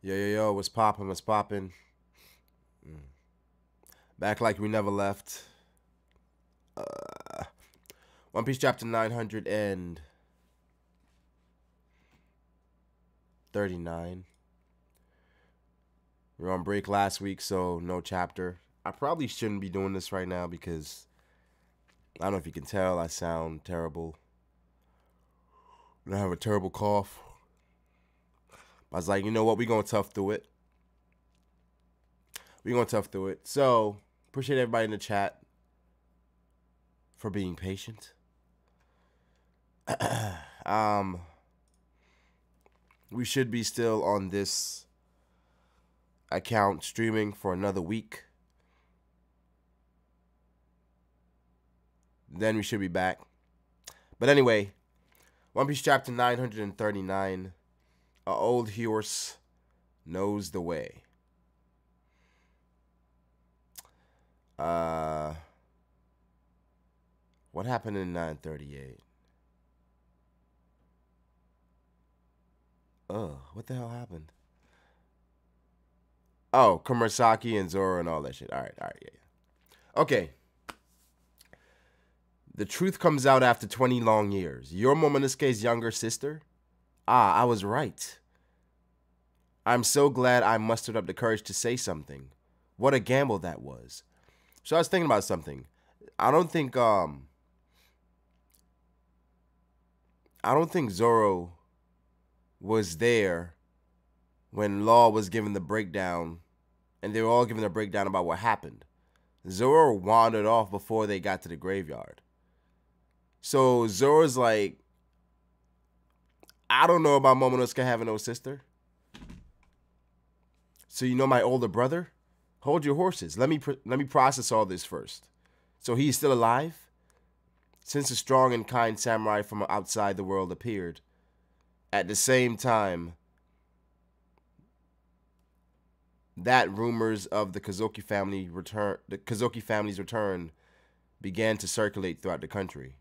Yo, yo, yo, what's poppin'? What's poppin'? Back like we never left. Uh, One Piece chapter 939. We were on break last week, so no chapter. I probably shouldn't be doing this right now because I don't know if you can tell, I sound terrible. I have a terrible cough. I was like, you know what? We're going to tough through it. We're going to tough through it. So, appreciate everybody in the chat for being patient. um, we should be still on this account streaming for another week. Then we should be back. But anyway, One Piece chapter 939. A old horse knows the way. What happened in 938? What the hell happened? Oh, Komurasaki and Zoro and all that shit. All right, yeah. Okay. The truth comes out after 20 long years. You're Momonosuke's younger sister? Ah, I was right. I'm so glad I mustered up the courage to say something. What a gamble that was. So I was thinking about something. I don't think Zoro was there when Law was given the breakdown, and they were all given a breakdown about what happened. Zoro wandered off before they got to the graveyard. So Zoro's like, I don't know about Momonosuke having no sister. So you know my older brother? Hold your horses. Let me process all this first. So he's still alive? Since a strong and kind samurai from outside the world appeared, at the same time that rumors of the Kozuki family's return began to circulate throughout the country.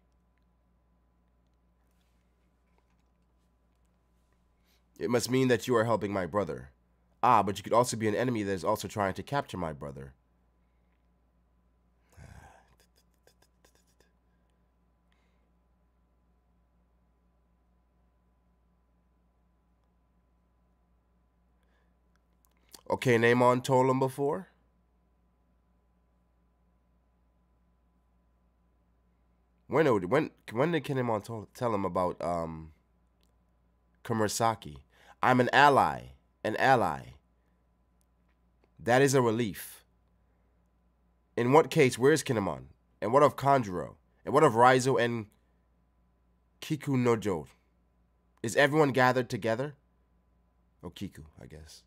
It must mean that you are helping my brother. Ah, but you could also be an enemy that is also trying to capture my brother. Okay, Namon told him before? When did Kinemon tell him about Komurasaki? I'm an ally. An ally. That is a relief. In what case, where's Kinemon? And what of Kanjuro? And what of Raizo and Kikunojo? Is everyone gathered together? Oh, Kiku, I guess.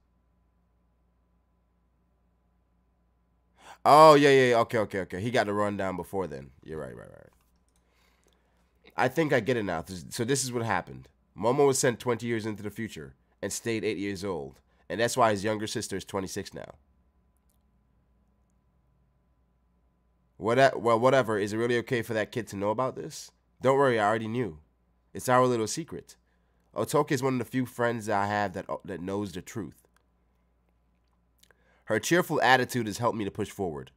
Oh, yeah. Okay. He got the rundown before then. You're right. I think I get it now. So this is what happened. Momo was sent 20 years into the future and stayed 8 years old. And that's why his younger sister is 26 now. Well, whatever. Is it really okay for that kid to know about this? Don't worry, I already knew. It's our little secret. Otoke is one of the few friends I have that knows the truth. Her cheerful attitude has helped me to push forward.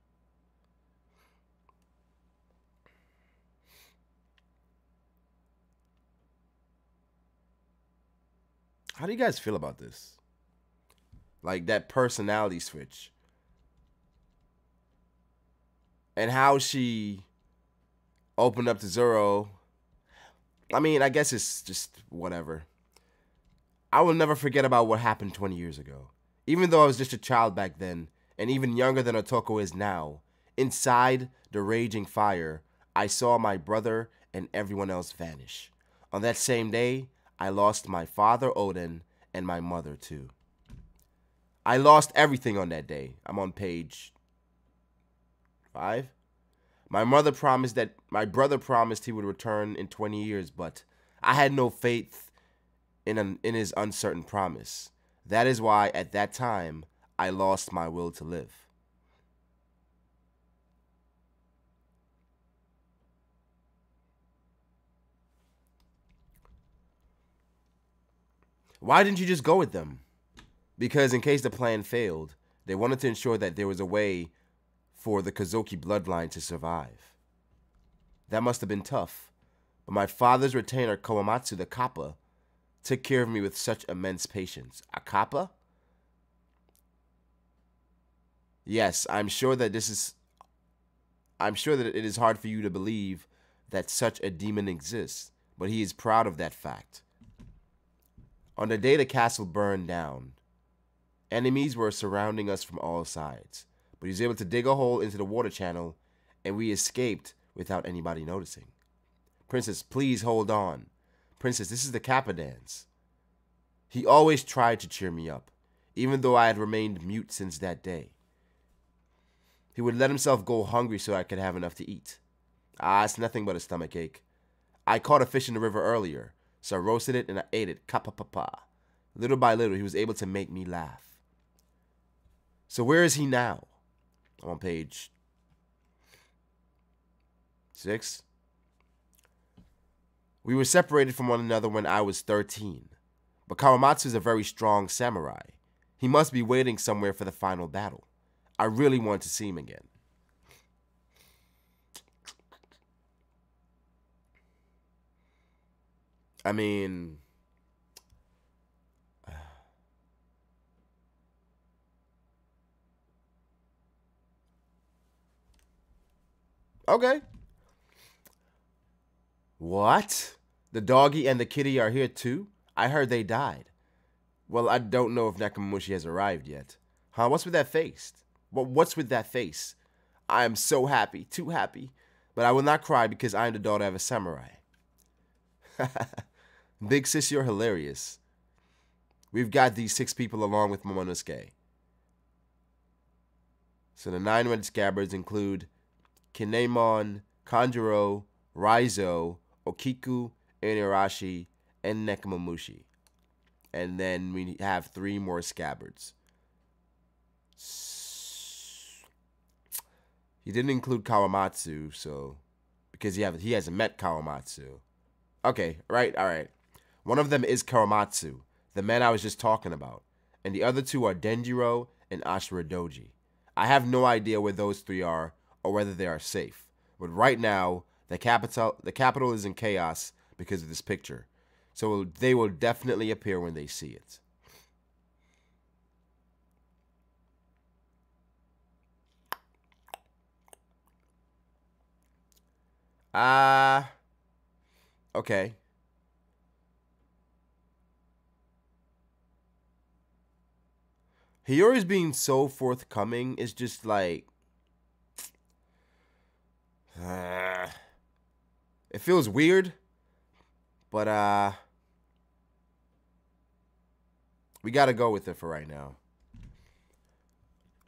How do you guys feel about this? Like that personality switch. And how she opened up to Zoro. I mean, I guess it's just whatever. I will never forget about what happened 20 years ago. Even though I was just a child back then, and even younger than Otoko is now, inside the raging fire, I saw my brother and everyone else vanish. On that same day, I lost my father, Oden, and my mother, too. I lost everything on that day. I'm on page 5. My brother promised he would return in 20 years, but I had no faith in his uncertain promise. That is why, at that time, I lost my will to live. Why didn't you just go with them? Because in case the plan failed, they wanted to ensure that there was a way for the Kozuki bloodline to survive. That must have been tough, but my father's retainer, Kawamatsu the Kappa, took care of me with such immense patience. A Kappa? Yes, I'm sure that it is hard for you to believe that such a demon exists, but he is proud of that fact. On the day the castle burned down, enemies were surrounding us from all sides, but he was able to dig a hole into the water channel, and we escaped without anybody noticing. Princess, please hold on. Princess, this is the Kappa dance. He always tried to cheer me up, even though I had remained mute since that day. He would let himself go hungry so I could have enough to eat. It's nothing but a stomachache. I caught a fish in the river earlier, so I roasted it and I ate it. Kappa. Little by little, he was able to make me laugh. So where is he now? I'm on page 6. We were separated from one another when I was 13. But Kawamatsu is a very strong samurai. He must be waiting somewhere for the final battle. I really want to see him again. I mean, okay. What? The doggy and the kitty are here too? I heard they died. Well, I don't know if Nekomamushi has arrived yet. Huh? What's with that face? What's with that face? I am so happy, too happy. But I will not cry because I am the daughter of a samurai. Big sis, you're hilarious. We've got these 6 people along with Momonosuke. So the 9 red scabbards include Kinemon, Kanjuro, Raizo, Okiku, Inarashi, and Nekomamushi. And then we have 3 more scabbards. He didn't include Kawamatsu, so because he hasn't met Kawamatsu. Okay, right, all right. One of them is Kawamatsu, the man I was just talking about, and the other 2 are Denjiro and Ashura Doji. I have no idea where those 3 are or whether they are safe, but right now the capital is in chaos because of this picture, so they will definitely appear when they see it. Okay. Hiyori's being so forthcoming is just like, it feels weird, but we gotta go with it for right now.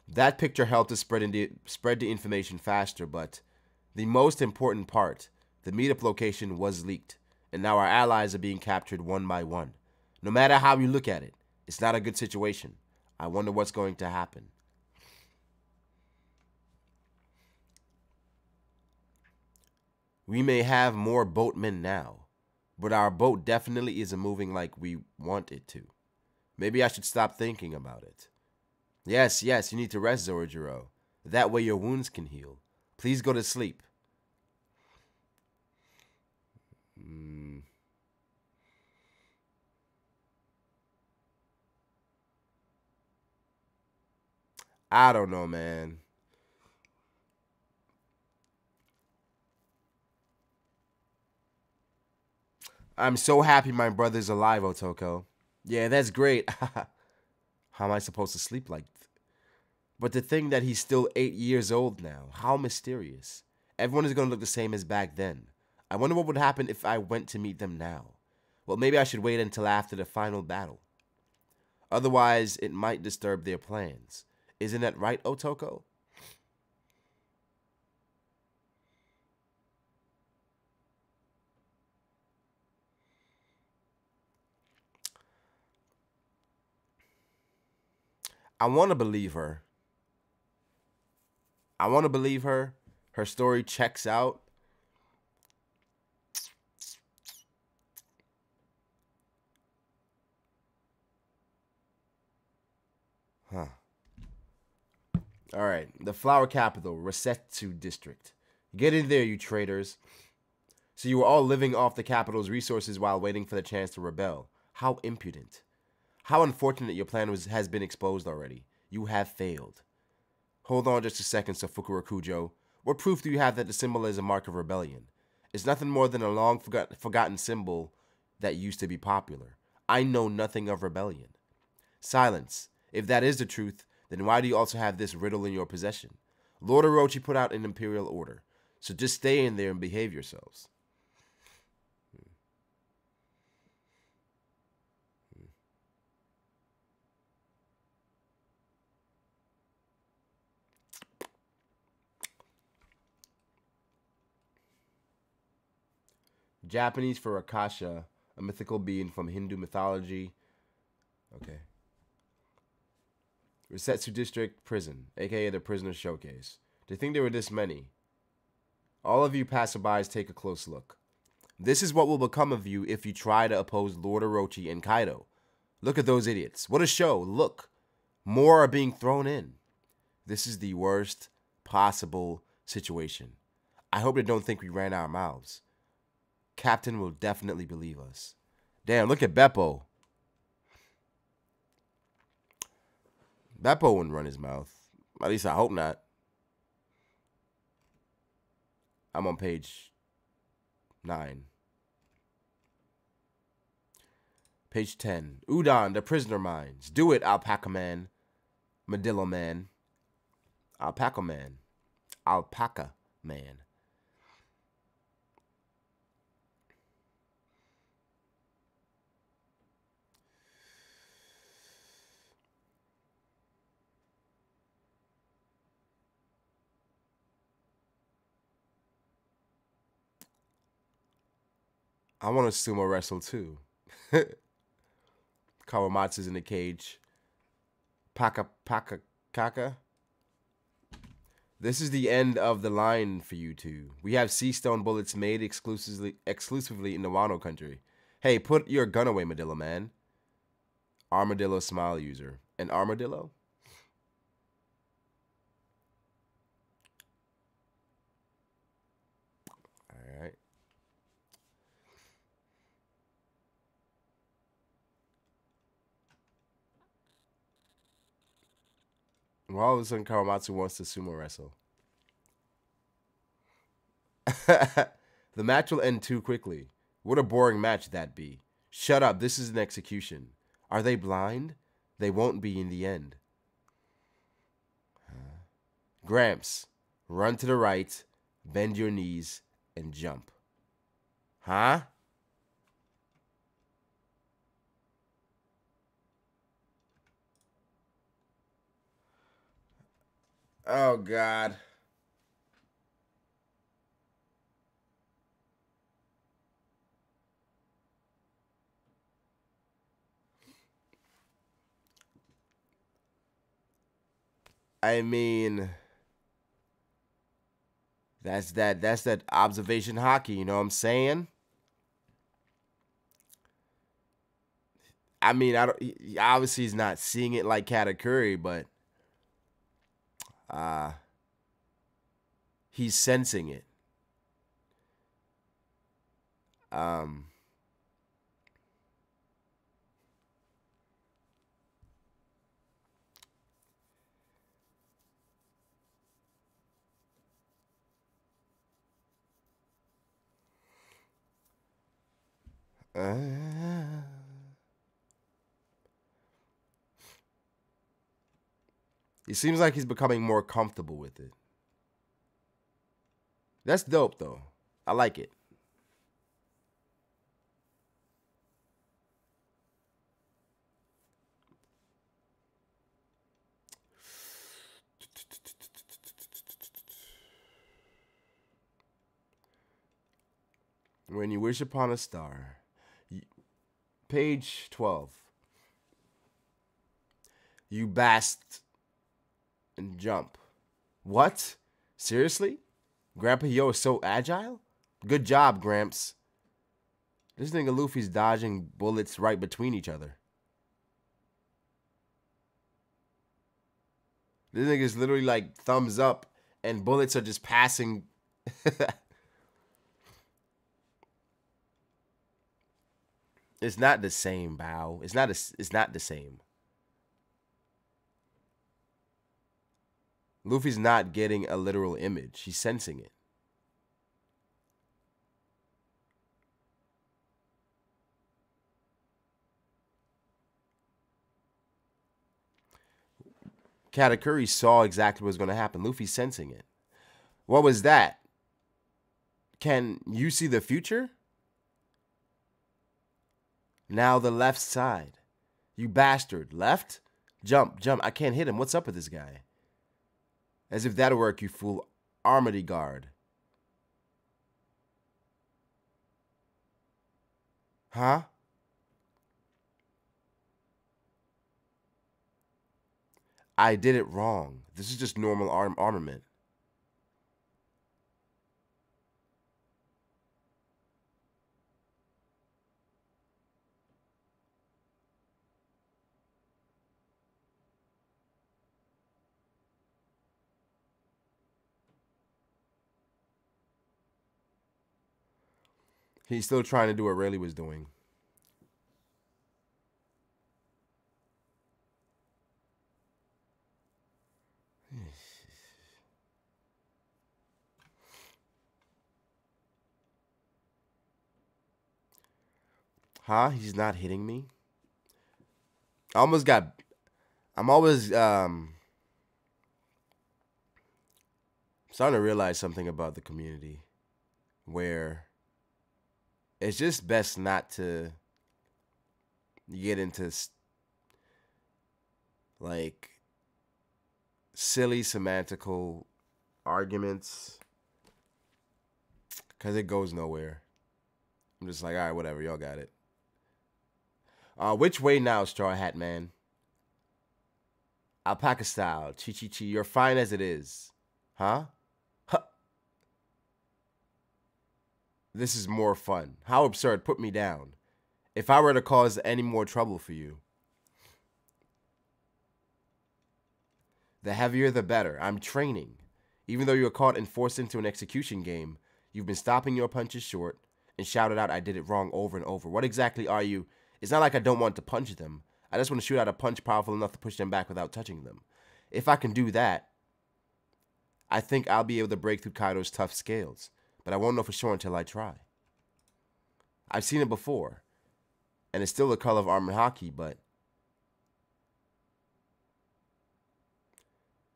That picture helped us spread the information faster, but the most important part, the meetup location was leaked, and now our allies are being captured one by one. No matter how you look at it, it's not a good situation. I wonder what's going to happen. We may have more boatmen now, but our boat definitely isn't moving like we want it to. Maybe I should stop thinking about it. Yes, you need to rest, Zorojiro. That way your wounds can heal. Please go to sleep. I don't know, man. I'm so happy my brother's alive, Otoko. Yeah, that's great. How am I supposed to sleep like that? But the thing that he's still 8 years old now, how mysterious. Everyone is going to look the same as back then. I wonder what would happen if I went to meet them now. Well, maybe I should wait until after the final battle. Otherwise, it might disturb their plans. Isn't that right, Otoko? I want to believe her. I want to believe her. Her story checks out. Huh. All right. The flower capital, Resetsu District. Get in there, you traitors. So you were all living off the capital's resources while waiting for the chance to rebel. How impudent. How unfortunate your plan has been exposed already. You have failed. Hold on just a second, Sofukuro Kujo. What proof do you have that the symbol is a mark of rebellion? It's nothing more than a long forgotten symbol that used to be popular. I know nothing of rebellion. Silence. If that is the truth, then why do you also have this riddle in your possession? Lord Orochi put out an imperial order, so just stay in there and behave yourselves. Japanese for Akasha, a mythical being from Hindu mythology. Okay. Resetsu District Prison, aka the Prisoner Showcase. To think there were this many. All of you passerbys, take a close look. This is what will become of you if you try to oppose Lord Orochi and Kaido. Look at those idiots. What a show. Look. More are being thrown in. This is the worst possible situation. I hope they don't think we ran our mouths. Captain will definitely believe us. Damn, look at Beppo. Beppo wouldn't run his mouth. At least I hope not. I'm on page 9. Page 10. Udon, the prisoner mines. Do it, Alpaca Man. Medillo Man. Alpaca Man. Alpaca Man. I want to sumo wrestle too. Kawamatsu's in the cage. Kaka. This is the end of the line for you two. We have sea stone bullets made exclusively in the Wano country. Hey, put your gun away, Medillo Man. Armadillo smile user. An armadillo? Alright. Well, all of a sudden, Kawamatsu wants to sumo wrestle. The match will end too quickly. What a boring match that'd be. Shut up, this is an execution. Are they blind? They won't be in the end. Gramps, run to the right, bend your knees, and jump. Huh? Oh, God. I mean, that's that observation hockey, you know what I'm saying? I mean, I don't obviously he's not seeing it like Katakuri, but he's sensing it. Um It seems like he's becoming more comfortable with it. That's dope, though. I like it. When you wish upon a star. Page 12. You bast and jump. What? Seriously? Grandpa Yo is so agile? Good job, Gramps. This nigga Luffy's dodging bullets right between each other. This nigga's literally like thumbs up, and bullets are just passing. It's not the same, Bao. It's not the same. Luffy's not getting a literal image. He's sensing it. Katakuri saw exactly what was going to happen. Luffy's sensing it. What was that? Can you see the future? Now the left side. You bastard. Left? Jump, jump. I can't hit him. What's up with this guy? As if that'll work, you fool. Armady guard. Huh? I did it wrong. This is just normal armament. He's still trying to do what Rayleigh was doing. Huh? He's not hitting me? I almost got... I'm always... starting to realize something about the community. Where... it's just best not to get into like silly semantical arguments because it goes nowhere. I'm just like, all right, whatever, y'all got it. Which way now, Straw Hat Man? Alpaca style, chi chi chi. You're fine as it is, huh? Huh. This is more fun. How absurd. Put me down. If I were to cause any more trouble for you, the heavier the better. I'm training. Even though you were caught and forced into an execution game, you've been stopping your punches short and shouted out, I did it wrong over and over. What exactly are you? It's not like I don't want to punch them. I just want to shoot out a punch powerful enough to push them back without touching them. If I can do that, I think I'll be able to break through Kaido's tough scales. But I won't know for sure until I try. I've seen it before. And it's still the color of Armored Haki, but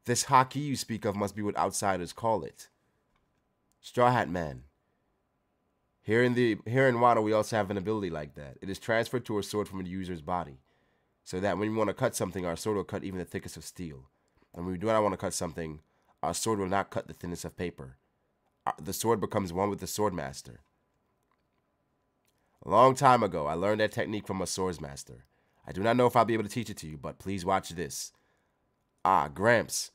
this Haki you speak of must be what outsiders call it. Straw Hat Man. Here in Wano, we also have an ability like that. It is transferred to a sword from a user's body. So that when we want to cut something, our sword will cut even the thickest of steel. And when we do not want to cut something, our sword will not cut the thinnest of paper. The sword becomes one with the sword master. A long time ago, I learned that technique from a swords master. I do not know if I'll be able to teach it to you, but please watch this. Gramps.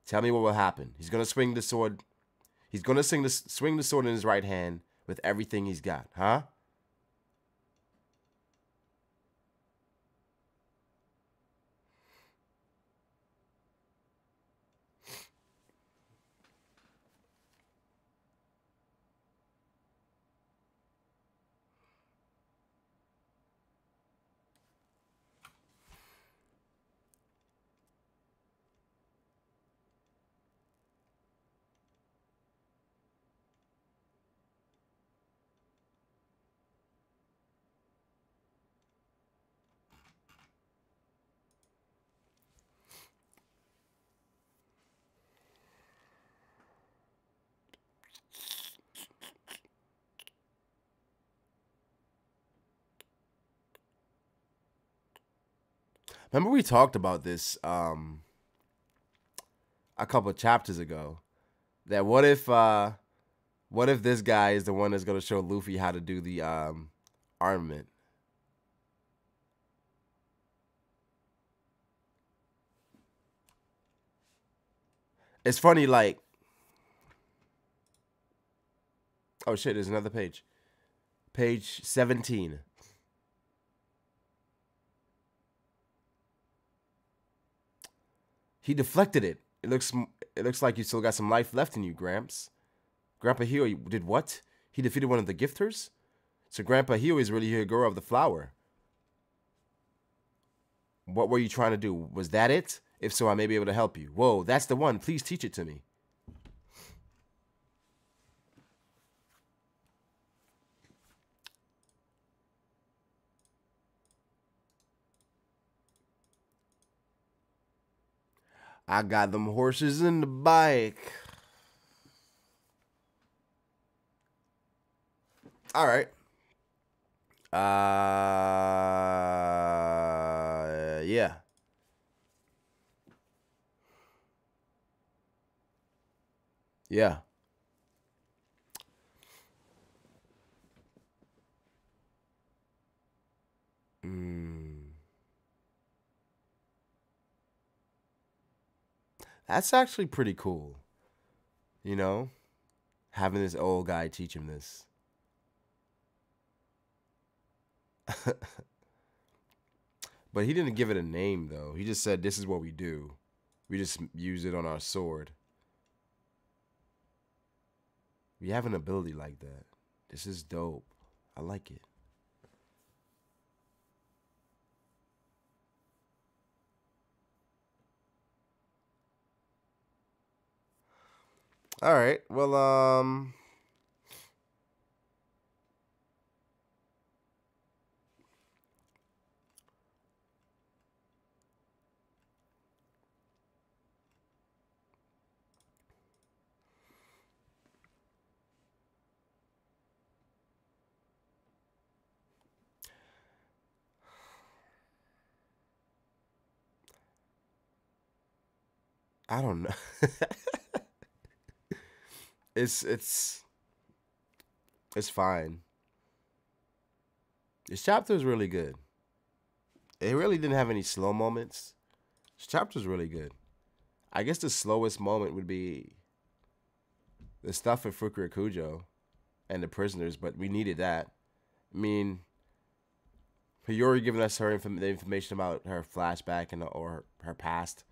Tell me what will happen. He's going to swing the sword. He's going to swing the sword in his right hand with everything he's got, huh? Remember we talked about this a couple of chapters ago. That what if this guy is the one that's gonna show Luffy how to do the armament? It's funny, like, oh shit, there's another page. Page 17. He deflected it. It looks like you still got some life left in you, Gramps. Grandpa Hio did what? He defeated one of the gifters? So Grandpa Hio is really Higuro of the flower. What were you trying to do? Was that it? If so, I may be able to help you. Whoa, that's the one. Please teach it to me. I got them horses in the bike. All right. Yeah. Yeah. Mm. That's actually pretty cool. You know, having this old guy teach him this. But he didn't give it a name, though. He just said, this is what we do. We just use it on our sword. We have an ability like that. This is dope. I like it. All right. Well, I don't know. it's it's it's fine. This chapter is really good. It really didn't have any slow moments. This chapter's really good. I guess the slowest moment would be the stuff with Fukurokujo and the prisoners, but we needed that. I mean, Hiyori giving us the information about her flashback and or her past.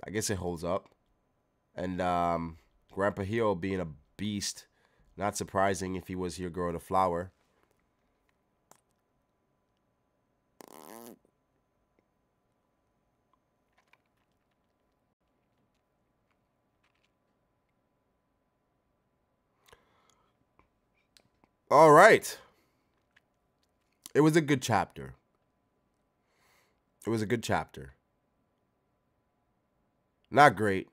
I guess it holds up. And Grandpa Hio being a beast, not surprising if he was here growing a flower. All right. It was a good chapter. It was a good chapter. Not great,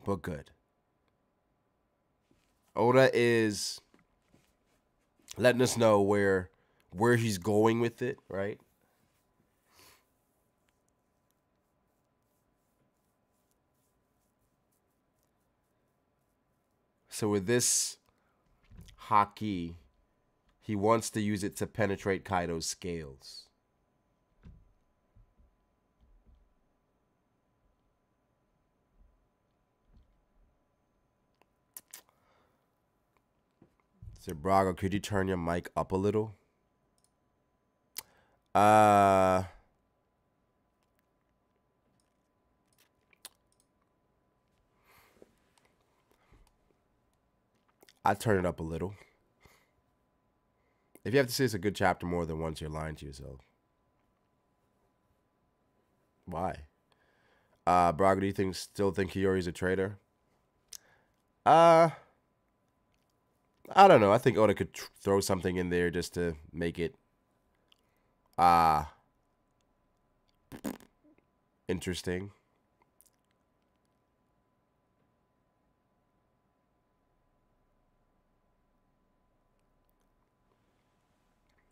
but good. Oda is letting us know where he's going with it, right? So with this haki, he wants to use it to penetrate Kaido's scales. So Brago, could you turn your mic up a little? I turn it up a little. If you have to say it's a good chapter more than once, you're lying to yourself. Why? Braga, do you still think Hiyori's a traitor? Uh, I don't know. I think Oda could throw something in there just to make it uh interesting.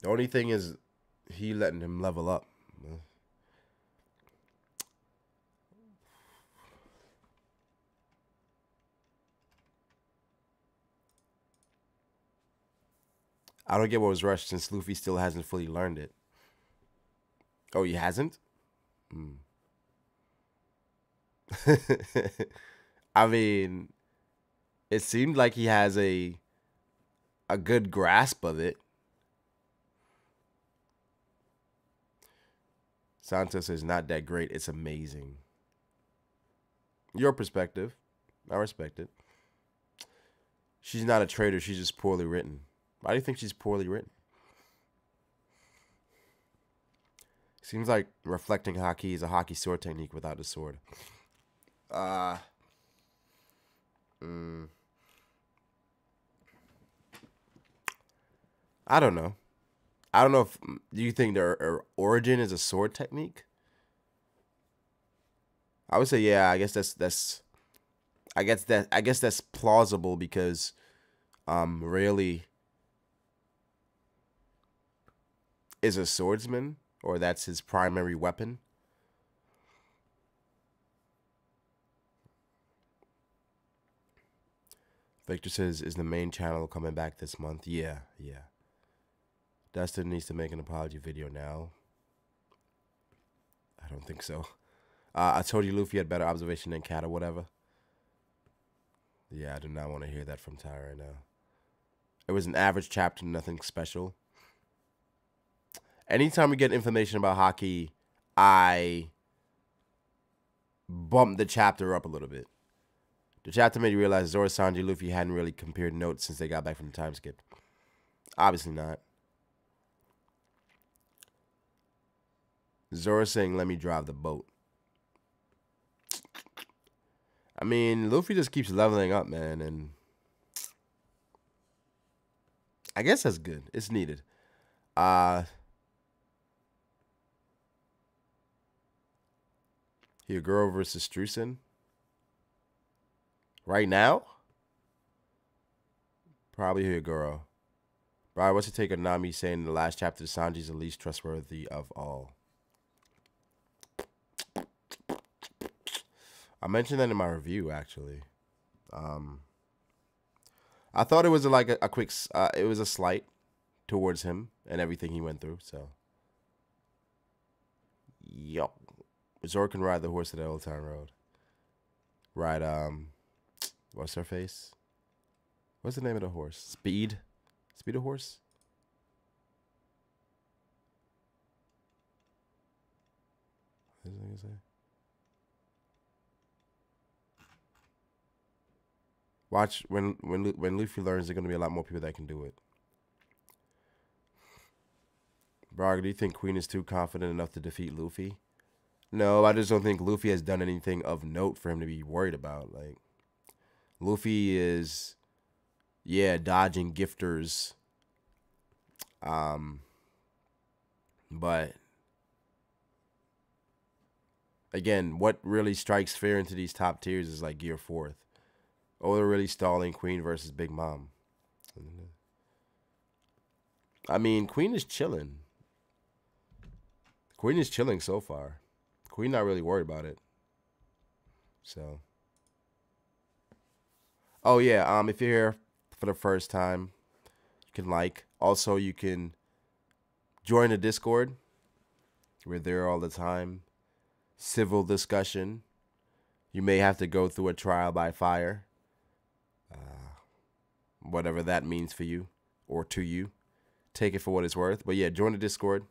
The only thing is he letting him level up. I don't get what was rushed since Luffy still hasn't fully learned it. Oh, he hasn't? Hmm. I mean, it seemed like he has a good grasp of it. Santos is not that great. It's amazing. Your perspective. I respect it. She's not a traitor. She's just poorly written. Why do you think she's poorly written? Seems like reflecting hockey is a hockey sword technique without a sword. Uh, mm, I don't know. I don't know if do you think their origin is a sword technique? I would say yeah. I guess that's plausible because Rayleigh is a swordsman or that's his primary weapon. Victor says, "Is the main channel coming back this month?" Yeah, yeah. Dustin needs to make an apology video now. I don't think so. I told you Luffy had better observation than Cat or whatever. Yeah, I do not want to hear that from Ty right now. It was an average chapter, nothing special. Anytime we get information about hockey, I bump the chapter up a little bit. The chapter made you realize Zoro, Sanji, Luffy hadn't really compared notes since they got back from the time skip. Obviously not. Zoro saying, "Let me drive the boat." I mean, Luffy just keeps leveling up, man, and I guess that's good. It's needed. Hyogoro versus Streusen. Right now? Probably Hyogoro. Brian, what's your take on Nami saying in the last chapter Sanji's the least trustworthy of all? I mentioned that in my review, actually. I thought it was like a quick, it was a slight towards him and everything he went through, so. Yup. Zoro can ride the horse to the Old Town Road. Ride, what's her face? What's the name of the horse? Speed? Speed of horse? What is I gonna say? Watch when Luffy learns, there's gonna be a lot more people that can do it. Braga, do you think Queen is too confident enough to defeat Luffy? No, I just don't think Luffy has done anything of note for him to be worried about. Like, Luffy is, yeah, dodging gifters. But again, what really strikes fear into these top tiers is like Gear 4th. Oh, they're really stalling Queen versus Big Mom. I mean, Queen is chilling. Queen is chilling so far. Queen not really worried about it. So. Oh yeah, if you're here for the first time, you can like. Also, you can join the Discord. We're there all the time. Civil discussion. You may have to go through a trial by fire. Whatever that means for you or to you. Take it for what it's worth. But yeah, join the Discord.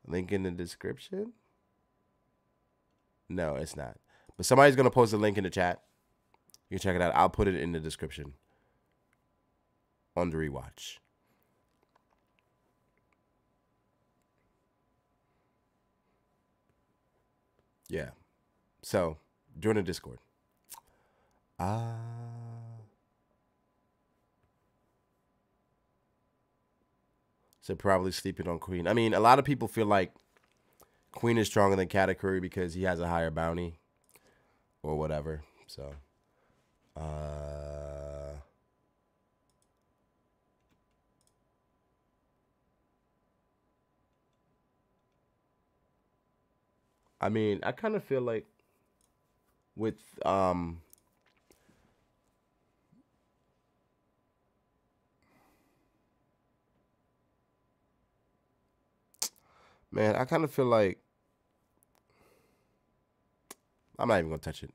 Link in the description. No, it's not. But somebody's going to post a link in the chat. You can check it out. I'll put it in the description on the rewatch. Yeah. So, join the Discord. So probably sleeping on Queen. I mean, a lot of people feel like Queen is stronger than Katakuri because he has a higher bounty or whatever. So, I mean, I kind of feel like with man, I kind of feel like I'm not even gonna touch it.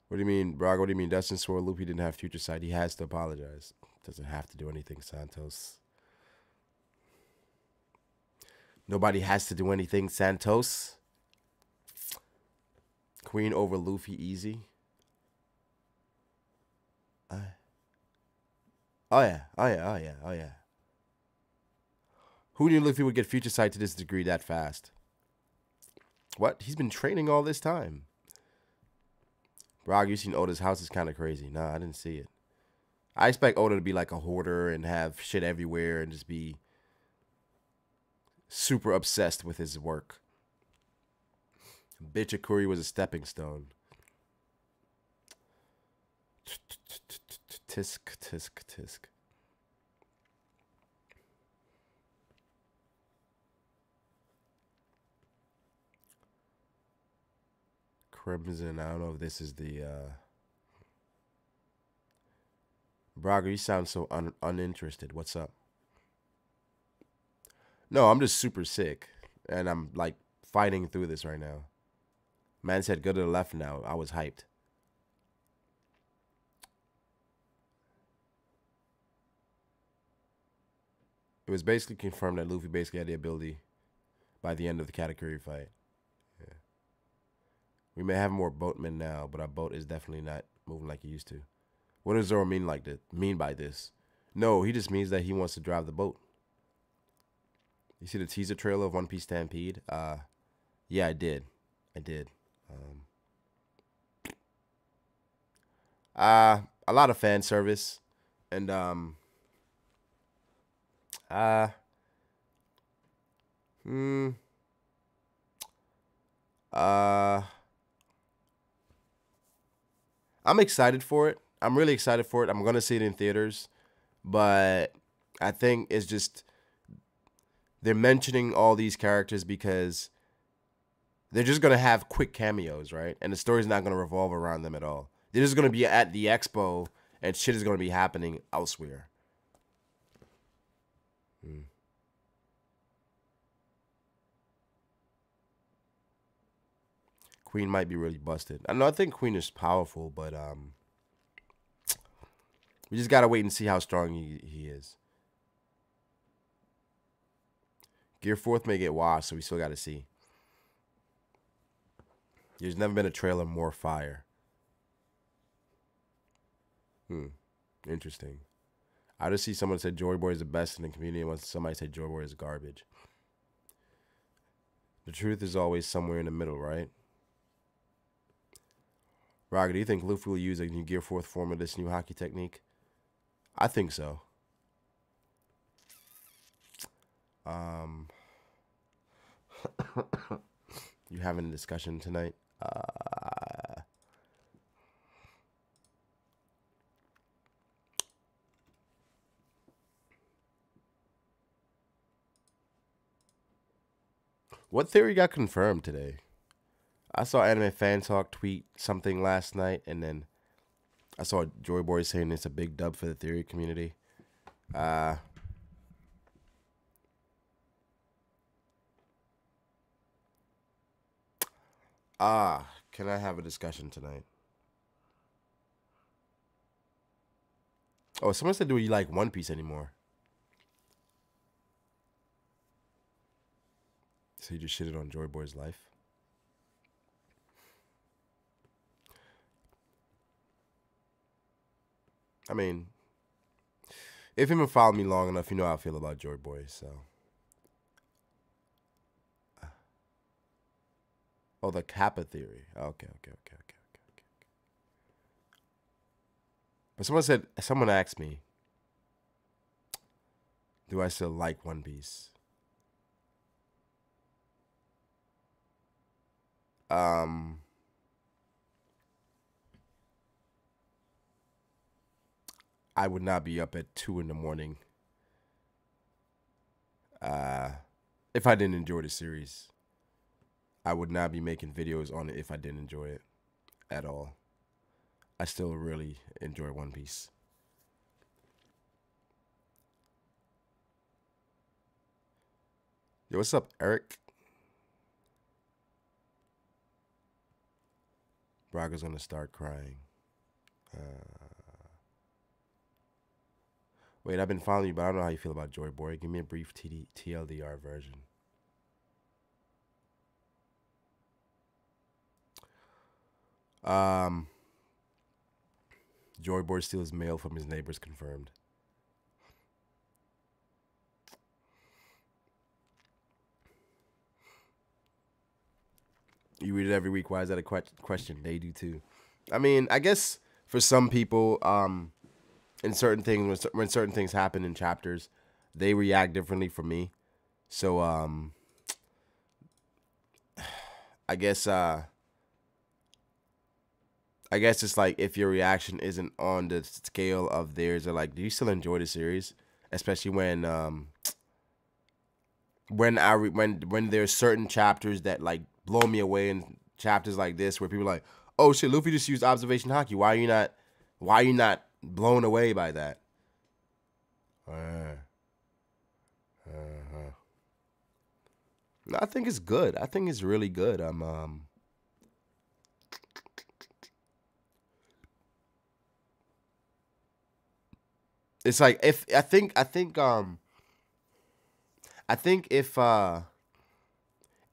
What do you mean, Braga? What do you mean? Dustin swore Luffy didn't have future sight. He has to apologize. Doesn't have to do anything, Santos. Nobody has to do anything, Santos. Queen over Luffy easy. Oh yeah, oh yeah, oh yeah, oh yeah. Who knew Luffy would get future sight to this degree that fast? What? He's been training all this time. Brog, you seen Oda's house is kind of crazy. Nah, I didn't see it. I expect Oda to be like a hoarder and have shit everywhere and just be super obsessed with his work. Bichikuri was a stepping stone. Tisk, tisk, tisk. Crimson, I don't know if this is the Braga, you sound so uninterested. What's up? No, I'm just super sick. And I'm like fighting through this right now. Man said go to the left now. I was hyped. It was basically confirmed that Luffy basically had the ability by the end of the Katakuri fight. Yeah. We may have more boatmen now, but our boat is definitely not moving like it used to. What does Zoro mean by this? No, he just means that he wants to drive the boat. You see the teaser trailer of One Piece Stampede? Yeah, I did. A lot of fan service, and uh, hmm, uh, I'm excited for it. I'm really excited for it. I'm gonna see it in theaters, but I think it's just they're mentioning all these characters because they're just gonna have quick cameos, right? And the story's not gonna revolve around them at all. They're just gonna be at the expo, and shit is gonna be happening elsewhere. Queen might be really busted. I know. I think Queen is powerful, but we just gotta wait and see how strong he is. Gear 4th may get washed, so we still gotta see. There's never been a trailer more fire. Interesting. I just see someone said Joy Boy is the best in the community, and somebody said Joy Boy is garbage. The truth is always somewhere in the middle, right? Roger, do you think Luffy will use a new Gear 4th form of this new hockey technique? I think so. You having a discussion tonight? What theory got confirmed today? I saw Anime Fan Talk tweet something last night, and then I saw Joy Boy saying it's a big dub for the theory community. Can I have a discussion tonight? Oh, someone said, do you like One Piece anymore? So you just shitted on Joy Boy's life? I mean, if you've been following me long enough, you know how I feel about Joy Boy, so. Oh, the Kappa theory. Okay. But someone asked me, do I still like One Piece? I would not be up at 2 in the morning if I didn't enjoy the series. I would not be making videos on it if I didn't enjoy it at all. I still really enjoy One Piece. Yo, what's up, Eric? Braga's gonna start crying. Wait, I've been following you, but I don't know how you feel about Joy Boy. Give me a brief TLDR version. Um, Joy Boy steals mail from his neighbors confirmed. You read it every week. Why is that a question? They do too. I mean, I guess for some people, in certain things, when certain things happen in chapters, they react differently from me. So, I guess, it's like if your reaction isn't on the scale of theirs, or like, do you still enjoy the series? Especially when there's certain chapters that like blow me away, and chapters like this where people are like, oh shit, Luffy just used observation haki. Why are you not blown away by that? No, I think it's good. I think it's really good. It's like if I think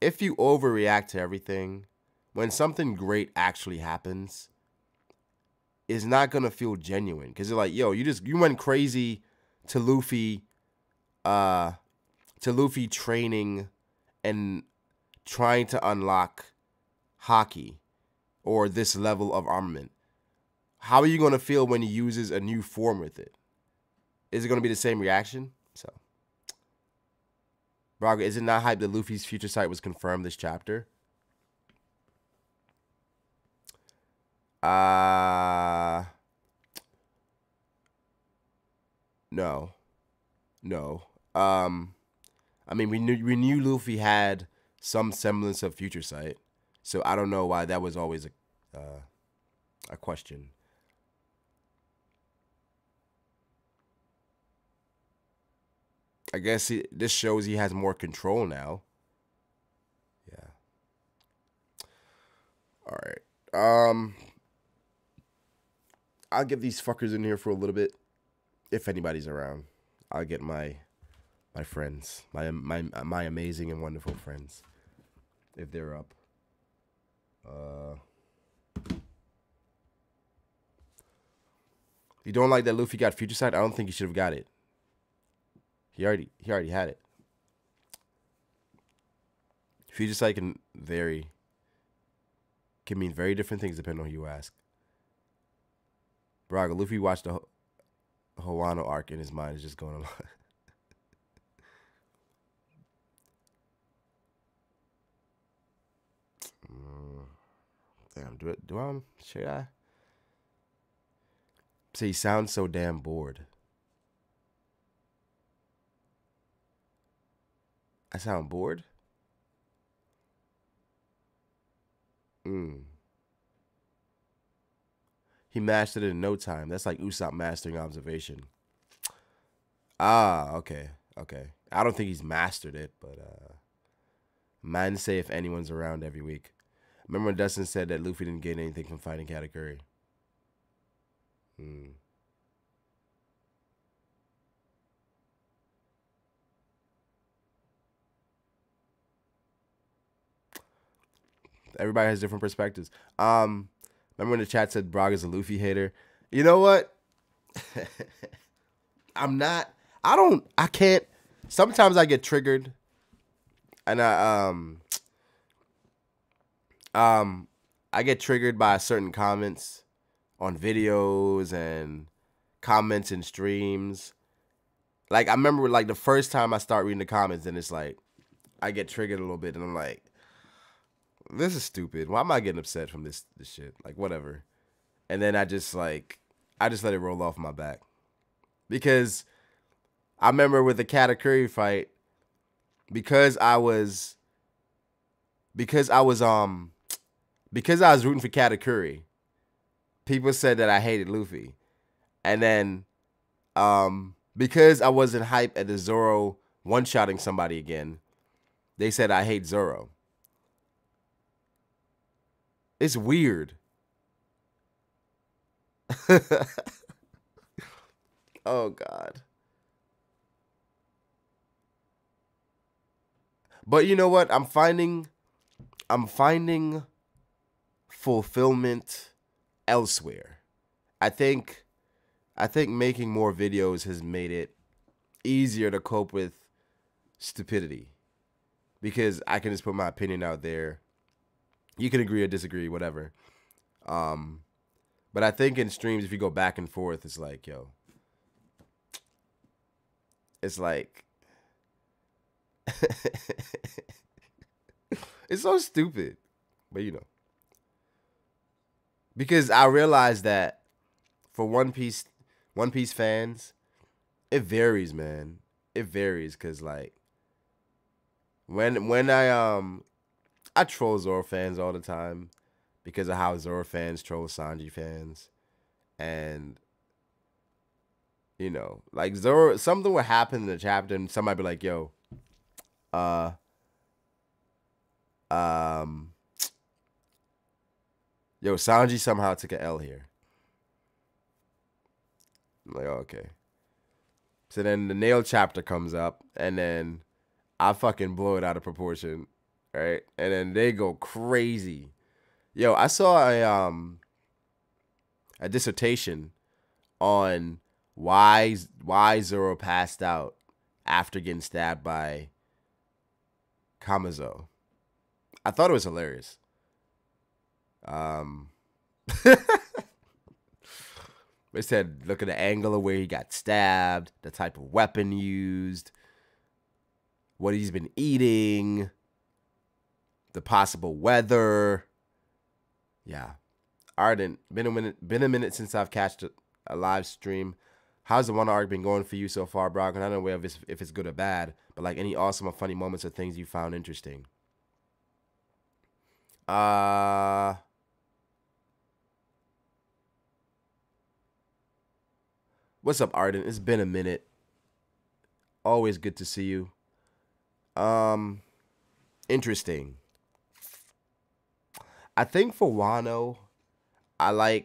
if you overreact to everything, when something great actually happens, it's not gonna feel genuine. Cause you're like, yo, you went crazy to Luffy, uh, training and trying to unlock haki or this level of armament. How are you gonna feel when he uses a new form with it? Is it gonna be the same reaction? So, Braga, is it not hype that Luffy's future sight was confirmed this chapter? No, no. I mean, we knew Luffy had some semblance of future sight, so I don't know why that was always a question. I guess this shows he has more control now. Yeah. All right. I'll get these fuckers in here for a little bit, if anybody's around. I'll get my friends, my amazing and wonderful friends, if they're up. You don't like that Luffy got future sight? I don't think he should have got it. He already had it. Future sight can mean very different things depending on who you ask. Braga, Luffy watched the Wano arc in his mind is just going along. Damn, should I? Say he sounds so damn bored. I sound bored? He mastered it in no time. That's like Usopp mastering observation. Ah, okay. I don't think he's mastered it, but man say if anyone's around every week. Remember when Dustin said that Luffy didn't gain anything from fighting Katakuri? Everybody has different perspectives. Remember when the chat said Braga's a Luffy hater? You know what? I'm not. I can't. Sometimes I get triggered, and I get triggered by certain comments on videos and comments in streams. Like I remember, like the first time I start reading the comments, and it's like I get triggered a little bit, and I'm like, this is stupid. Why am I getting upset from this shit? Like whatever. And then I just let it roll off my back. Because I remember with the Katakuri fight, because I was rooting for Katakuri, people said that I hated Luffy. And then because I wasn't hype at the Zoro one-shotting somebody again, they said I hate Zoro. It's weird. Oh God. But you know what? I'm finding fulfillment elsewhere. I think making more videos has made it easier to cope with stupidity because I can just put my opinion out there. You can agree or disagree, whatever. But I think in streams, if you go back and forth, it's like, yo, it's like, it's so stupid, but you know, because I realized that for One Piece fans, it varies, man. It varies, cause like when I troll Zoro fans all the time because of how Zoro fans troll Sanji fans, and you know, like Zoro, something would happen in the chapter, and somebody be like, "Yo, uh, um, yo, Sanji somehow took an L here." I'm like, oh, okay. So then the nail chapter comes up, and then I fucking blow it out of proportion, right? And then they go crazy. Yo, I saw a dissertation on why Zoro passed out after getting stabbed by Kamazo. I thought it was hilarious. They said, look at the angle of where he got stabbed, the type of weapon used, what he's been eating, the possible weather. Yeah. Ardent, been a minute since I've catched a live stream. How's the One arc been going for you so far, Brock? And I don't know if it's good or bad, but like any awesome or funny moments or things you found interesting. What's up, Ardent? It's been a minute. Always good to see you. Interesting. I think for Wano, I'm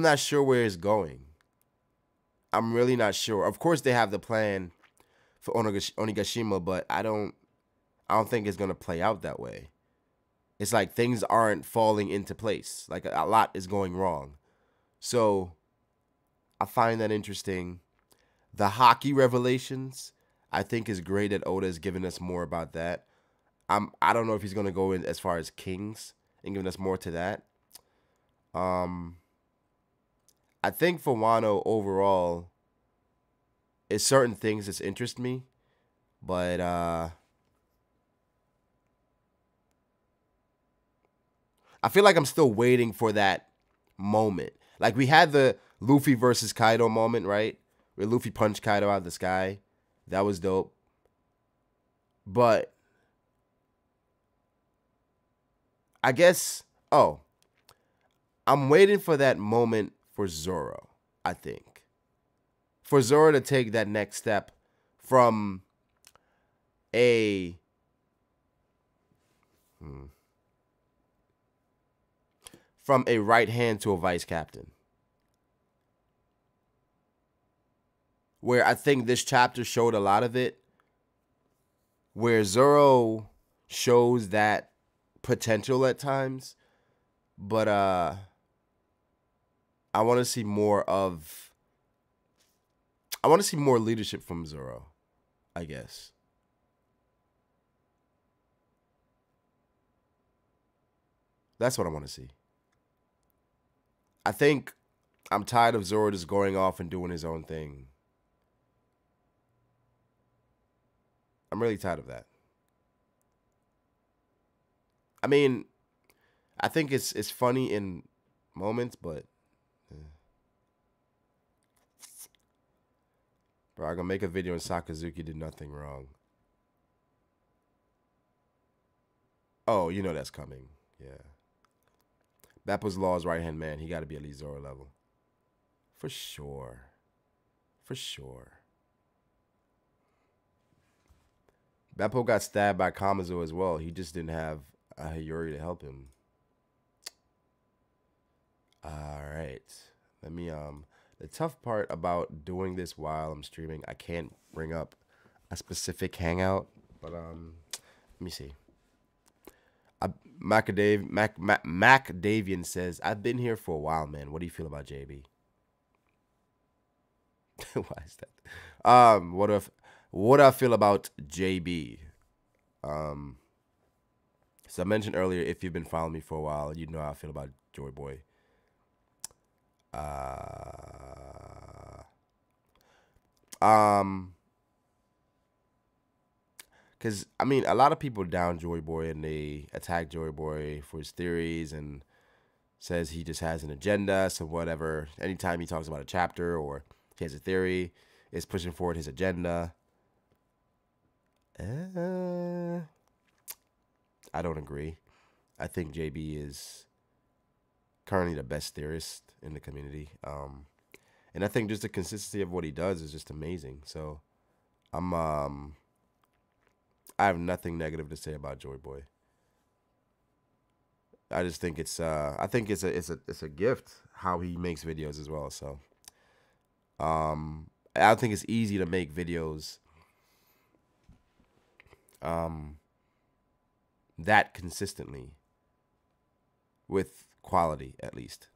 not sure where it's going. I'm really not sure. Of course, they have the plan for Onigashima, but I don't think it's gonna play out that way. It's like things aren't falling into place. Like a lot is going wrong. So I find that interesting. The hockey revelations, I think, is great that Oda has given us more about that. I don't know if he's gonna go in as far as Kings and giving us more to that. I think for Wano overall, it's certain things that interest me, but I feel like I'm still waiting for that moment. Like we had the Luffy versus Kaido moment, right? Where Luffy punched Kaido out of the sky. That was dope. But I guess, I'm waiting for that moment for Zoro, I think. For Zoro to take that next step from a right hand to a vice captain. Where I think this chapter showed a lot of it. Where Zoro shows that potential at times. But I want to see more leadership from Zoro, I guess. That's what I want to see. I think I'm tired of Zoro just going off and doing his own thing. I'm really tired of that. I mean, I think it's funny in moments, but bro, I'm gonna make a video and Sakazuki did nothing wrong. Oh, you know that's coming. Yeah. Beppo's Law's right-hand man. He got to be at least Zoro level. For sure. For sure. Beppo got stabbed by Kamazo as well. He just didn't have a Hiyori to help him. All right. Let me, the tough part about doing this while I'm streaming, I can't bring up a specific hangout, but, let me see. I, Macdavian says, I've been here for a while, man. What do you feel about JB? Why is that? What do I feel about JB? Um, so I mentioned earlier, if you've been following me for a while, you know how I feel about Joy Boy. Um, because I mean, a lot of people down Joy Boy and they attack Joy Boy for his theories and says he just has an agenda. So whatever, anytime he talks about a chapter or he has a theory, it's pushing forward his agenda. I don't agree. I think JB is currently the best theorist in the community. And I think just the consistency of what he does is just amazing. So I have nothing negative to say about Joy Boy. I just think it's a gift how he makes videos as well. So I think it's easy to make videos that consistently with quality at least.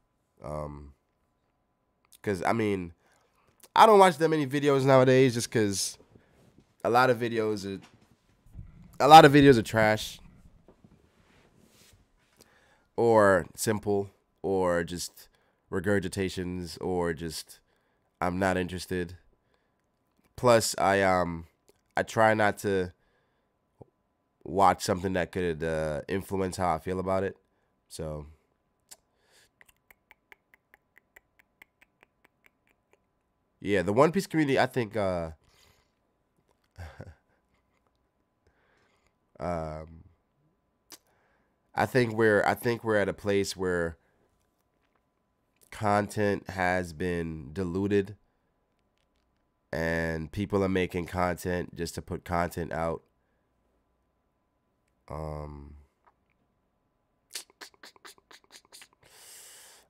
Because I mean, I don't watch that many videos nowadays just because a lot of videos are trash or simple or just regurgitations or just I'm not interested. Plus, I try not to watch something that could influence how I feel about it. So yeah, the One Piece community, I think um, I think we're at a place where content has been diluted and people are making content just to put content out. Um,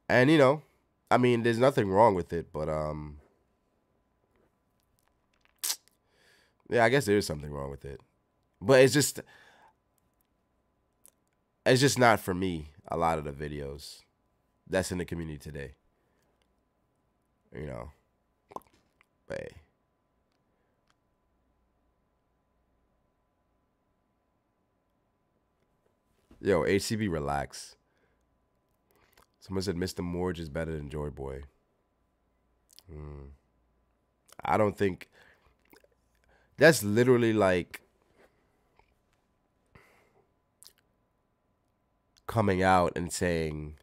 and I mean, there's nothing wrong with it, but yeah, I guess there is something wrong with it. But it's just not for me. A lot of the videos that's in the community today, you know. But hey. Yo, HCB, relax. Someone said Mr. Morge is better than Joy Boy. I don't think that's literally like coming out and saying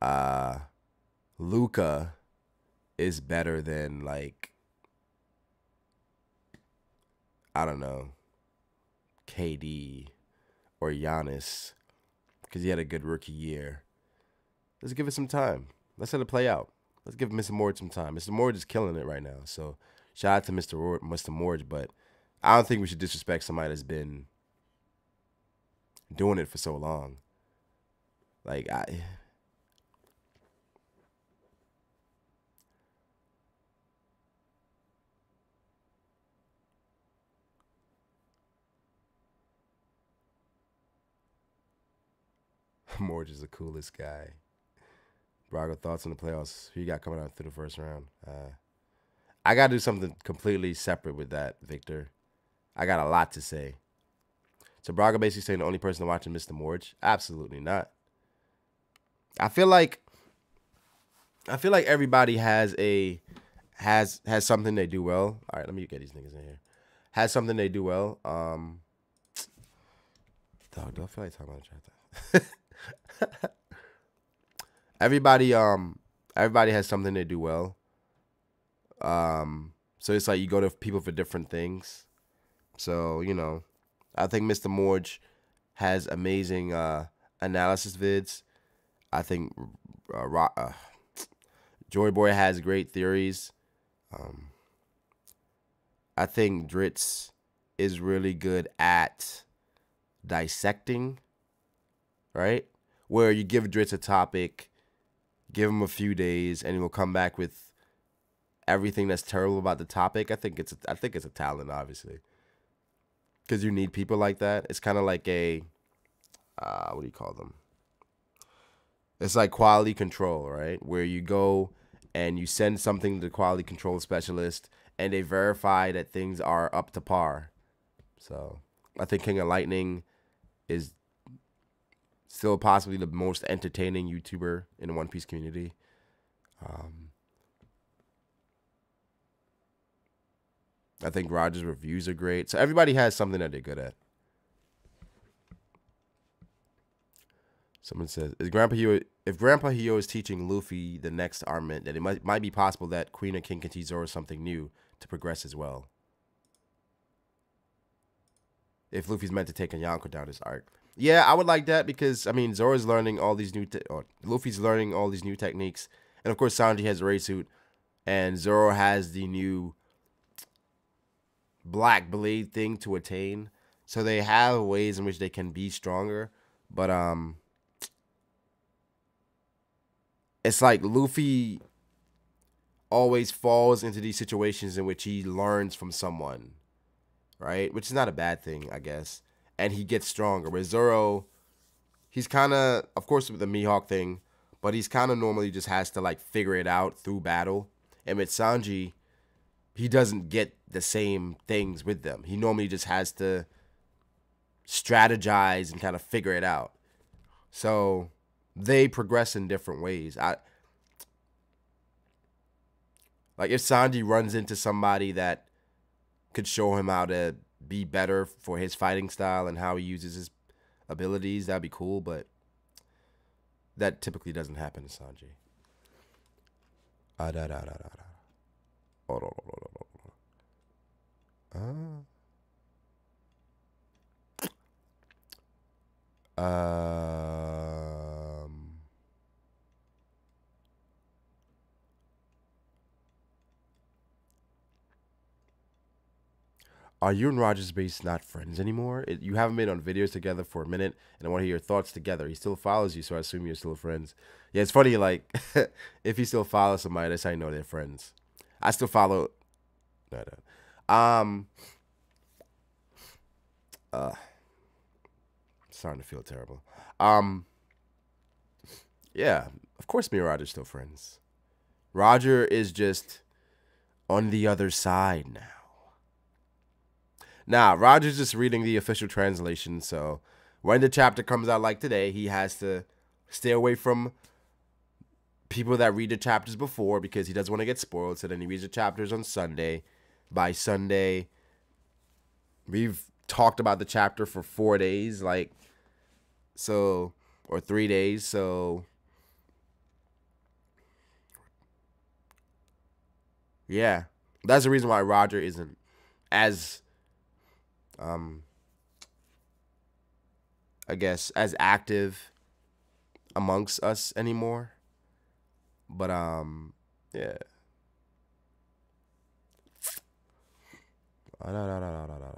uh Luca is better than like I don't know KD or Giannis because he had a good rookie year. Let's give it some time. Let's let it play out. Let's give Mr. Morge some time. Mr. Morge is killing it right now. So shout out to Mr. Morge, but I don't think we should disrespect somebody that's been doing it for so long. Like Morge is the coolest guy. Braga, thoughts on the playoffs? Who you got coming out through the first round? I got to do something completely separate with that, Victor. I got a lot to say. So Braga basically saying the only person watching Mr. Morge? Absolutely not. I feel like everybody has something they do well. All right, let me get these niggas in here. Has something they do well. Dog, do I feel like talking about that? Everybody has something they do well. So it's like you go to people for different things. So, I think Mr. Morge has amazing analysis vids. I think Joy Boy has great theories. I think Dritz is really good at dissecting, right? Where you give Dritz a topic, give him a few days, and he will come back with everything that's terrible about the topic. I think it's a talent, obviously, because you need people like that. It's kind of like a what do you call them? It's like quality control, right? Where you go and you send something to the quality control specialist and they verify that things are up to par. So I think King of Lightning is still possibly the most entertaining YouTuber in the One Piece community. I think Roger's reviews are great. So everybody has something that they're good at. Someone says, "Is Grandpa Hio, if Grandpa Hio is teaching Luffy the next armament, then it might be possible that Queen of King can teach Zoro something new to progress as well. If Luffy's meant to take a Yonko down his arc." Yeah, I would like that because, I mean, Zoro's learning all these new, or Luffy's learning all these new techniques. And of course, Sanji has a ray suit. And Zoro has the new black blade thing to attain. So they have ways in which they can be stronger. But, it's like Luffy always falls into these situations in which he learns from someone, right? Which is not a bad thing, I guess. And he gets stronger. Where Zoro, he's kind of course, with the Mihawk thing, but he's kind of normally just has to like figure it out through battle. And with Sanji, he doesn't get the same things with them. He normally just has to strategize and kind of figure it out. So they progress in different ways. Like if Sanji runs into somebody that could show him how to be better for his fighting style and how he uses his abilities, that'd be cool, but that typically doesn't happen to Sanji. Um, are you and Roger's base not friends anymore? You haven't been on videos together for a minute, and I want to hear your thoughts together. He still follows you, so I assume you're still friends. Yeah, it's funny, like, if he still follows somebody, that's how you know they're friends. I still follow... No. Starting to feel terrible. Yeah, of course me and Roger's still friends. Roger is just on the other side now. Nah, Roger's just reading the official translation, so when the chapter comes out like today, he has to stay away from people that read the chapters before because he doesn't want to get spoiled, so then he reads the chapters on Sunday. By Sunday, we've talked about the chapter for 4 days, like, so, or 3 days, so, yeah. That's the reason why Roger isn't as... I guess, as active amongst us anymore. But, yeah. Hold on.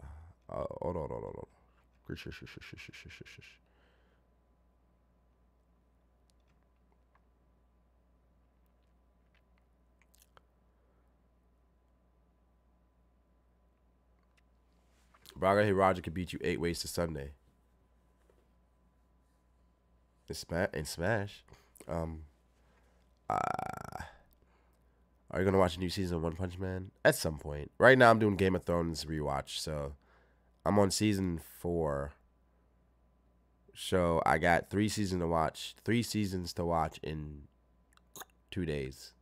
Bro, I hear Roger could beat you 8 ways to Sunday. In Smash. Are you gonna watch a new season of One Punch Man? At some point. Right now I'm doing Game of Thrones rewatch, so I'm on season 4. So I got 3 seasons to watch. 3 seasons to watch in 2 days.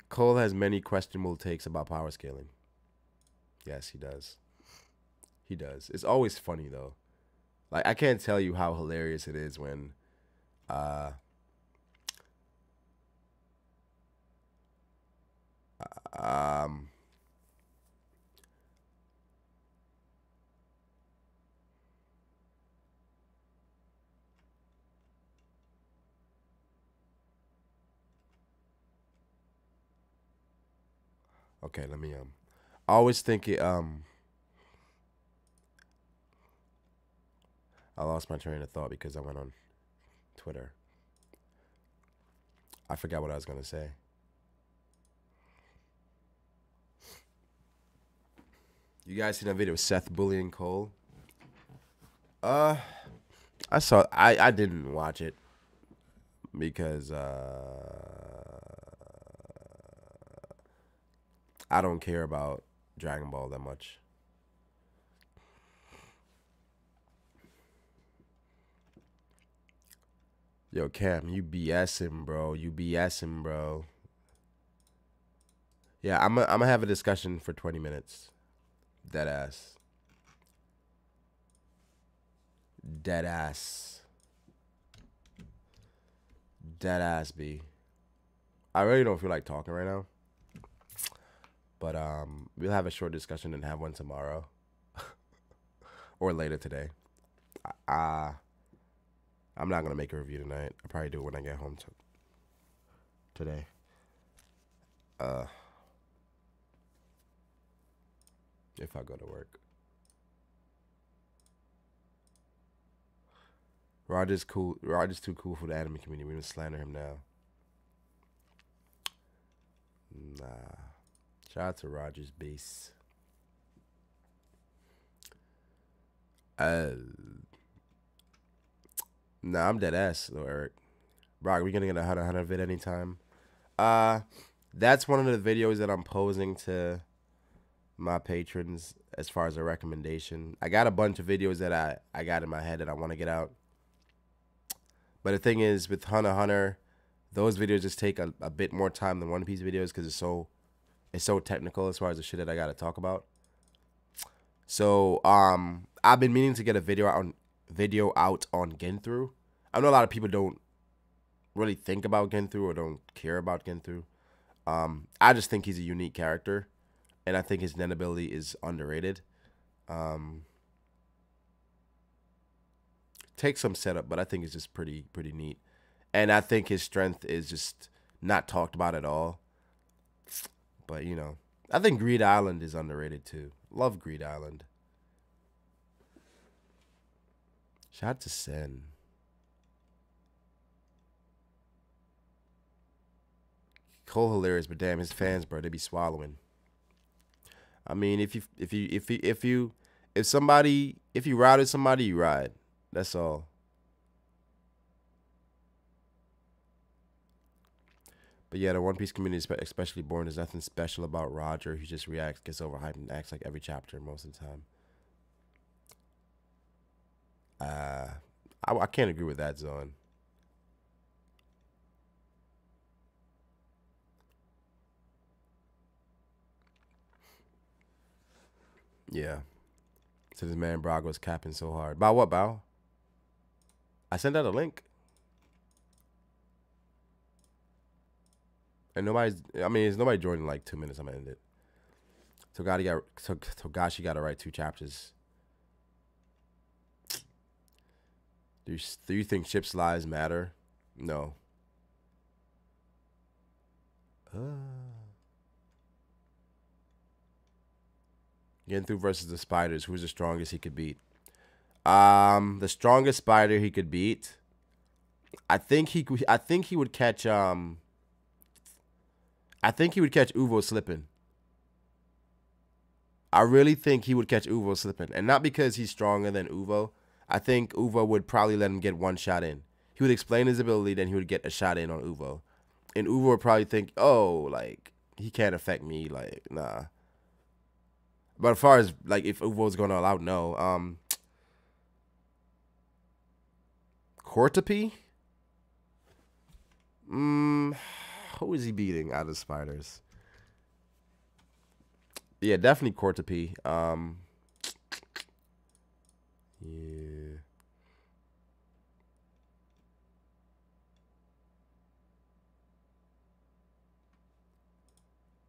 Cole has many questionable takes about power scaling. Yes, he does. He does. It's always funny though. Like I can't tell you how hilarious it is when okay, let me I always think it I lost my train of thought because I went on Twitter. I forgot what I was gonna say. You guys seen that video of Seth bullying Cole? I saw. I didn't watch it because I don't care about Dragon Ball that much. Yo, Cam, you BSing, bro. You BSing, bro. Yeah, I'm gonna have a discussion for 20 minutes. Dead ass. Dead ass. Dead ass, B. I really don't feel like talking right now. But we'll have a short discussion and have one tomorrow. Or later today. I'm not gonna make a review tonight. I'll probably do it when I get home today. If I go to work. Roger's cool. Roger's too cool for the anime community. We don't slander him now. Nah. Shout out to Roger's base. Nah, I'm dead ass though, Eric. Brock, are we gonna get a Hunter vid anytime? That's one of the videos that I'm posing to my patrons as far as a recommendation. I got a bunch of videos that I got in my head that I want to get out. But the thing is, with Hunter x Hunter, those videos just take a bit more time than One Piece videos because it's so technical as far as the shit that I gotta talk about. So I've been meaning to get a video out on Genthru. I know a lot of people don't really think about Genthru or don't care about Genthru. I just think he's a unique character, and I think his Nen ability is underrated. Takes some setup, but I think it's just pretty neat. And I think his strength is just not talked about at all. But, you know, I think Greed Island is underrated too. Love Greed Island. Shout out to Sen. Cole hilarious, but damn, his fans, bro, they be swallowing. I mean, if you routed somebody, you ride. That's all. But yeah, the One Piece community, especially Born, there's nothing special about Roger. He just reacts, gets overhyped, and acts like every chapter most of the time. I can't agree with that, Zone. Yeah. So this man Brock was capping so hard. About what, Bow? I sent out a link. And there's nobody joined in like 2 minutes. I'm gonna end it. Togashi got to write 2 chapters. Do you think Chip's lives matter? No. Genthru versus the spiders. Who's the strongest he could beat? The strongest spider he could beat. I think he would catch I think he would catch Uvo slipping. I really think he would catch Uvo slipping. And not because he's stronger than Uvo. I think Uvo would probably let him get one shot in. He would explain his ability, then he would get a shot in on Uvo. And Uvo would probably think, oh, like, he can't affect me. Like, nah. But as far as, like, if Uvo's going to allow, no. Cortopi? Who is he beating out of spiders? Yeah, definitely Cortopi. Yeah.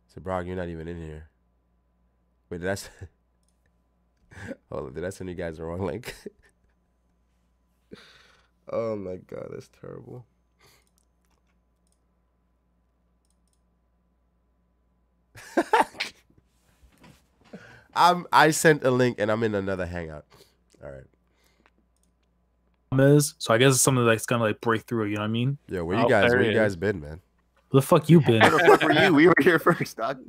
So, Brock, you're not even in here. Wait, hold on, did I send you guys the wrong link? Oh my god, that's terrible. I sent a link and I'm in another hangout. All right. So I guess it's something that's gonna like break through. You know what I mean? Yeah, where you guys been, man? Where the fuck you been? Where the fuck were you? We were here first, dog.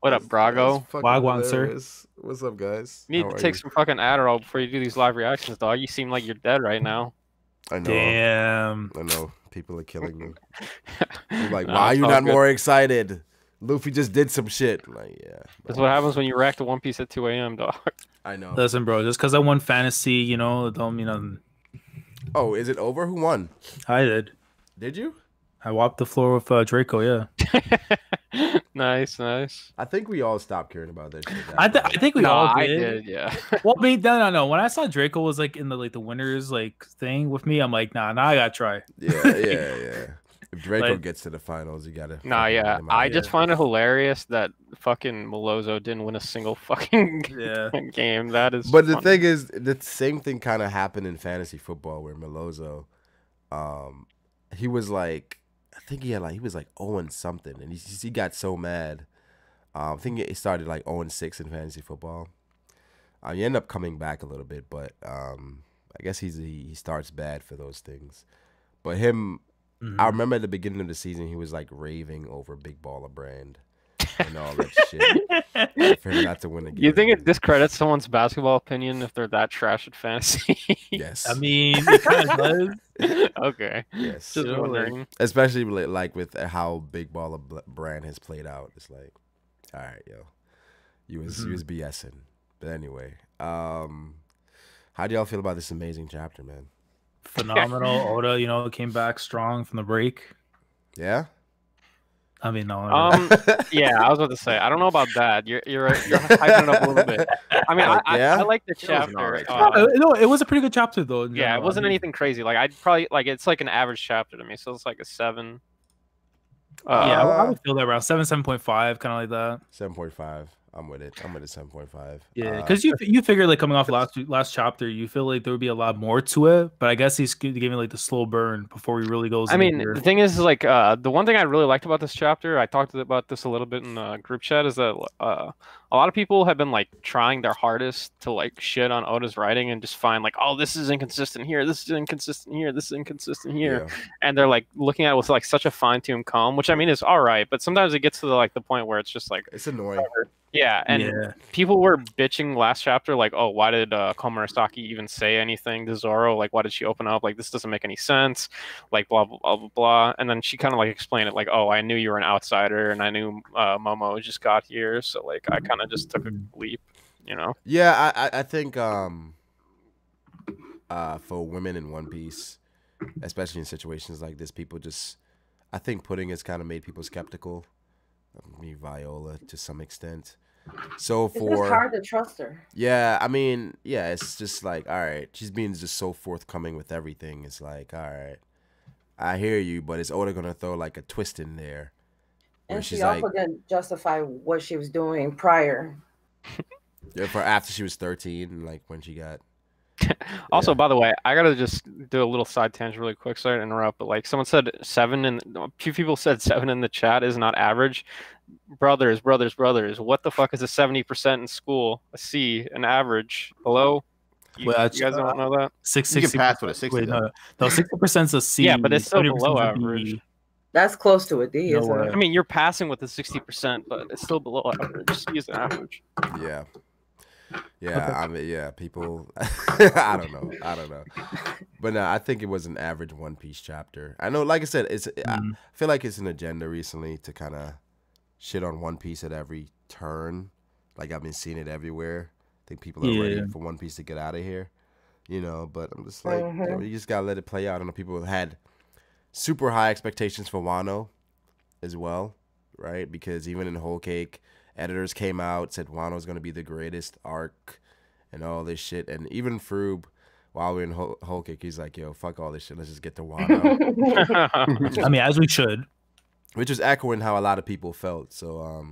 Well, What up, Brago? fucking Wagwan, sir. hilarious. What's up, guys? You need How to are take you? some fucking Adderall before you do these live reactions, dog. You seem like you're dead right now. I know. Damn. I know. People are killing me. I'm like, Nah, why are it's you all not good. more excited? Luffy just did some shit. I'm like, yeah. That's what happens when you react to One Piece at 2 a.m., dog. I know. Listen, bro, just because I won fantasy, you know, don't mean nothing. Oh, is it over? Who won? I did. Did you? I whopped the floor with Draco, yeah. Nice. I think we all stopped caring about that shit. I after think we No, all I did. did, yeah. Well, no. When I saw Draco was like in the winners like thing with me, I'm like, nah, I gotta try. Yeah. If Draco Like- gets to the finals, you gotta. Nah, fucking yeah. get him out. I just find it hilarious that fucking Malozzo didn't win a single fucking Yeah. game. That is. But the funny. thing is, the same thing kind of happened in fantasy football where Malozzo, he was like, I think he was like 0 and something, and he got so mad. I think he started like 0 and 6 in fantasy football. He ended up coming back a little bit, but I guess he starts bad for those things. But him, Mhm. I remember at the beginning of the season, he was like raving over Big Baller Brand and all that shit for him not to win the game. You think it discredits someone's basketball opinion if they're that trash at fantasy? Yes. I mean, it kind of does. Okay. Yes. Just You know, like- wondering. Especially like with how Big Baller Brand has played out. It's like, all right, yo, you was BSing. But anyway, how do y'all feel about this amazing chapter, man? Phenomenal. Oda, you know, came back strong from the break. Yeah. I mean, no. Yeah, I was about to say, I don't know about that. You're hyping it up a little bit. I mean, Yeah? I like the was an chapter. alright No, it was a pretty good chapter though. in Yeah, it general. I wasn't mean, anything crazy. Like I'd probably like it's like an average chapter to me, so it's like a 7. Yeah, I would feel that around 7.5, kind of like that. 7.5. I'm with it. I'm with it. 7.5. Yeah, because you figure like coming off last chapter, you feel like there would be a lot more to it. But I guess he's giving like the slow burn before he really goes. I into mean, gear. the thing is, like, the one thing I really liked about this chapter, I talked about this a little bit in the group chat, is that a lot of people have been like trying their hardest to like shit on Oda's writing and just find like, oh, this is inconsistent here, this is inconsistent here, this is inconsistent here, Yeah. and they're like looking at it with like such a fine-tuned comb, which I mean is all right, but sometimes it gets to the point where it's just like, It's annoying. yeah, and Yeah. people were bitching last chapter, like, oh, why did Komurasaki even say anything to Zoro? Like, why did she open up? Like, this doesn't make any sense. Like, blah, blah, blah, blah, blah. And then she kind of, like, explained it, like, oh, I knew you were an outsider, and I knew Momo just got here, so, like, I kind of just took a leap, you know? Yeah, I think for women in One Piece, especially in situations like this, people just, I think pudding has kind of made people skeptical. Me, Viola, to some extent. So It's just for hard to trust her. yeah, I mean, yeah, it's just like, all right, she's being just so forthcoming with everything. It's like, all right, I hear you, but is Oda gonna throw like a twist in there? Where And she she's also like, didn't justify what she was doing prior. yeah, for after she was 13, like when she got. Also, Yeah. by the way, I gotta just do a little side tangent really quick. Sorry to interrupt, but like someone said 7, and a few people said 7 in the chat is not average. Brothers, what the fuck is a 70% in school? A C, an average. Hello? You, Well, you guys don't know that? You can pass with a 60. Wait, though. no, 60% is a C. Yeah, but it's still 70% below is a average. B. That's close to a D, No isn't way. it? I mean, you're passing with a 60%, but it's still below average. C is an average. Yeah. Yeah, I mean, yeah, people. I don't know. But no, I think it was an average One Piece chapter. I know, like I said, I feel like it's an agenda recently to kind of shit on One Piece at every turn. Like I've been seeing it everywhere. I think people are ready Yeah. for One Piece to get out of here, you know. But I'm just like, you know, you just gotta let it play out. I know people had super high expectations for Wano as well, right? Because even in Whole Cake, editors came out, said Wano's gonna be the greatest arc and all this shit. And even Froob, while we're in Whole Cake, he's like, yo, fuck all this shit. Let's just get to Wano. I mean, as we should. Which is echoing how a lot of people felt. So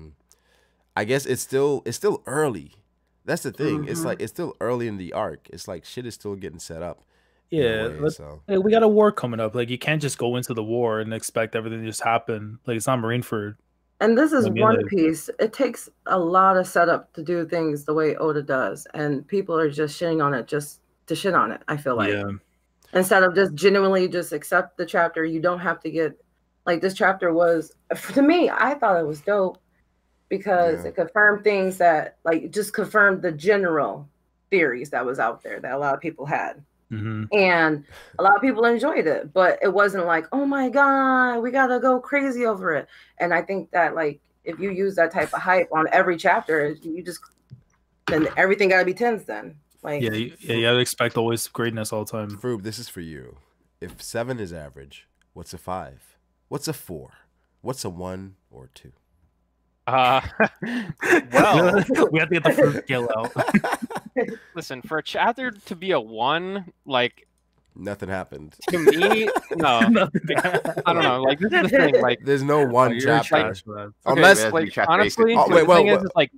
I guess it's still early. That's the thing. It's like it's still early in the arc. It's like shit is still getting set up. in a Yeah, way, so Hey, we got a war coming up. Like you can't just go into the war and expect everything to just happen. Like it's not Marineford. And this is I mean, One like- Piece. It takes a lot of setup to do things the way Oda does, and people are just shitting on it just to shit on it. I feel like Yeah. instead of just genuinely just accept the chapter, you don't have to get like this chapter was to me. I thought it was dope because Yeah. it confirmed things that like just confirmed the general theories that was out there that a lot of people had. Mhm. And a lot of people enjoyed it, but it wasn't like, oh my god, we gotta go crazy over it. And I think that like if you use that type of hype on every chapter, you just then everything gotta be tens then. Like Yeah, you gotta expect always greatness all the time. Froob, this is for you. If 7 is average, what's a 5? What's a 4? What's a 1 or 2? Well, we have to get the fruit scale out. listen, for a chapter to be a 1, like Nothing happened. to me, no. I don't know. Like this is the thing. Like There's no one You're chapter. trash for that. Unless man. like chapter honestly, Oh, wait, the thing well, is like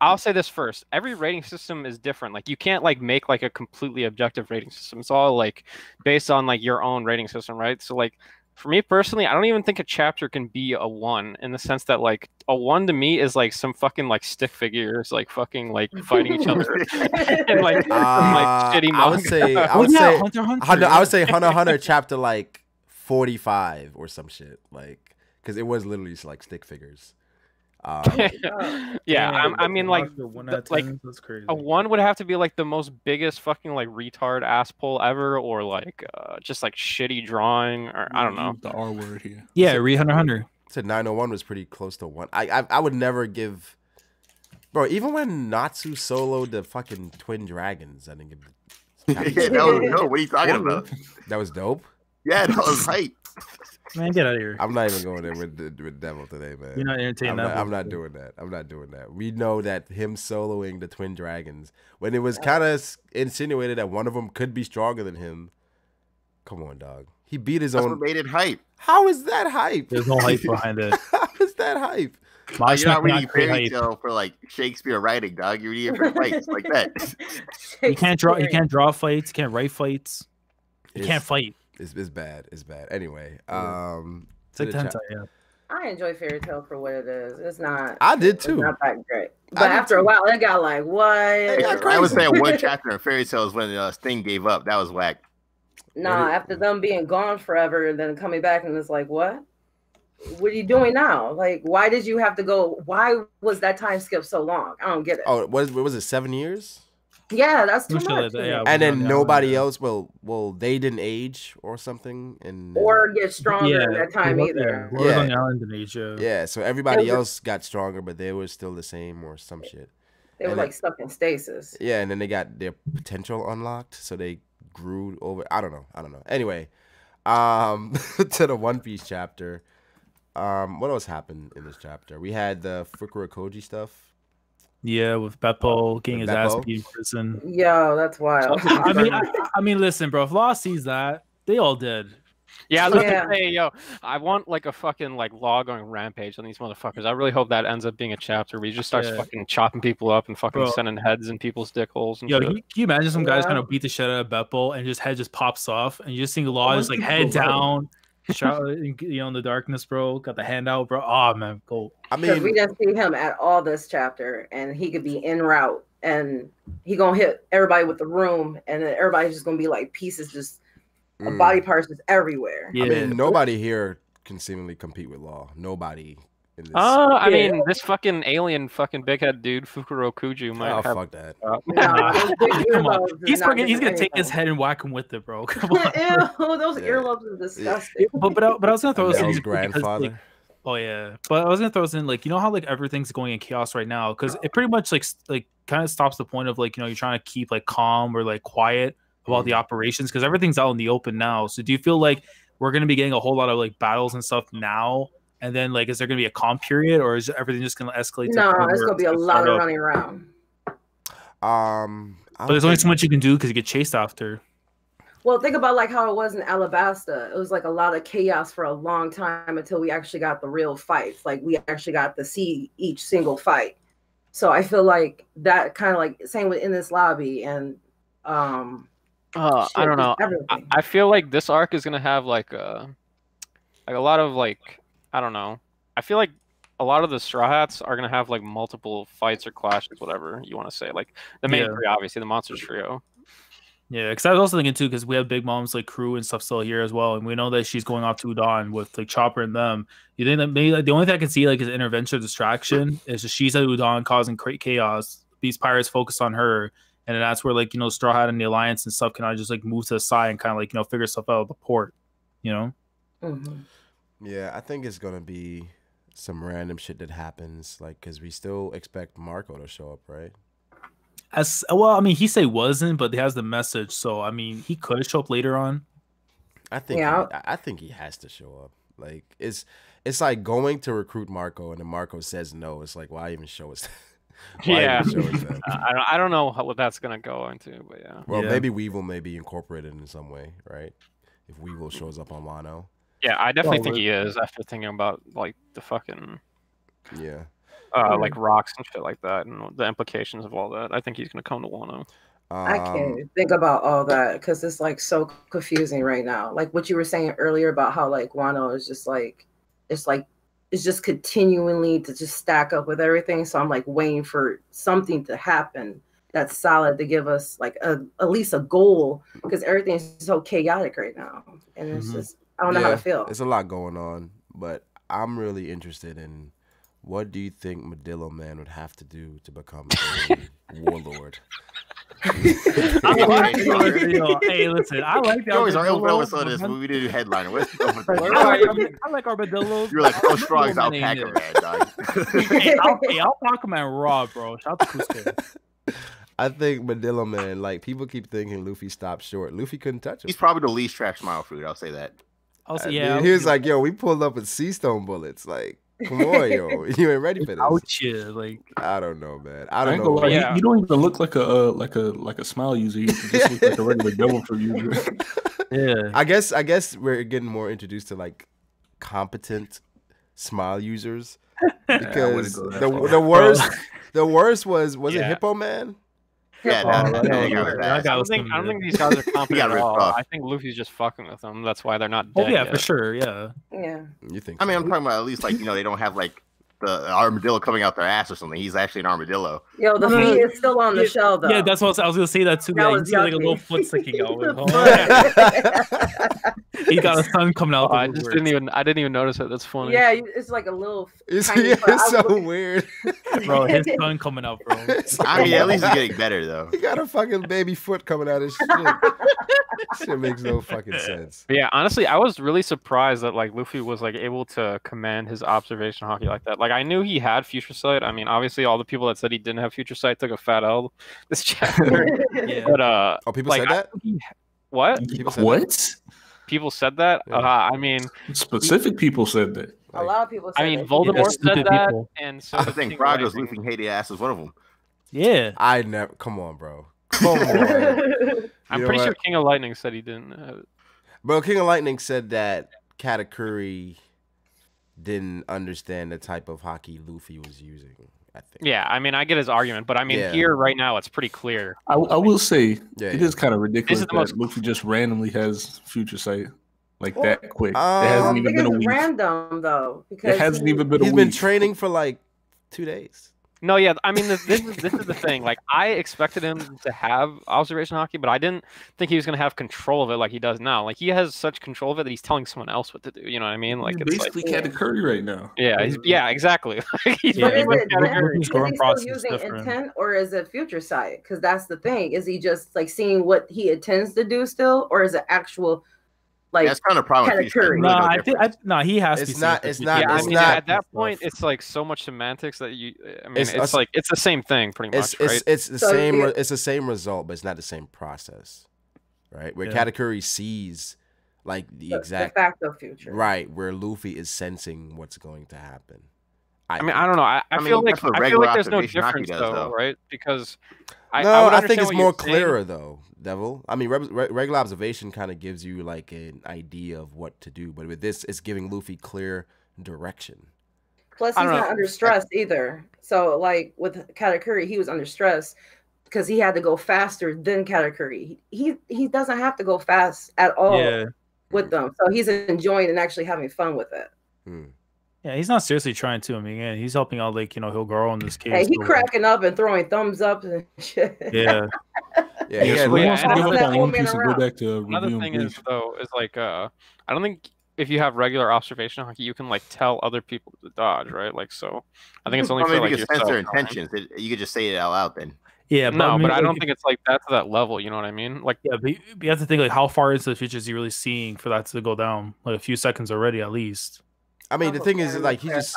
I'll say this first. Every rating system is different. Like you can't like make like a completely objective rating system. It's all like based on like your own rating system, right? So like for me personally, I don't even think a chapter can be a 1 in the sense that like a 1 to me is like some fucking like stick figures like fucking like fighting each other and like shitty I would manga. say I Oh would yeah, say Hunter x Hunter. I would say Hunter x Hunter chapter like 45 or some shit, like because it was literally just like stick figures. Yeah, I mean like like that's crazy. a 1 would have to be like the most biggest fucking like retard ass pull ever, or like just like shitty drawing, or I don't know. The R word here. Yeah, read Hunter x Hunter. said 901 was pretty close to 1. I would never give, bro. Even when Natsu soloed the fucking twin dragons, I didn't give. Yeah, that was dope. What are you talking about? That was dope. Yeah, that was hype. Man, get out of here. I'm not even going there with Devil today, man. You're not entertaining that. I'm not doing that. I'm not doing that. We know that him soloing the twin dragons when it was kind of insinuated that one of them could be stronger than him. Come on, dog. He beat his That's own. what made it hype. How is that hype? There's no hype behind it. How is that hype? My You're not reading great fairy hype. tale for like Shakespeare writing, dog. You're reading it for fights like that. You can't draw. You can't draw fights. You can't write fights. You It's- can't fight. It's bad. It's bad. Anyway, It's like to the hentai. chat. Yeah. I enjoy Fairy Tail for what it is. It's not. I did It's too. not that great. I But did after a too. while, it got like what? got I would crazy. say one chapter in fairy tales when Sting gave up. That was whack. Nah, after them being gone forever and then coming back and it's like, what? What are you doing now? Like, why did you have to go? Why was that time skip so long? I don't get it. Oh, what was it? 7 years? Yeah, that's too Some shit much. like that, to me. yeah. And then Yeah, nobody yeah. else. Well, they didn't age or something, and Or get stronger Yeah, at that time yeah, either. Who was Yeah. on the island in Asia? yeah. So everybody It was- else got stronger, but they were still the same or some shit. They were And like stuck in stasis. Yeah, and then they got their potential unlocked, so they grew over. I don't know. Anyway, to the One Piece chapter. What else happened in this chapter? We had the Fukuro Koji stuff. Yeah, with Beppo getting With his ass Beppo? beat in prison. Yo, that's wild. I mean, listen, bro. If Law sees that, they all did. Yeah, I was Yeah. gonna say, yo, I want like a fucking like law going rampage on these motherfuckers. I really hope that ends up being a chapter where he just starts Yeah. fucking chopping people up and fucking Bro. sending heads in people's dick holes and Yo, shit. can you imagine some guys Yeah. kind of beat the shit out of Beppo and just head just pops off and you just see Law Oh, just like he's head so low. down, shot, in the darkness, bro. Got the hand out, bro. Oh man, go. I Because we mean, didn't see him at all this chapter, and he could be en route, and he gonna hit everybody with the room, and then everybody's just gonna be like pieces, just body parts just everywhere. Yeah, I mean, nobody here can seemingly compete with Law. Nobody in this. I Yeah. mean, this fucking alien fucking big head dude, Fukuro Kuju, might Oh, have. fuck that. Nah, those big Come on. earlobes is He's not fucking, he's doing gonna take his anything. head and whack him with it, bro. Come on. Ew, those Yeah. earlobes are disgusting. but I was gonna throw this in Mel's because, like, grandfather. oh yeah, but I was gonna throw this in like, you know how like everything's going in chaos right now because it pretty much like kind of stops the point of like, you know, you're trying to keep like calm or like quiet about the operations because everything's out in the open now. So do you feel like we're gonna be getting a whole lot of like battles and stuff now? And then like, is there gonna be a calm period or is everything just gonna escalate? To No, the point it's where gonna be a it's lot start of up? running around. I But there's only don't so much you can do because you get chased after. Well, think about like how it was in Alabasta. It was like a lot of chaos for a long time until we actually got the real fights. Like we actually got to see each single fight. So I feel like that kind of like same with in this lobby and I shit, don't know. just everything. I feel like this arc is gonna have like a lot of like, I don't know. I feel like a lot of the Straw Hats are gonna have like multiple fights or clashes, whatever you want to say. Like the main Yeah. three, obviously, the Monster Trio. Yeah, because I was also thinking too, because we have Big Mom's like crew and stuff still here as well, and we know that she's going off to Udon with like Chopper and them. You think that maybe like the only thing I can see like is intervention or distraction is just she's at Udon causing chaos. These pirates focus on her, and then that's where like Straw Hat and the Alliance and stuff can just like move to the side and kind of like figure stuff out of the port. Yeah, I think it's gonna be some random shit that happens, like because we still expect Marco to show up, right? As well, I mean, he say wasn't, but he has the message, so I mean, he could show up later on. I think I think he has to show up. Like it's like going to recruit Marco and then Marco says no. It's like, why even show us? Yeah, I don't know what that's gonna go into, but yeah. Well, maybe Weevil may be incorporated in some way, right? If Weevil shows up on Wano. Yeah, I definitely think he is after thinking about like the fucking like rocks and shit like that and the implications of all that. I think he's gonna come to Wano. I can't think about all that because it's like so confusing right now. Like what you were saying earlier about how like Wano is just like it's just continually to just stack up with everything. So I'm like waiting for something to happen that's solid to give us like at least a goal because everything's so chaotic right now, and it's just I don't know how to feel. There's a lot going on, but I'm really interested in what do you think Medillo Man would have to do to become a warlord? Hey, listen, I like that. You always are this movie. We did a headliner. I like Armadillo. You're like, how strong is Alpaca Man, dog? Hey, Alpaca Man raw, bro. Shout out to Cusco. I think Medillo Man, like people keep thinking Luffy stopped short. Luffy couldn't touch him. He's probably the least trash smile fruit. I'll say that. He was like, yo, we pulled up with sea stone bullets. Like, come on, yo, you ain't ready for this. Ouch, like I don't know, man. I don't know. Lie, you don't even look like a smile user. You just look like a regular devil fruit user. Yeah. I guess we're getting more introduced to like competent smile users because the worst was it Hippo Man? Yeah, I don't think these guys are competent at all. I think Luffy's just fucking with them. That's why they're not dead. Oh yeah, yet. for sure. Yeah. You think? I mean, I'm talking about at least like they don't have like the armadillo coming out their ass or something. He's actually an armadillo. Yo, the feet is still on the shell though. Yeah, that's what I was gonna say that too. That you see like a little foot sticking out. He got a sun coming out. I didn't even notice it. That's funny. Yeah, it's like a little. It's so weird, bro. His sun coming out, bro. I mean, at least he's getting better though. He got a fucking baby foot coming out of shit. Shit makes no fucking sense. But yeah, honestly, I was really surprised that like Luffy was like able to command his observation hockey like that. Like I knew he had future sight. I mean, obviously, all the people that said he didn't have future sight took a fat L this chapter. But people said that. What? People said that? Yeah. I mean, specific people said that. A lot of people said that. Voldemort said that, and so I think Frogger's Luffy hated ass is one of them. Yeah. I never. Come on, bro. Come on. I'm pretty sure King of Lightning said he didn't have it. Bro, King of Lightning said that Katakuri didn't understand the type of hockey Luffy was using. I think. Yeah, I mean, I get his argument, but I mean, here right now, it's pretty clear. I will say it is kind of ridiculous that Luffy just randomly has future sight like that quick. It hasn't even been a week. Random though, because it hasn't even been a week. He's been training for like 2 days. No, yeah, I mean, this is the thing. Like, I expected him to have observation hockey, but I didn't think he was going to have control of it like he does now. Like, he has such control of it that he's telling someone else what to do. You know what I mean? Like, he's basically Katakuri right now. Yeah, exactly. He's is he still using intent or is it future sight? Because that's the thing. Is he just like seeing what he intends to do still, or is it actual? Like that's kind of problem. No, I think he has it's to. Not. It's not. Yeah, it's I mean, not. At that point, it's like so much semantics that you. I mean, it's like it's the same thing, pretty much, right? It's the same. It's the same result, but it's not the same process, right? Where Katakuri sees like the exact de facto future, right? Where Luffy is sensing what's going to happen. I mean, I don't know. I feel like there's no difference though, right? Because I think it's more clearer though, Devil. I mean, regular observation kind of gives you like an idea of what to do, but with this, it's giving Luffy clear direction. Plus, he's not under stress either. So, like with Katakuri, he was under stress because he had to go faster than Katakuri. He doesn't have to go fast at all with them, so he's enjoying and actually having fun with it. Yeah, he's not seriously trying to. I mean, again, he's helping out, like, he'll grow in this case. Hey, he cracking up and throwing thumbs up and shit. Yeah. Yeah, yeah. So yeah, give up on One Piece and go around. back to Another thing is though is like I don't think if you have regular observation hockey, you can like tell other people to dodge, right? Like so, I think it's only for like you could sense yourself. their intentions. You could just say it out loud then. Yeah, No, but I like, don't think it's like that to that level. You know what I mean? Like, yeah, but you have to think like how far into the future is he really seeing for that to go down? Like a few seconds already, at least. I mean, the thing is, like, he's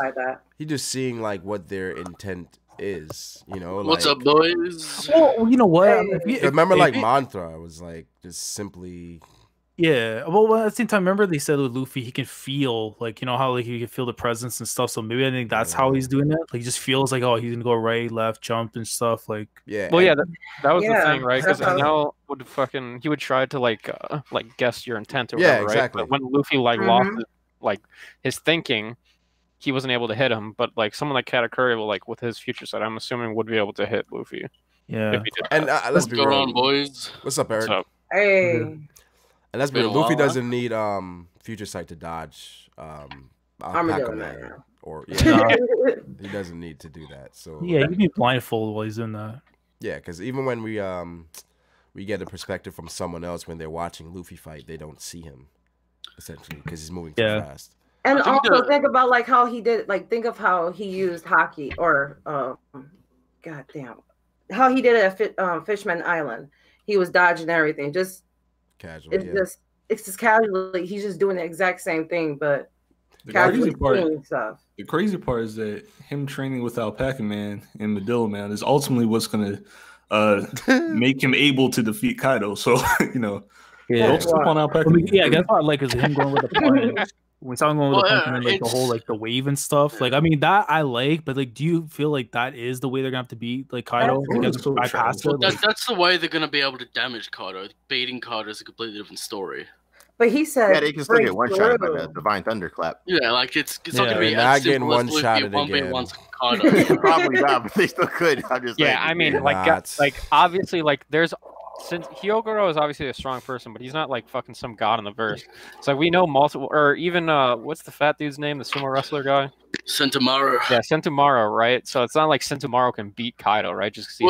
just seeing like what their intent is. You know, what's like, up, boys? Well, you know what? Remember, like Mantra was like just simply. Yeah, well, at the same time, remember they said with Luffy, he can feel, like, you know how like he can feel the presence and stuff. So maybe I think that's how he's doing it. Like, he just feels like, oh, he's gonna go right, left, jump and stuff. Like, yeah. Well, yeah, that was the thing, right? Because now he would try to like guess your intent or whatever, exactly. Right? But when Luffy like lost his thinking, he wasn't able to hit him. But like someone like Katakuri, like with his future sight, I'm assuming would be able to hit Luffy. Yeah. And let's be real, on, boys. What's up, Eric? What's up? Hey. And let's be real, Luffy doesn't need future sight to dodge Pac-Man, or he doesn't need to do that. So yeah, he can be blindfolded while he's in that. Yeah, because even when we get a perspective from someone else when they're watching Luffy fight, they don't see him essentially because he's moving too fast. And also think about like how he did, like think of how he used hockey or goddamn, how he did it at Fishman Island. He was dodging everything, just casually. It's just casually. He's just doing the exact same thing, but the crazy part is that him training with Alpaca Man and Medilla Man is ultimately what's gonna make him able to defeat Kaido. So don't step on Alpaca Man. Yeah, that's what I like is him going with the punch. When someone going with the punch and then, like the whole like the wave and stuff. Like I mean that I like, but like do you feel like that is the way they're gonna have to beat like Kaido? That's the way they're gonna be able to damage Kaido. Beating Kaido is a completely different story. But he said, yeah, they can still get one shot by the Divine Thunderclap. Yeah, like it's not gonna be as simple as Luffy 1v1 Kaido. Probably not, but they still could. I'm just I mean, like obviously, like there's. Since Hyogoro is obviously a strong person, but he's not like fucking some god in the verse. So we know multiple, or even what's the fat dude's name, the sumo wrestler guy? Sentomaru. Yeah, Sentomaru, right? So it's not like Sentomaru can beat Kaido, right? Just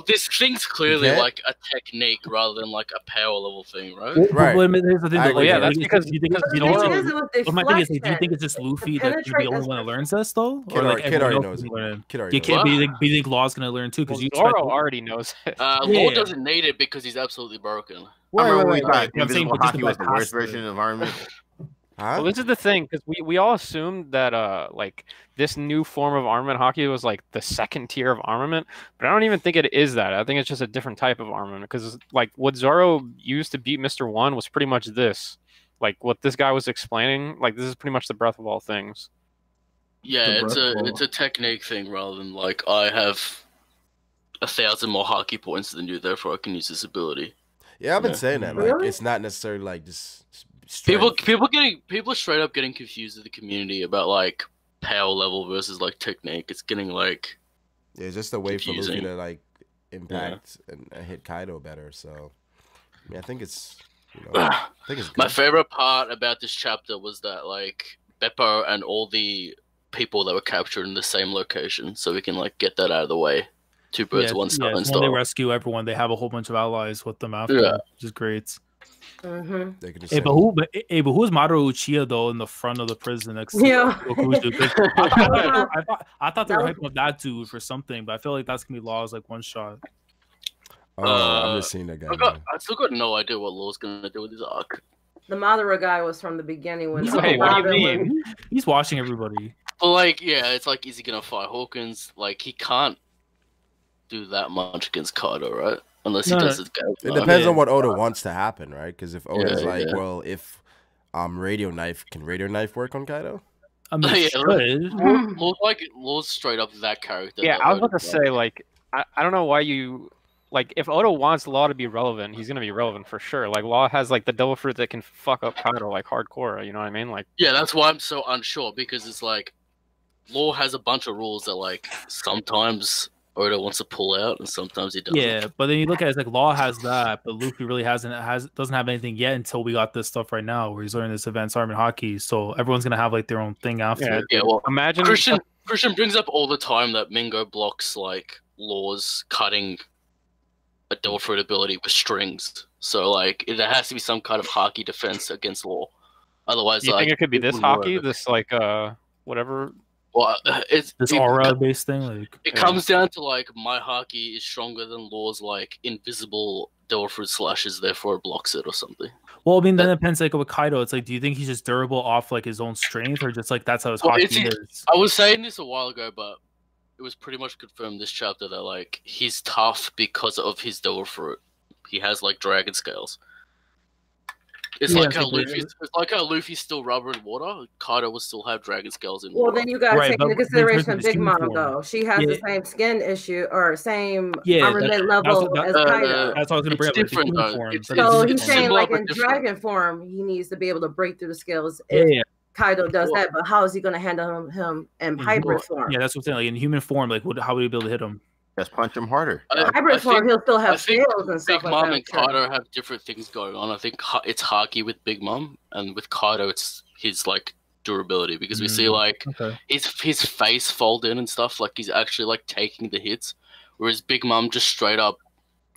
this thing's clearly like a technique rather than like a power level thing, right? Right. Well, here's the thing, yeah, that's because you think my thing is, do you think it's just Luffy that's the only one that learns this though, or like Kid already knows? You can't be think Law's gonna learn too because Zoro already knows it. Law doesn't need it because he's absolutely broken. I remember we thought Invisible Hockey was the worst version of Armin. Well, this is the thing because we all assumed that like this new form of armament hockey was like the second tier of armament, but I don't even think it is that. I think it's just a different type of armament because like what Zoro used to beat Mr. One was pretty much this. Like what this guy was explaining, like this is pretty much the breath of all things. Yeah, it's a technique thing rather than like I have 1,000 more hockey points than you, therefore I can use this ability. Yeah, I've been saying that. Like it's not necessarily like just. People are straight up getting confused in the community about like power level versus like technique. It's getting like it's just a way for Luffy to like impact and hit Kaido better. So I mean, I think it's good. My favorite part about this chapter was that like Beppo and all the people that were captured in the same location, so we can like get that out of the way. Two birds, one stone. When they rescue everyone, they have a whole bunch of allies with them after, which is great. Mm-hmm. Hey, but who's Maru Uchiha though in the front of the prison next to Goku's? I thought they were hyping up that dude for something, but I feel like that's gonna be Law's like one shot. I'm just seeing that guy. I still got no idea what Law's gonna do with his arc. The Madara guy was from the beginning when. Hey, what do you mean? He's watching everybody. But like, yeah, it's like, is he gonna fight Hawkins? Like, he can't do that much against Kaido, right? Unless he does it. It depends on what Oda wants to happen, right? Because if Oda's well, if Radio Knife work on Kaido? I mean, Law's straight up that character. Yeah, I was about to say like I don't know why you like if Oda wants Law to be relevant, he's gonna be relevant for sure. Like Law has like the devil fruit that can fuck up Kaido like hardcore. You know what I mean? Like yeah, that's why I'm so unsure because it's like Law has a bunch of rules that like sometimes Oda wants to pull out, and sometimes he doesn't. Yeah, but then you look at it, it's like Law has that, but Luffy really doesn't have anything yet until we got this stuff right now, where he's learning this advanced armament hockey. So everyone's gonna have like their own thing after. Yeah. Well, imagine Christian brings up all the time that Mingo blocks like Law's cutting a Devil Fruit ability with strings. So like there has to be some kind of Haki defense against law. Otherwise, Do you like, think it could be this wouldn't work. hockey? This like whatever. Well, This aura based thing, like it comes down to like my Haki is stronger than Law's like invisible Devil Fruit slashes, therefore it blocks it or something. well, I mean, then it depends. Like with Kaido, it's like, do you think he's just durable off like his own strength, or just like that's how his Well, hockey is? I was saying this a while ago, but it was pretty much confirmed this chapter that like he's tough because of his Devil Fruit. He has like dragon scales. It's Yeah, like how so Luffy's still rubber and water. Kaido will still have dragon scales in Well, water. then you got to Right, take but into for consideration instance, Big human Mom, form. though. She has the same skin issue or same Yeah, armament level as Kaido. That's what I was gonna bring up. It's Like, the different, human though. form, It's- but So it's he's human saying, similar like but in different. dragon form, he needs to be able to break through the scales. If Yeah, Kaido does Well, that, but how is he going to handle him in hybrid form? yeah, that's what I'm saying. Like in human form, like how would he be able to hit him? Just punch him harder. Hybrid form, he'll still have I think scales and stuff Big like Mom that. and sure. Kaido have different things going on. I think it's Haki with Big Mom, and with Kaido, it's his like durability because we see like Okay. his face fold in and stuff. Like he's actually like taking the hits, whereas Big Mom just straight up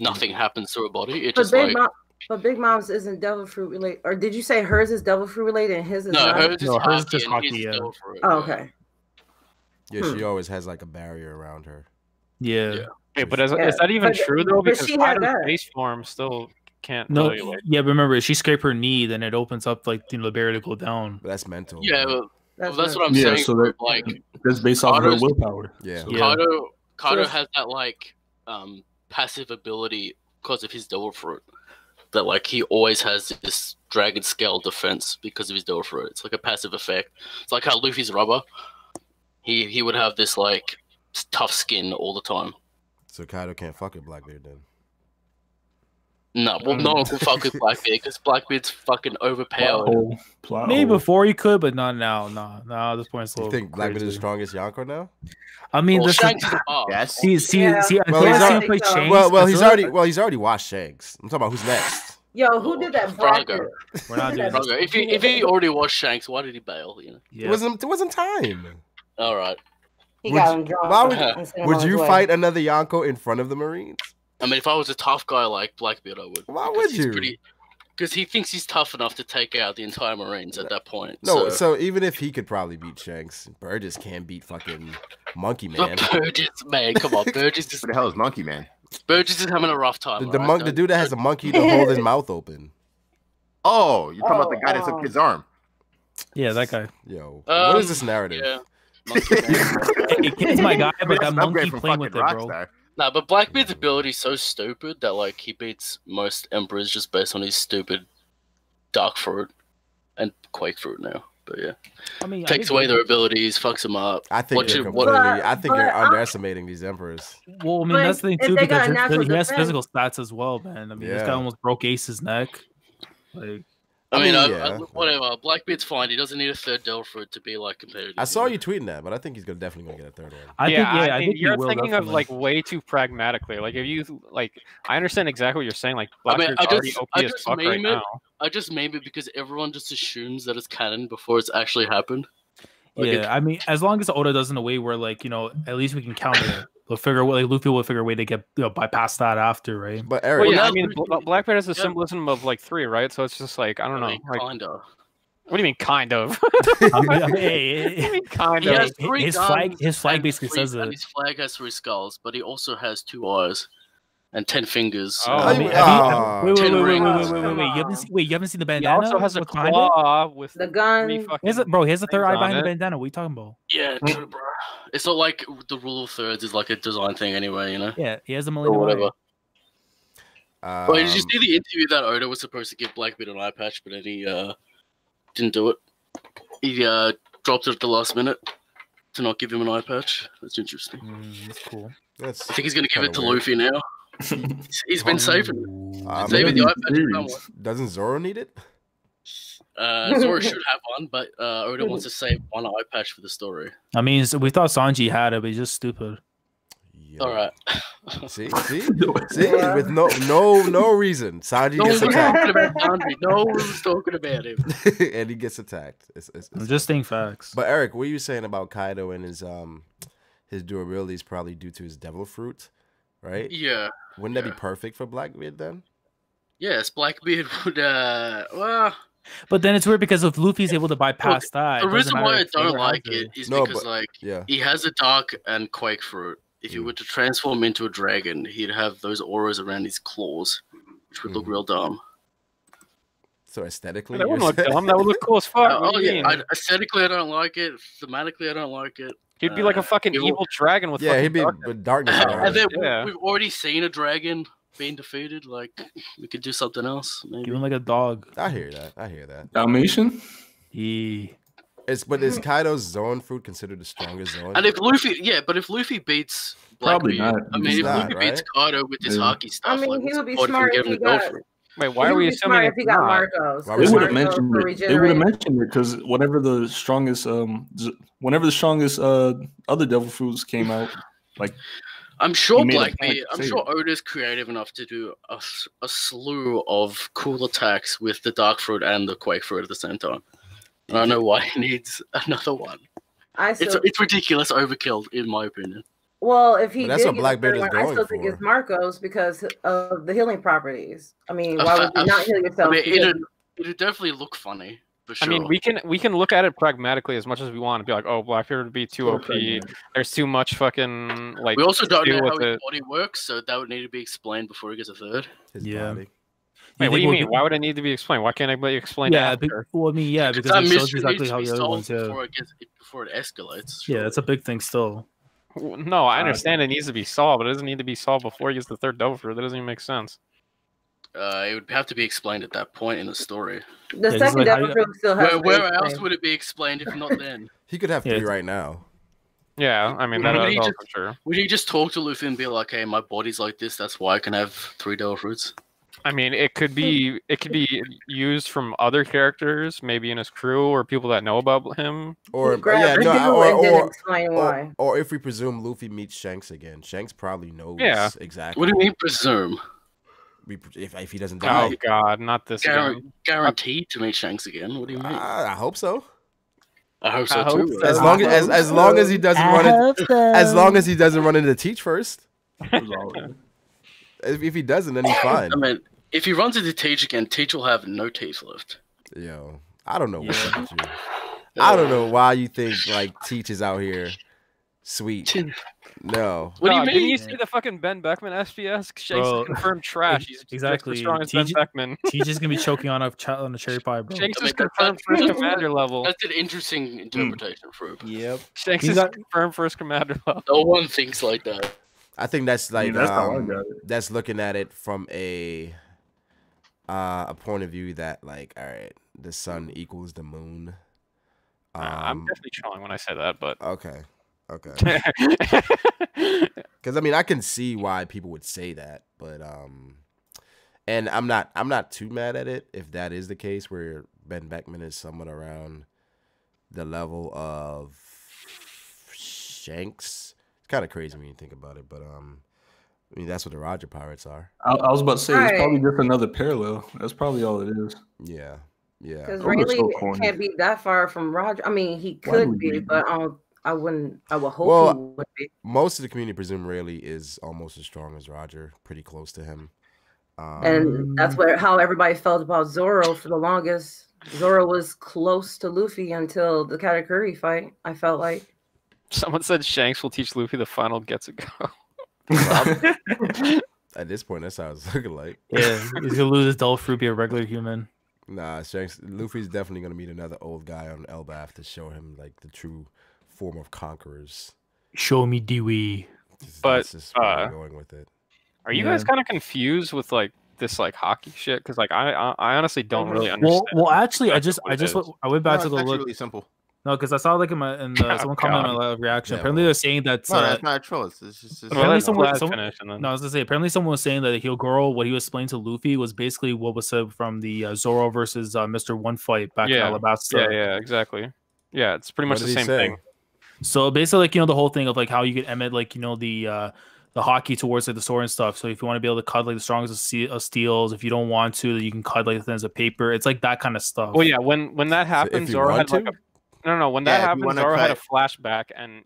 nothing happens to her body. It But just Big like Mom, but Big Mom's isn't Devil Fruit related, or did you say hers is Devil Fruit related and his is no, not? hers is No, hers is Haki just and his Haki, is yeah. Devil Fruit, Oh, yeah. okay. Yeah, she always has like a barrier around her. Yeah. Yeah. Hey, but is Yeah, that even but- true though? but Because she had Kaido's that. base form still can't No. tell you, like, Yeah, but remember, if she scrape her knee, then it opens up like the barrier to go down. But that's mental. Yeah, man. that's what I'm Yeah, saying. so that like that's based off her Kaido's- willpower. Yeah. So- Yeah. Kaido So- has that like passive ability because of his Devil Fruit. That like he always has this dragon scale defense because of his Devil Fruit. It's like a passive effect. It's like how Luffy's rubber. He would have this like tough skin all the time. So Kaido can't fuck with Blackbeard then. No, well, no one can fuck with Blackbeard because Blackbeard's fucking overpowered. Plot hole. Plot Maybe hole. before he could, but not now. No, at this point, it's a You little think Blackbeard is the crazy. strongest Yonko now? I mean, Well, this Shanks is. is above. Yes. See, Yeah. until Well, I he's see him already- play so- Shanks. Well, until- he's already washed Shanks. I'm talking about who's next. Yo, who did that? Frogger. Blackbeard? We're not doing Frogger. If he already was Shanks, why did he bail? You know. Yeah. It wasn't time. All right. He Would got you- him drawn. why and sent him Would on his you way. fight another Yonko in front of the Marines? I mean, if I was a tough guy like Blackbeard, I would. Why because would he's you? Because he thinks he's tough enough to take out the entire Marines at that point. No, so, so even if he could probably beat Shanks, Burgess can't beat fucking Monkey Man. But Burgess, man, come on, Burgess is Who the hell is Monkey Man? having a rough time. The alright? the dude that has a monkey to hold his mouth open. Oh, you're talking about the guy that took his arm. Yeah, that guy. Yo, what is this narrative? Yeah. Hey, kid's my guy, but That's that an upgrade monkey from playing with it, fucking bro. Rockstar. Nah, but Blackbeard's ability is so stupid that like he beats most Emperors just based on his stupid Dark Fruit and Quake Fruit now. But yeah, I mean, takes away their abilities, fucks them up. I think What you're you- what- completely. I think you're but- underestimating these emperors. Well, I mean, But that's the thing if too, they got because a natural he has defense- physical stats as well, man. I mean, this guy Yeah. almost broke Ace's neck. Like, I mean, yeah. whatever. Blackbeard's fine. He doesn't need a third Devil Fruit to be like competitive. I saw you tweeting that, but I think he's definitely gonna get a third one. I think, I mean, think he you're will, thinking of definitely. like way too pragmatically. Like if you like, I understand exactly what you're saying. Like I mean, Blackbeard's already OP I as just fuck right meme it. now. I just meme it because everyone just assumes that it's canon before it's actually happened. Like, Yeah, I mean, as long as Oda does in a way where, like, you know, at least we can counter it. We'll figure, like, Luffy will figure a way to get, you know, bypass that after, right? But Eric, Well, yeah, now I mean, Luffy- Blackbeard has the Yeah. symbolism of like 3, right? So it's just like I don't know. mean, Like, kinda. what do you mean, kind of? I mean, What do you mean, kind He of? has three his guns flag and basically three- says and it. his flag has 3 skulls, but he also has 2 eyes and 10 fingers. Oh, I mean, Ah. wait, Ten you rings. haven't seen the He bandana? also has a What's behind it? claw with The gun. 3 He fucking. has a, bro, he has a third things eye on behind the it. bandana. What are you talking about? Yeah, true, bro. It's not like the rule of thirds is like a design thing anyway, you know? Yeah, he has a Or millennium whatever. eye. Wait, did you see the interview that Oda was supposed to give Blackbeard an eye patch, but then he didn't do it? He dropped it at the last minute to not give him an eye patch. That's interesting. That's cool. That's I think he's going to give kinda it to weird. Luffy now. He's been saving it. Saving maybe the eye patch for series. someone. Doesn't Zoro need it? Zoro should have one, but Oda wants to save one eye patch for the story. I mean, we thought Sanji had it, but he's just stupid. Yeah. All right. See, with no reason, Sanji No one gets was attacked, talking about Sanji. No one was talking about him. and he gets attacked. I'm just saying facts. But Eric, what were you saying about Kaido and his durability is probably due to his devil fruit, right? Yeah. Wouldn't that be perfect for Blackbeard then? Yes, Blackbeard would. Well, But then it's weird because if Luffy's able to bypass that, the it doesn't reason matter why I if Zoro don't has like it is No, because but- yeah. he has a dark and quake fruit. If he were to transform into a dragon, he'd have those auras around his claws, which would look real dumb. So aesthetically, That you're wouldn't look saying- dumb. That would look cool as fuck. What Oh do you yeah, mean? aesthetically I don't like it. Thematically I don't like it. He'd be like a fucking evil- evil dragon with yeah, fucking he'd be darkness. with darkness. around And then it. Yeah. we've already seen a dragon being defeated. Like we could do something else. Maybe. Give him like a dog. I hear that. I hear that. Dalmatian? But is Kaido's Zoan fruit considered the strongest Zoan? And if Luffy, but if Luffy beats Probably Blackbeard, not. I mean, He's if not, Luffy beats right? Kaido with his Yeah. hockey stuff, I mean, like, he what's would be the point if he smart can if get him he to go got- for it? Wait, why He are would we be assuming smart it's if he got not? Marcos? Why They was would it- have Marcos mentioned for it. They would have regenerating. mentioned it because whenever the strongest other devil fruits came out, like I'm sure He made a Blackbeard. point to I'm say sure it. Oda's creative enough to do a slew of cool attacks with the Dark Fruit and the Quake Fruit at the same time. I don't know why he needs another one. It's ridiculous overkill, in my opinion. Well, if he But that's did what get Blackbeard the is third one, I going still think for. it's Marcos because of the healing properties. I mean, why would you not heal yourself? I mean, Because- it'd definitely look funny. For sure. I mean, we can look at it pragmatically as much as we want and be like, oh, Blackbeard would be too OP. There's too much fucking like. we also don't to do know how with his it. body works, so that would need to be explained before he gets a third. His Yeah. body. Wait, what do you think mean? we'll Why would it need to be explained? Why can't anybody explain Yeah, it after? well, I mean, yeah, because That it shows mystery exactly needs how to be the other ones. solved Yeah, before it escalates. yeah, that's a big thing still. No, I understand it needs to be solved, but it doesn't need to be solved before he gets the third devil fruit. That doesn't even make sense. It would have to be explained at that point in the story. the just second like how devil you- fruit still has. to be Where else explained. would it be explained if not then? He could have Yeah, 3 right now. Yeah, I mean Would that he is also just- true. Would you just talk to Luffy and be like, "Hey, my body's like this. That's why I can have 3 devil fruits." I mean, it could be used from other characters, maybe in his crew or people that know about him. Or Grab yeah, no, Riku and then or, explain why. or if we presume Luffy meets Shanks again, Shanks probably knows Yeah. exactly. What do you mean presume? If he doesn't die? Oh God, not this again. Guaranteed to meet Shanks again? What do you mean? I hope so. I hope so I hope too. so. As long as he doesn't run it, as long as he doesn't run into Teach first. If he doesn't, then he's fine. I mean, if he runs into Teach again, Teach will have no teeth left. Yo, I don't know what's Yeah. up with you. I don't know why you think like Teach is out here sweet. No. What do you No, Didn't mean? you see the fucking Ben Beckman SPS? Shanks Bro, is confirmed trash. He's exactly. the strongest Ben TJ Beckman. Teach is gonna be choking on a cherry pie, bro. Shanks I is mean, confirmed first commander level. That's an interesting interpretation, Fruit. Yep. Shanks He's is got- confirmed first commander level. No one thinks like that. I think that's like that's how I got it. that's looking at it from a point of view that like, all right, the sun equals the moon. I'm definitely trolling when I say that, but Okay. Because I mean, I can see why people would say that, but and I'm not too mad at it if that is the case, where Ben Beckman is somewhat around the level of Shanks. It's kind of crazy when you think about it, but I mean that's what the Roger Pirates are. I was about to say Right. it's probably just another parallel. That's probably all it is. Yeah. Because Those are so Rayleigh corny. can't be that far from Roger. I mean, he Why could would be, he? but I would hope Well, he would be. Most of the community presume Rayleigh is almost as strong as Roger, pretty close to him. And that's how everybody felt about Zoro for the longest. Zoro was close to Luffy until the Katakuri fight, I felt like. someone said Shanks will teach Luffy the final Getsugo. At this point, that's how it's looking like. Yeah, he's gonna lose his dull fruit, be a regular human. Nah, Shanks, Luffy's definitely gonna meet another old guy on Elbaf to show him like the true form of conquerors. Show me Dewey. But, That's just where I'm going with it. Are you Yeah. guys kind of confused with like this like hockey shit? Because like I honestly don't really Well, understand. well, actually, I what it is. went back No, to it's the actually look. really simple. No, because I saw like in the Oh, someone comment on God. my live reaction. Yeah, Apparently, well- they're saying that. No, that's not a troll. It's just Well, apparently let someone- Vlad someone- finish and then No, I was gonna say. Apparently, someone was saying that Hyogoro, what he was explaining to Luffy, was basically what was said from the Zoro versus Mr. One fight back Yeah. in Alabasta. yeah, exactly. Yeah, it's pretty much What the did he same say? thing. So basically, like the whole thing of like how you could emit like the hockey towards like the sword and stuff. So if you want to be able to cut like the strongest of steels, if you don't want to, you can cut like the things of paper. It's like that kind of stuff. Well, yeah, when that So happened, if you Zoro want had like to, No. When that Yeah, if you happened, wanna Zoro had a cut- flashback, and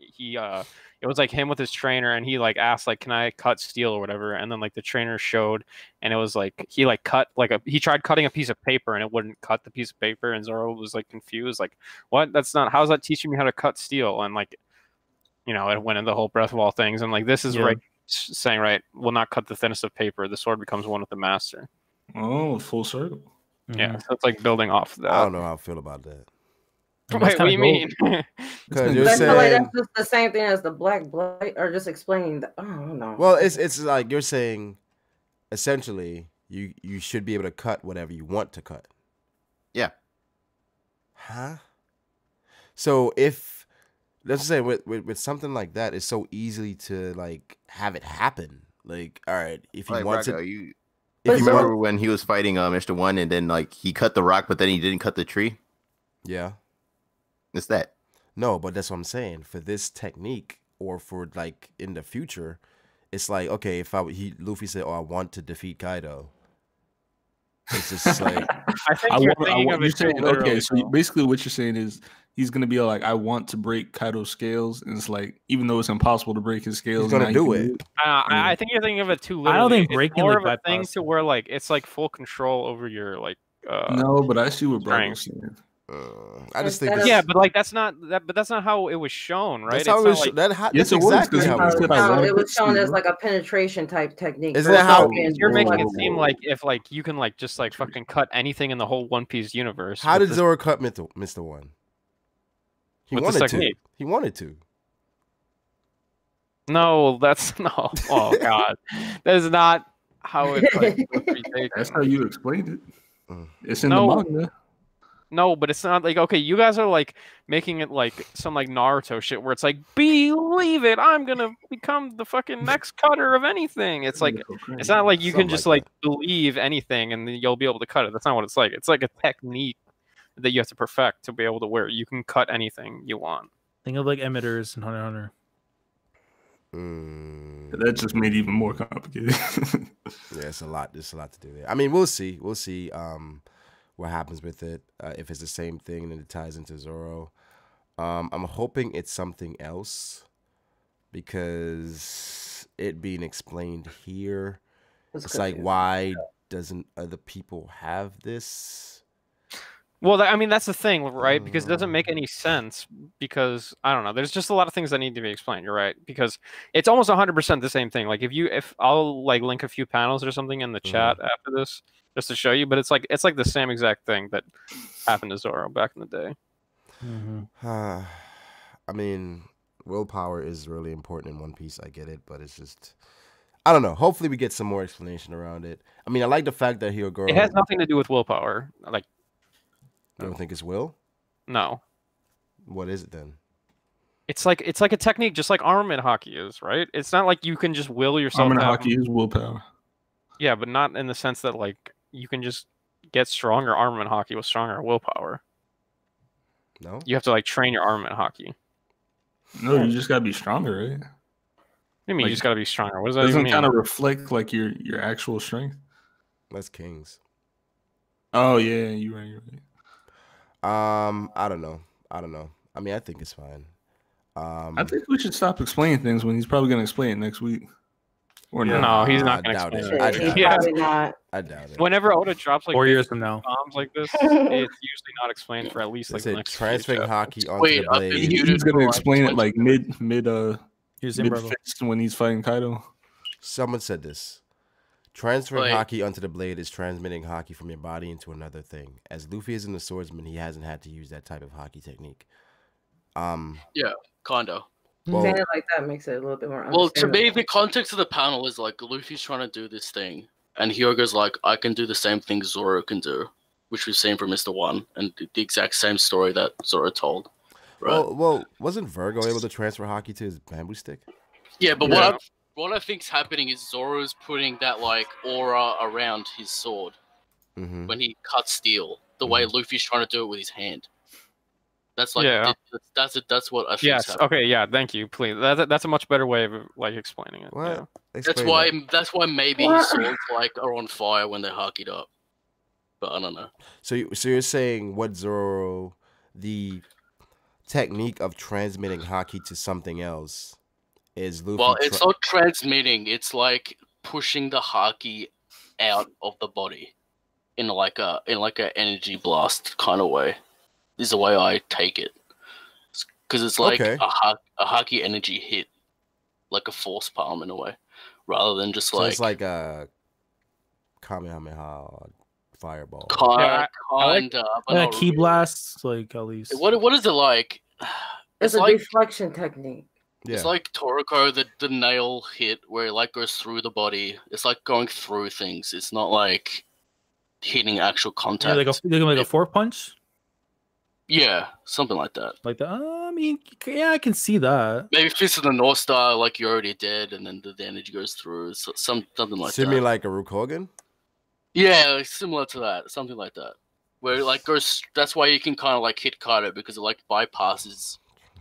it was like him with his trainer, and he like asked like, "Can I cut steel or whatever?" And then like the trainer showed, and it was like he like cut like he tried cutting a piece of paper, and it wouldn't cut the piece of paper, and Zoro was like confused, like, "What? That's not. How's that teaching me how to cut steel?" And like, it went into the whole breath of all things, and like this is right saying right, will not cut the thinnest of paper. The sword becomes one with the master. Oh, full circle. Yeah, so it's like building off that. I don't know how I feel about that. Wait, what do you mean? Because you're I feel like saying, that's just the same thing as the Black Blade, or just explaining the. I don't know. well, it's like you're saying, essentially, you should be able to cut whatever you want to cut. Yeah. Huh? So if let's say with something like that, it's so easily to like have it happen. Like, all right, if he Like, wants Rocco, it, you if you remember when he was fighting Mr. One, and then like he cut the rock, but then he didn't cut the tree? yeah. It's that. No, but that's what I'm saying. For this technique, or for like in the future, it's like, okay, if Luffy said, "Oh, I want to defeat Kaido," it's just like I think you're thinking of it saying, too literally, okay, so basically what you're saying is he's gonna be like, I want to break Kaido's scales, and it's like, even though it's impossible to break his scales, he's gonna do it. I think you're thinking of it too I literally. don't think It's breaking more like of a that thing process. to where like it's like full control over your like. No, but I see what Brian's strength. saying. I just think Instead this, of- Yeah, but like that's not how it was shown, right? that's It's how it not was. like, That's Yes, it was, exactly 'cause how he it was. said, I want it to was shown see as you. like a penetration type technique. Isn't versus that how- being you're making it like- seem like if like you can like just like fucking cut anything in the whole One Piece universe. How with did this- Zoro cut Mr. One? He With this wanted to. technique. He wanted to. No, that's no. Oh god, that is not how it's like. That's how you explained it. Mm. It's in No. the manga. No, but it's not like okay. You guys are like making it like some like Naruto shit where it's like believe it, I'm gonna become the fucking next cutter of anything. It's like it's not like you can Something just like like believe anything and then you'll be able to cut it. That's not what it's like. It's like a technique that you have to perfect to be able to wear. You can cut anything you want. Think of like emitters in Hunter x Hunter. That just made it even more complicated. Yeah, it's a lot. There's a lot to do there. I mean, we'll see. We'll see what happens with it. If it's the same thing and it ties into Zoro. I'm hoping it's something else because it being explained here, it's like, why doesn't other people have this? Well, I mean, that's the thing, right? Because it doesn't make any sense. Because I don't know. There's just a lot of things that need to be explained. You're right. Because it's almost 100% the same thing. Like if I'll like link a few panels or something in the chat after this, just to show you. But it's like the same exact thing that happened to Zoro back in the day. I mean, willpower is really important in One Piece. I get it, but it's just, I don't know. Hopefully, we get some more explanation around it. I mean, I like the fact that Hyogoro. It has nothing to do with willpower. Like, you don't think it's will? no. What is it then? It's like a technique, just like armament hockey is, right? It's not like you can just will yourself. Armament to have- hockey is willpower. Yeah, but not in the sense that like you can just get stronger armament hockey with stronger willpower. No. You have to like train your armament hockey. No, you just gotta be stronger, right? I mean, Like, you just got to be stronger. What does that even Doesn't mean? kind of reflect like your actual strength. That's Kings. Oh yeah, you're right. You're right. I don't know. I mean, I think it's fine. I think we should stop explaining things when he's probably gonna explain it next week. Or No, not. he's I not going to doubt explain it. it. I He's doubt Yeah. probably not. I doubt it. Whenever Oda drops like 4 big years from now. bombs like this, it's usually not explained for at least They like the said next few transferring chapters. hockey onto Wait, the I've been blade. muted He's gonna for, like, explain it 20 like mid Here's Imbravo. fist when he's fighting Kaido. Someone said this. Transferring Wait. hockey onto the blade is transmitting hockey from your body into another thing. As Luffy isn't a swordsman, he hasn't had to use that type of hockey technique. Yeah, kinda. Well, Saying it like that makes it a little bit more. Well, to me, understandable. the context of the panel is like Luffy's trying to do this thing, and Hyogo's like, I can do the same thing Zoro can do, which we've seen from Mr. One, and the exact same story that Zoro told. Right? well, wasn't Virgo able to transfer hockey to his bamboo stick? Yeah, but Yeah. what I think's happening is Zoro's putting that like aura around his sword Mm-hmm. when he cuts steel, the way Luffy's trying to do it with his hand. That's like Yeah. that's what I think. Yes. Okay. Yeah. Thank you. Please. That's a much better way of like explaining it. What? Yeah. That's Explain why that. that's why maybe What? his swords like are on fire when they're hockeyed up. But I don't know. So you're saying what Zoro, the technique of transmitting haki to something else is Luffy. Well, it's not transmitting. It's like pushing the haki out of the body in like a energy blast kind of way. Is the way I take it, because it's like a haki energy hit, like a force palm in a way, rather than just so like it's like a Kamehameha fireball. Kind of. Yeah, key blasts, like at least. What is it like? It's a like deflection technique. Yeah. It's like Toriko, the nail hit where it like goes through the body. It's like going through things. It's not like hitting actual contact. Yeah, like a fork punch. Yeah, something like that. Like that. I mean, yeah, I can see that. Maybe Fist of the North Star, like you're already dead, and then the energy goes through. So, something like that. Similar like a Rukogen? Yeah, like similar to that. Something like that. Where it like goes. That's why you can kind of like hit Kaido, because it like bypasses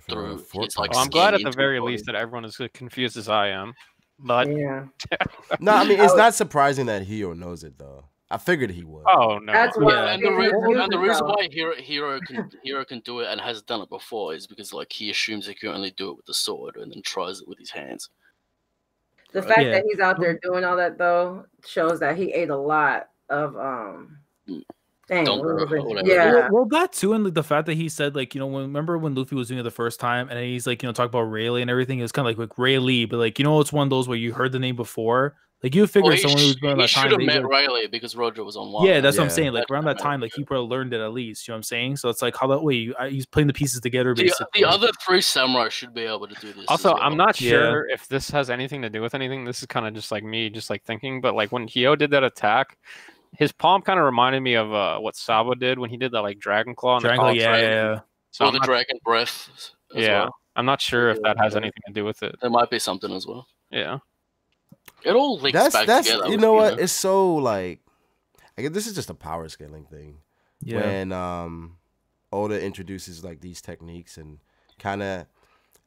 through. It's like. Well, I'm glad at the very least that everyone is as confused as I am. But yeah. No, I mean it's not surprising that Hiro knows it though. I figured he would. Oh no! That's why. And the reason why Hiro can do it and has done it before is because like he assumes he can only do it with the sword and then tries it with his hands. The fact that he's out there doing all that though shows that he ate a lot of Yeah. Well, that too, and like, the fact that he said like remember when Luffy was doing it the first time, and he's like talking about Rayleigh and everything. It was kind of like Rayleigh, but like it's one of those where you heard the name before. Like you figure someone who's going he should have met Rayleigh because Roger was on one. Yeah, that's what I'm saying. Like around that time, like he probably learned it at least. You know what I'm saying? So it's like how that way he's putting the pieces together. Basically, the other three samurai should be able to do this. Also, I'm not sure if this has anything to do with anything. This is kind of just like me, just like thinking. But like when Hio did that attack, his palm kind of reminded me of what Sabo did when he did that like Dragon Claw. Yeah. So the Dragon Breath. Well. I'm not sure if that has anything to do with it. There might be something as well. Yeah. It all links back together. You know what? It's so like, I guess this is just a power scaling thing. Yeah. When Oda introduces like these techniques and kind of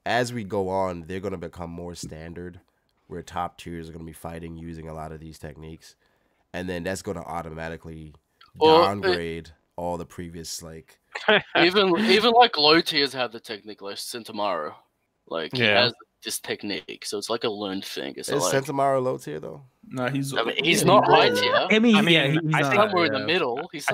as we go on, they're gonna become more standard, where top tiers are gonna be fighting using a lot of these techniques, and then that's gonna automatically downgrade all the previous like. even like low tiers have the technique, like Sentomaru. Like he has this technique, so it's like a learned thing. Is like, Sentomaru low tier though? No, he's not high tier. I mean, I think somewhere in the middle. He's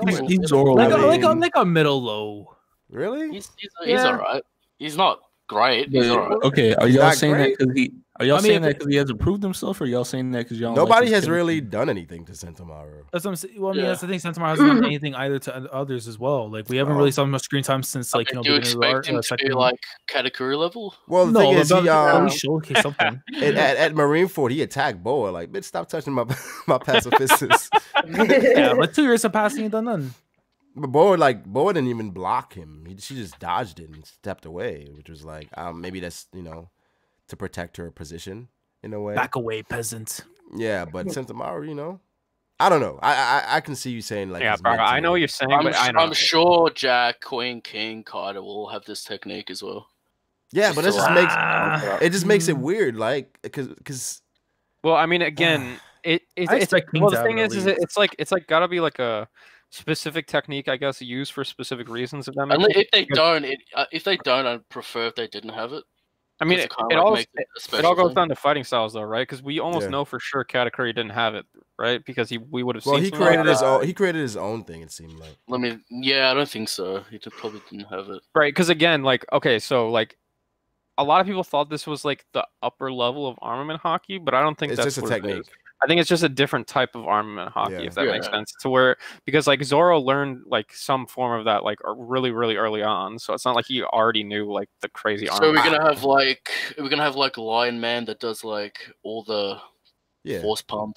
Zoro like a middle low. Really? He's alright. He's not great. He's alright. Okay, are y'all saying that because he? Are y'all saying that because he hasn't proved himself, or y'all saying that because y'all? Nobody has really done anything to Sentomaru. That's what I'm saying. Well, I mean, that's the thing. Sentomaru hasn't done anything either to others as well. Like we haven't really saw much screen time since like do you expect him to be like Katakuri level? Well, the thing is, he showcase something. at Marineford, he attacked Boa. Like, bitch, stop touching my pacifist. Yeah, like 2 years of passing, he done nothing. But Boa didn't even block him. She just dodged it and stepped away, which was like, maybe that's to protect her position in a way. Back away, peasant. Yeah, but Sentomaru, I don't know. I can see you saying like. Yeah, bro, I know what you're saying, but I'm sure Jack, Queen, King, Kaido will have this technique as well. Yeah, but it just makes it weird, like because. Well, I mean, again, it's like the thing is it's like gotta be like a specific technique, I guess, used for specific reasons. If they don't, I'd prefer if they didn't have it. I mean, it all goes down to fighting styles, though, right? Because we almost know for sure Katakuri didn't have it, right? Because we would have seen. Well, he created his own thing. It seemed like. I don't think so. He probably didn't have it. Right, because again, like, okay, so like, a lot of people thought this was like the upper level of armament haki, but I don't think that's just a technique. I think it's just a different type of armament haki, if that makes sense. Because like Zoro learned like some form of that like really, really early on, so it's not like he already knew like the crazy armament. So we're gonna have like Lion Man that does like all the force palm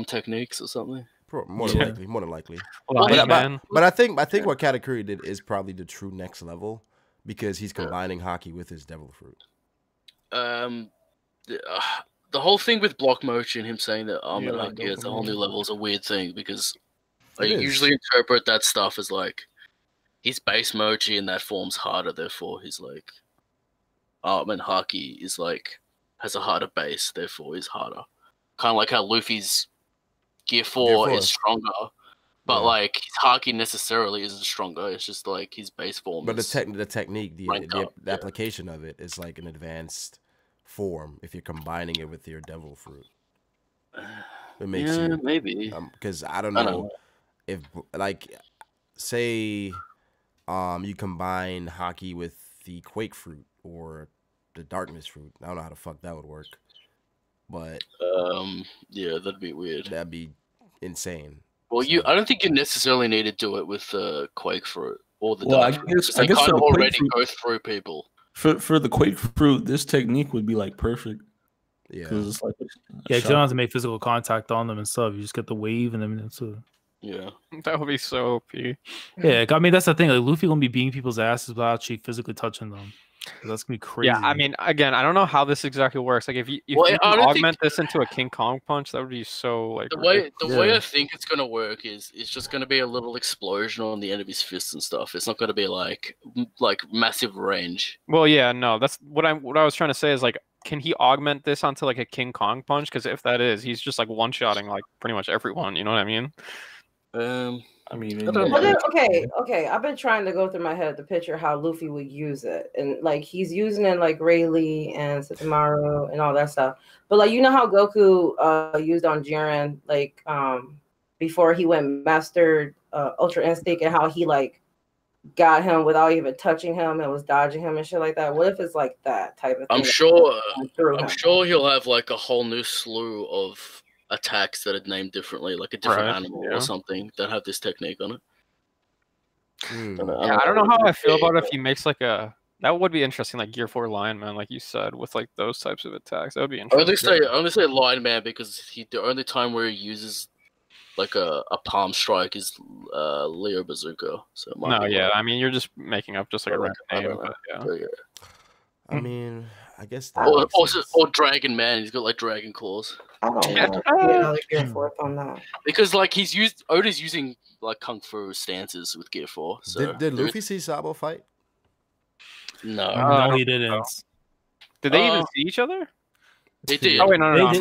techniques or something. More than likely. But I think what Katakuri did is probably the true next level because he's combining haki with his devil fruit. The whole thing with block mochi and him saying that haki is a whole new level is a weird thing because I usually interpret that stuff as like his base mochi and that form's harder, therefore he's like haki is like has a harder base, therefore is harder. Kind of like how Luffy's Gear 4 is stronger But like his haki necessarily isn't stronger. It's just like his base form. But the technique, the yeah. application of it is like an advanced form if you're combining it with your devil fruit. It makes you maybe because I don't know if like say you combine haki with the quake fruit or the darkness fruit. I don't know how the fuck that would work. But yeah, that'd be weird. That'd be insane. Well, I don't think you necessarily need to do it with quake fruit or the Well, dark I fruit. guess They kind for of the quake already fruit, go through people. For the quake fruit, this technique would be like perfect. Yeah, it's like you don't have to make physical contact on them and stuff. You just get the wave and then it's yeah, that would be so OP. Yeah, I mean that's the thing. Like Luffy gonna be beating people's asses without actually physically touching them. That's gonna be crazy. Yeah, I mean, again, I don't know how this exactly works. Like, if you augment this into a King Kong punch, that would be so like. The way I think it's gonna work is it's just gonna be a little explosion on the end of his fists and stuff. It's not gonna be like massive range. Well, yeah, no, that's what I was trying to say is like, can he augment this onto like a King Kong punch? Because if that is, he's just like one shotting like pretty much everyone. You know what I mean? I mean, okay. I've been trying to go through my head to picture how Luffy would use it, and like he's using it like Rayleigh and Satomaru and all that stuff. But like you know how Goku used on Jiren like before he went mastered Ultra Instinct, and how he like got him without even touching him and was dodging him and shit like that. What if it's like that type of thing? I'm sure he'll have like a whole new slew of attacks that are named differently, like a different animal or something that have this technique on it. I don't know how I feel about it if he makes like a. That would be interesting, like Gear 4 Lion Man, like you said, with like those types of attacks. That would be interesting. I only say Lion Man because the only time where he uses like a palm strike is Leo Bazooka. So I mean you're just making up just like a random name. I mean, I guess or Dragon Man. He's got like dragon claws. I don't know. Gear 4 on that. Because like Oda's using like kung fu stances with Gear 4. So did Luffy see Sabo fight? No, he didn't. No. Did they even see each other? They did. Oh wait, no. On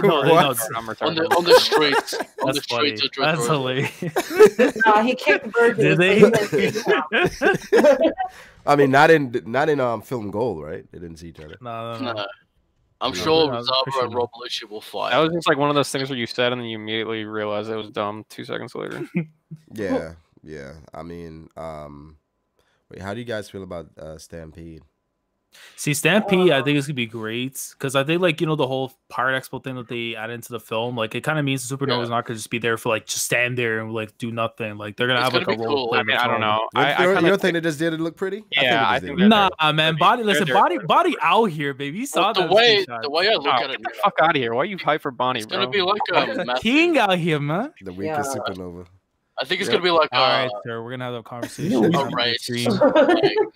the streets. On the streets. That's hilarious. No, he kicked Virgin. Did they? I mean, not in Film Gold, right? They didn't see each other. No. I'm sure Zaba and Rob Lucci will fight. That was just like one of those things where you said and then you immediately realized it was dumb 2 seconds later. Yeah. I mean, wait, how do you guys feel about Stampede? See, Stampede, I think it's gonna be great because I think, like, you know, the whole Pirate Expo thing that they add into the film, like, it kind of means the Supernova's not gonna just be there for like just stand there and like do nothing. Like, they're gonna have like a role. I mean, I don't know. You don't think they just did it look pretty? Yeah, I think nah, man. Body out here, baby. You saw the way I look at it. Get the fuck out of here! Why are you hyped for Bonnie, it's bro? It's gonna be like a king out here, man. The weakest Supernova. I think it's gonna be like all right, sir. We're gonna have a conversation. A race.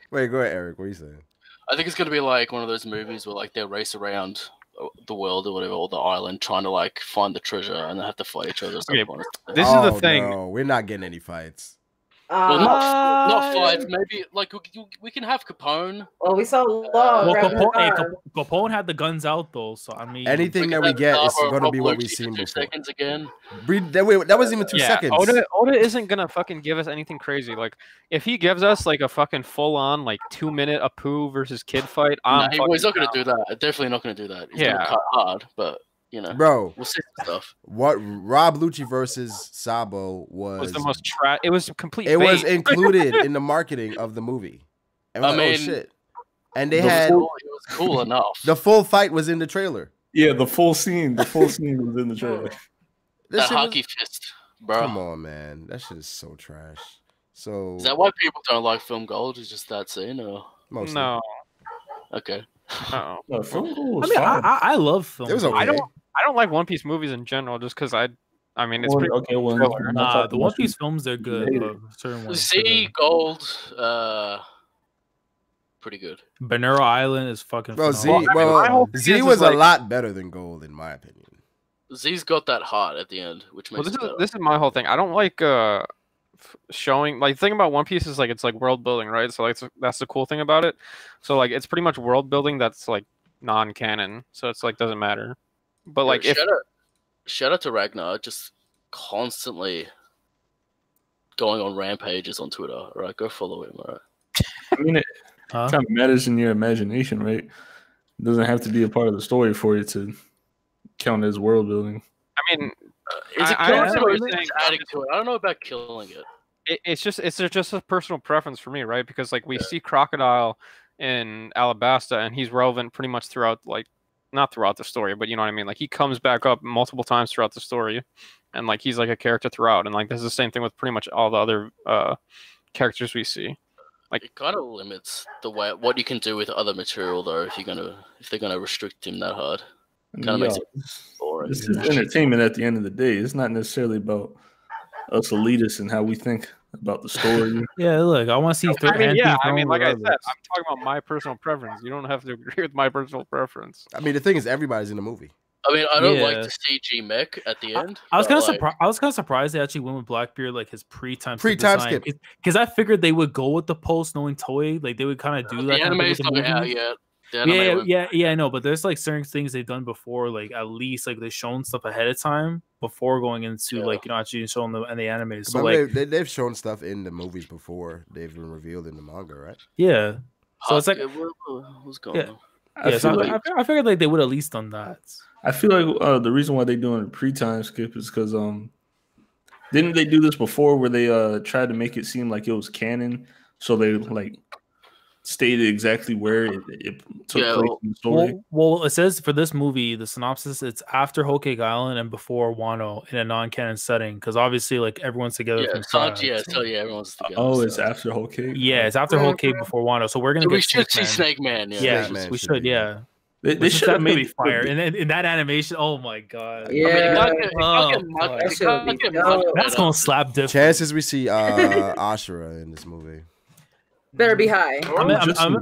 Wait, go ahead, Eric. What are you saying? I think it's gonna be like one of those movies where like they race around the world or whatever, or the island, trying to like find the treasure, and they have to fight each other. Okay, this is the thing. No, we're not getting any fights. Well, not fights. Maybe like we can have Capone. Well, we saw Capone had the guns out though, so I mean, anything that we get is going to be what we've seen before. Seconds again. That wasn't even 2 seconds. Oda isn't gonna fucking give us anything crazy. Like if he gives us like a fucking full on like 2-minute Apu versus Kid fight, he's not gonna do that. Definitely not gonna do that. He's gonna cut hard, but. You know, bro, we'll see stuff. What Rob Lucci versus Sabo was the most it was complete. It was included in the marketing of the movie. And I mean, oh shit! And they had it was cool enough. The full fight was in the trailer. Yeah, the full scene was in the trailer. That hockey fist, bro. Come on, man, that shit is so trash. So is that why people don't like Film Gold? Is just that scene, or mostly? No. Okay. No, Film Gold. I mean, I love Film. It was okay. I don't like One Piece movies in general, just because I mean, it's pretty okay. Well, the One Piece films are good. Certain ones. Z Gold, pretty good. Banero Island is fucking. Bro, Z was a lot better than Gold, in my opinion. Z's got that heart at the end, which makes this is my whole thing. I don't like showing like the thing about One Piece is like it's like world building, right? So like that's the cool thing about it. So like it's pretty much world building that's like non-canon, so it's like doesn't matter. But like shout out to Ragnar, just constantly going on rampages on Twitter. All right, go follow him. All right. I mean, it kind of matters in your imagination, right? It doesn't have to be a part of the story for it to count as world building. I mean, it's adding to it. I don't know about killing it. It's just a personal preference for me, right? Because like we see Crocodile in Alabasta, and he's relevant pretty much throughout, like not throughout the story, but you know what I mean. Like he comes back up multiple times throughout the story, and like he's like a character throughout. And like this is the same thing with pretty much all the other characters we see. Like it kind of limits the way what you can do with other material, though. If they're gonna restrict him that hard, kind of makes it boring. This is entertainment at the end of the day. It's not necessarily about us elitists and how we think about the story. Yeah, look, I want to see. Like I said, I'm talking about my personal preference. You don't have to agree with my personal preference. I mean, the thing is, everybody's in the movie. I mean, I don't like the CG mech at the end. I was kind of surprised they actually went with Blackbeard, like his pre-time skip, because I figured they would go with the post, knowing Toei, like they would kind of do that. The anime's not out yet. Yeah, I know, but there's like certain things they've done before, like at least like they've shown stuff ahead of time before going into like actually showing them in the anime. So like they've shown stuff in the movies before they've been revealed in the manga, right? Yeah. So it's like what's going on? I figured like they would at least done that. I feel like the reason why they're doing a pre-time skip is because didn't they do this before where they tried to make it seem like it was canon, so they like stated exactly where it took place in the story. Well, it says for this movie, the synopsis, it's after Whole Cake Island and before Wano in a non-canon setting, because obviously like everyone's together. Everyone's together. Oh, it's after Whole Cake. Yeah, it's after Whole Cake before Wano. So we're gonna. We should see Snake Man. Yeah, we should. Yeah. They should have made fire in that animation. Oh my god! Yeah, that's gonna slap different. Chances we see Ashura in this movie better be high. I'm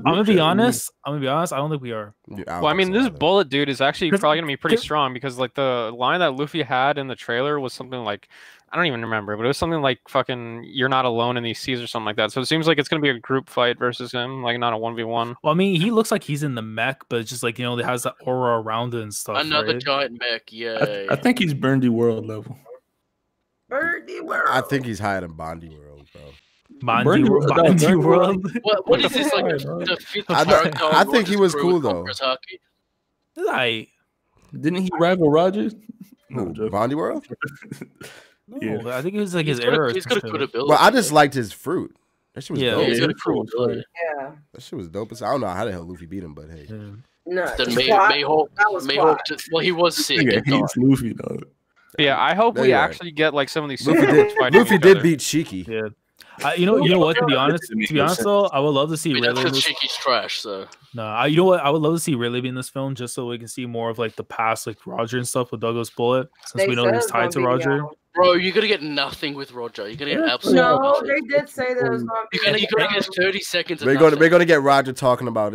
gonna be honest. I don't think we are. Well, I mean, this Bullet dude is actually probably gonna be pretty strong because like the line that Luffy had in the trailer was something like, I don't even remember, but it was something like fucking "You're not alone in these seas" or something like that. So it seems like it's gonna be a group fight versus him, like not a 1v1. Well, I mean, he looks like he's in the mech, but it's just like, you know, it has the aura around it and stuff. Another right? giant mech, yeah. I think he's Burndy World level. Burndy World. I think he's higher than Bondi World, bro. Bondi World. What is this like? The fifth I think he was cool though. Like, didn't he rival Roger? No, Bondi World. No, I think it was like his error. He's got a good ability. Well, I just liked his fruit. That shit was dope. He's got a cool ability. Yeah. That shit was dope. I don't know how the hell Luffy beat him, but hey. No. Then Mayhawk well, he was sick. He's Luffy though. Yeah, I hope we actually get like some of these. Luffy did beat Shiki. Yeah. You know what? To be honest though, I would love to see Rayleigh. That's because Shiki's trash. So no, you know what? I would love to see Rayleigh in this film just so we can see more of like the past, like Roger and stuff with Douglas Bullet, since we know he's tied to Roger. Bro, you're gonna get nothing with Roger. You're gonna get absolutely nothing. They did say that it was gonna be. You're gonna get 30 seconds. We're gonna get Roger talking about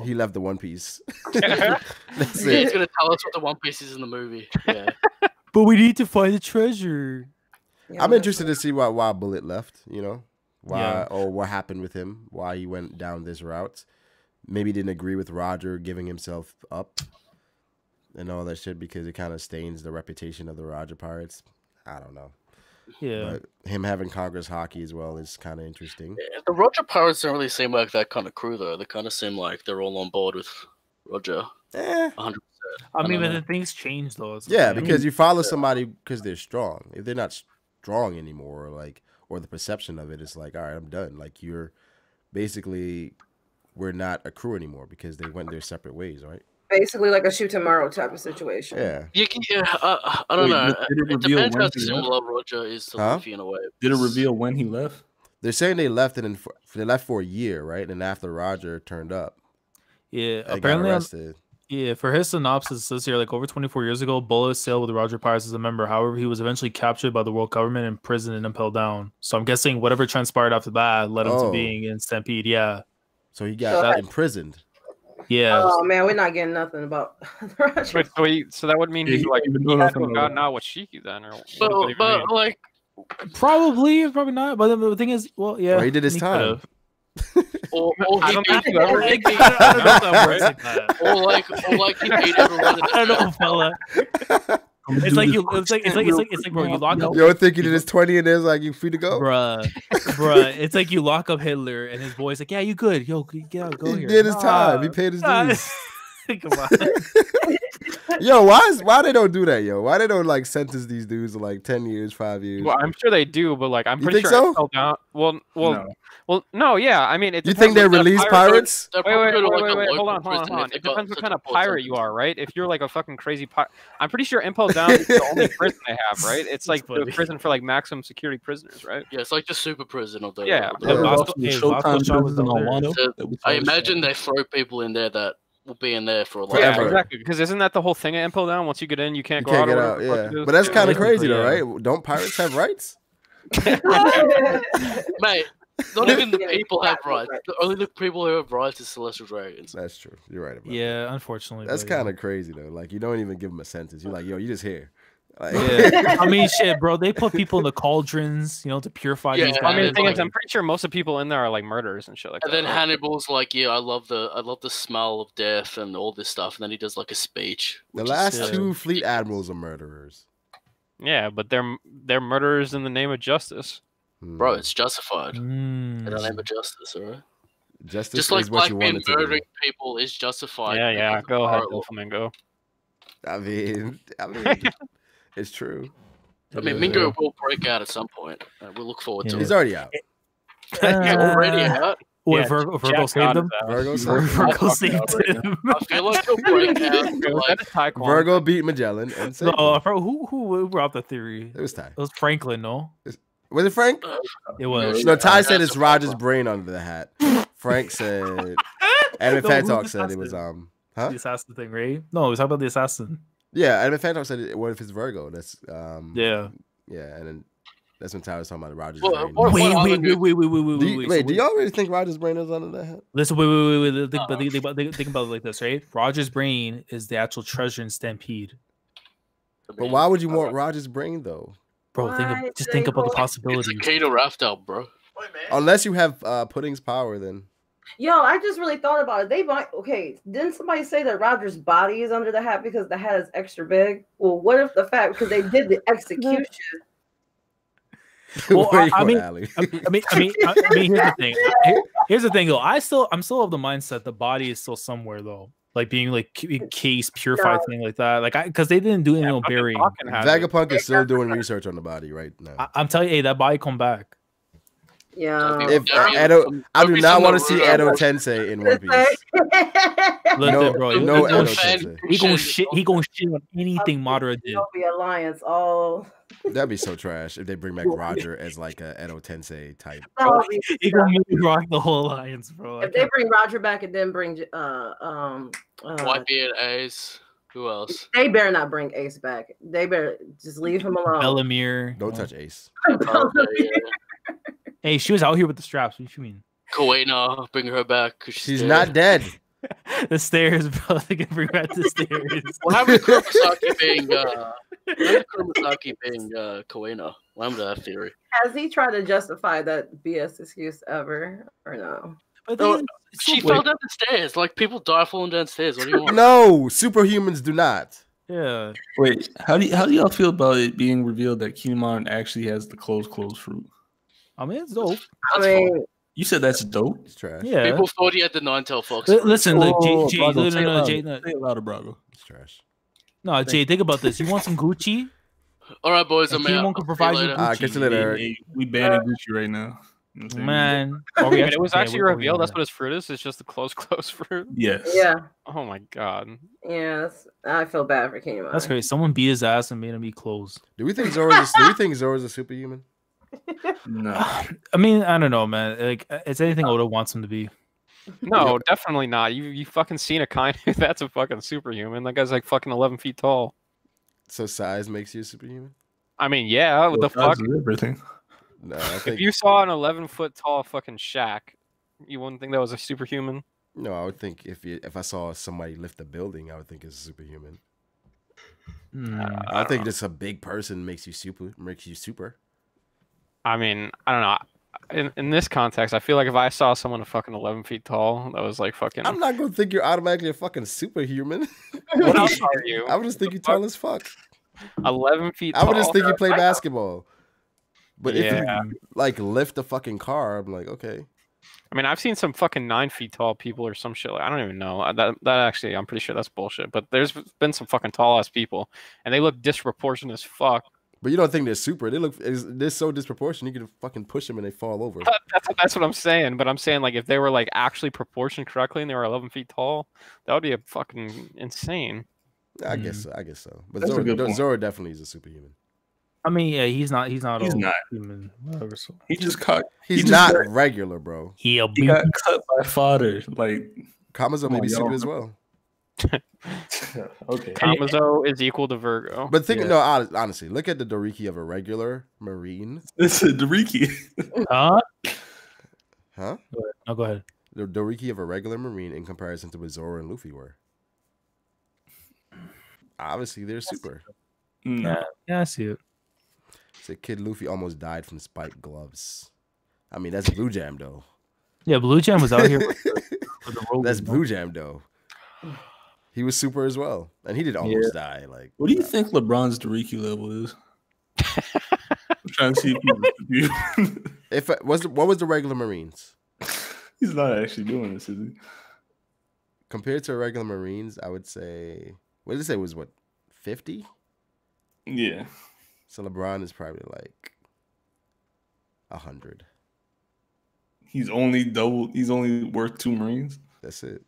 he left the One Piece. That's it. He's gonna tell us what the One Piece is in the movie. Yeah. But we need to find the treasure. Yeah, I'm interested to see why Bullet left. You know, or what happened with him. Why he went down this route. Maybe didn't agree with Roger giving himself up and all that shit because it kind of stains the reputation of the Roger Pirates. I don't know. Yeah. But him having Congress Hockey as well is kind of interesting. Yeah, the Roger Pirates don't really seem like that kind of crew, though. They kind of seem like they're all on board with Roger. 100%. I mean, but the things change, though. Yeah, because you follow somebody because they're strong. If they're not strong anymore, or the perception of it is like, all right, I'm done. Like, you're basically, we're not a crew anymore because they went their separate ways, right? Basically like a shoot tomorrow type of situation. Yeah. I don't know. It depends how similar Roger is to Luffy in a way. Did it reveal when he left? They're saying they left they left for a year, right? And after Roger turned up. Yeah, apparently got arrested. Yeah, for his synopsis, it says here, like, over 24 years ago, Bullet sailed with the Roger Pirates as a member. However, he was eventually captured by the world government, imprisoned, and impelled down. So I'm guessing whatever transpired after that led him to being in Stampede, yeah. So he got imprisoned. Yeah. Oh, man, we're not getting nothing about Roger. Wait, so that would mean he had to have gotten out with Shiki then? But like... Probably not. But the thing is, well, yeah. Or he did his time. Or I don't think you ever he beat everyone. I don't know, fella. It's like bro, you lock up. Yo, thinking it is 20 and there's like you free to go, bruh. It's like you lock up Hitler and his boy's like, yeah, you good. Yo, get out, go he here. did his time. He paid his dues. Come on. Yo, why they don't do that, yo? Why they don't like sentence these dudes to like 10 years, 5 years? Well, I'm sure they do, but like I'm You pretty think sure so? Impel Down. No, yeah. I mean, it You depends, think they like, the release pirates? They're Wait, probably gonna, like, a hold local on. prison if they It got depends what such kind a of poor pirate you sentence. are, right? If you're like a fucking crazy pirate, I'm pretty sure Impel Down is the only prison they have, right? It's like the funny. prison for like maximum security prisoners, right? Yeah, it's like the super prison of the. Yeah. of the- Yeah. Vasco- The hey, Vasco Showtime Shaw was prison down on there. Wano. So, that we I saw imagine they throw people in there that will be in there for a long Yeah, Forever. exactly. Because isn't that the whole thing at Impel Down? Once you get in, you You can't go can't out. get or out, whatever the fuck yeah. it is. But that's kind of basically, crazy, though, yeah. right? Don't pirates have rights? Mate, not even the people have rights. Only the people who have rights is celestial dragons. That's true. You're right about that. Yeah, unfortunately. That's but, yeah. kind of crazy, though. Like, you don't even give them a sentence. You're like, yo, you just here. Like, Yeah, I mean, shit, bro. They put people in the cauldrons, to purify Yeah, these I guys. I mean, the thing is, like- I'm pretty sure most of the people in there are like murderers and shit like And that. then right? Hannibal's like, yeah, I love the smell of death and all this stuff. And then he does like a speech. the which last is, two fleet admirals are murderers. Yeah, but they're murderers in the name of justice. Bro, it's justified. Mm. In the name of justice, alright? Justice Just like is what you Blackbeard want it to murdering be. people is justified. Yeah. because of Go ahead, horrible- Doflamingo. I mean, it's true. I mean, Mingo will break out at some point. We'll look forward to He's it. already out. He's already out. What, Yeah, Virgo Jack saved God him? is out. Virgo, Virgo saved him. I feel like he'll break out. Was Like, that a Taekwondo? Virgo beat Magellan and saved No, him. bro, who brought the theory? It was Ty. It was Franklin, no? Was it Frank? It was. No, Ty said That's it's a Roger's problem. brain under the hat. Frank said, Adam No, Fan who's Talk the said it was assassin? huh? The assassin thing, right? No, he's talking about the assassin. Yeah, Adam Fan Talk said, what if it's Virgo? That's Yeah. yeah, and then that's when Ty was talking about Roger's Well, brain. what- Wait. Do you, So do y'all really think Roger's brain is under that hat? Listen, wait. Think about it like this, right? Roger's brain is the actual treasure in Stampede. But why would you want Roger's brain though? Bro, Why just do think they about the want- It's a possibilities. key to Raftel, bro. Unless you have Pudding's power, then Yo, I just really thought about it. They might. Okay, didn't somebody say that Roger's body is under the hat because the hat is extra big? Well, what if the fact because they did the execution? Well, Where you I going, mean- Allie? I mean, here's the thing. Here's the thing, though. I'm still of the mindset the body is still somewhere, though. Like being like encased, purified, thing like that. Like because they didn't do any no Fucking burying. Falcon has it. Vegapunk is still doing research on the body right now. I'm telling you, hey, that body come back. Yeah. If Edo, I do not want to see Edo Tensei in One Piece. Listen, bro, no he gonna Edo shit- Tensei. he gonna shit on anything Madara did. The Alliance all. That'd be so trash if they bring back Roger as like a Edo Tensei type. He gonna make me rock the whole alliance, bro. If they bring Roger back and then bring Whitebeard, Ace. Who else? they better not bring Ace back. They better just leave him alone. Bellamere. Don't touch Ace. Oh, yeah. Hey, she was out here with the straps. What you mean? Kuwaina, bring her back. 'Cause She's dead. not dead. The stairs, bro. They can bring back the stairs. What happened to Kurosaki being Kuwaina? Lambda that theory. Has he tried to justify that BS excuse ever or no? But No, they- She wait, fell down the stairs. Like people die falling downstairs. What do you want? No, superhumans do not. Yeah. Wait, how do y'all feel about it being revealed that Kinemon actually has the closed fruit? I mean, it's dope. I mean, You said that's dope. It's trash. Yeah. People thought he had the Nine-Tail Fox. Listen, look, Oh, Jay, Brago, no, say it louder. Jay, Say it louder, Brago. It's trash. no, Jay, think about this. You want some Gucci? All right, boys, I'm He out. won't I'll see provide you later. Gucci. catch you later, Eric. Hey, we banning Gucci right now. You know what I'm saying? Man. I mean, it was actually revealed. That's what his fruit is. It's just the close fruit. Yes. yeah, Oh my god. yeah. I feel bad for Kingdom. That's crazy. Someone beat his ass and made him be closed. Do we think Zoro's a superhuman? No. I mean, I don't know, man. Like, it's anything Oda wants him to be. No, definitely not. You fucking seen a kind that's a fucking superhuman. That guy's like fucking 11 feet tall. So size makes you a superhuman? I mean, yeah. What the fuck? Everything. No, I If think you saw an 11-foot tall fucking shack, you wouldn't think that was a superhuman. no. I would think if I saw somebody lift a building, I would think it's a superhuman. I think just a big person makes you super. I mean, I don't know. In this context, I feel like if I saw someone fucking 11 feet tall, that was like fucking. I'm not gonna think you're automatically a fucking superhuman. What else are you? I would just think you're tall as fuck. 11 feet I tall. would just think he played basketball. But if Yeah. you like lift a fucking car, I'm like, okay. I mean, I've seen some fucking 9 feet tall people or some shit. I don't even know. That actually, I'm pretty sure that's bullshit. But there's been some fucking tall ass people, and they look disproportionate as fuck. But you don't think they're super? They're so disproportionate. You can fucking push them and they fall over. That's what I'm saying. But I'm saying like if they were like actually proportioned correctly and they were 11 feet tall, that would be a fucking insane. I guess so. But That's a good point. Zoro definitely is a superhuman. I mean, yeah, he's not He's not. human. Whatever. So. He just caught. He's not regular, bro. He got cut by fodder. Like Kamazo may be super as well. okay. Kamazo is equal to Virgo. But honestly, look at the Doriki of a regular Marine. It's a Doriki. Huh? Huh? No, go ahead. The Doriki of a regular Marine in comparison to what Zoro and Luffy were. Obviously, they're super. No. Yeah, I see it. So Kid Luffy almost died from spiked gloves. I mean, that's Blue Jam though. Yeah, Blue Jam was out here. That's Blue Jam though. He was super as well, and he did almost die. Like, what do you think LeBron's Doriki level is? I'm trying to see if what was the regular Marines? He's not actually doing this, is he? Compared to regular Marines, I would say. What did it say? It was what 50? Yeah. So LeBron is probably like 100. He's only worth 2 Marines. That's it.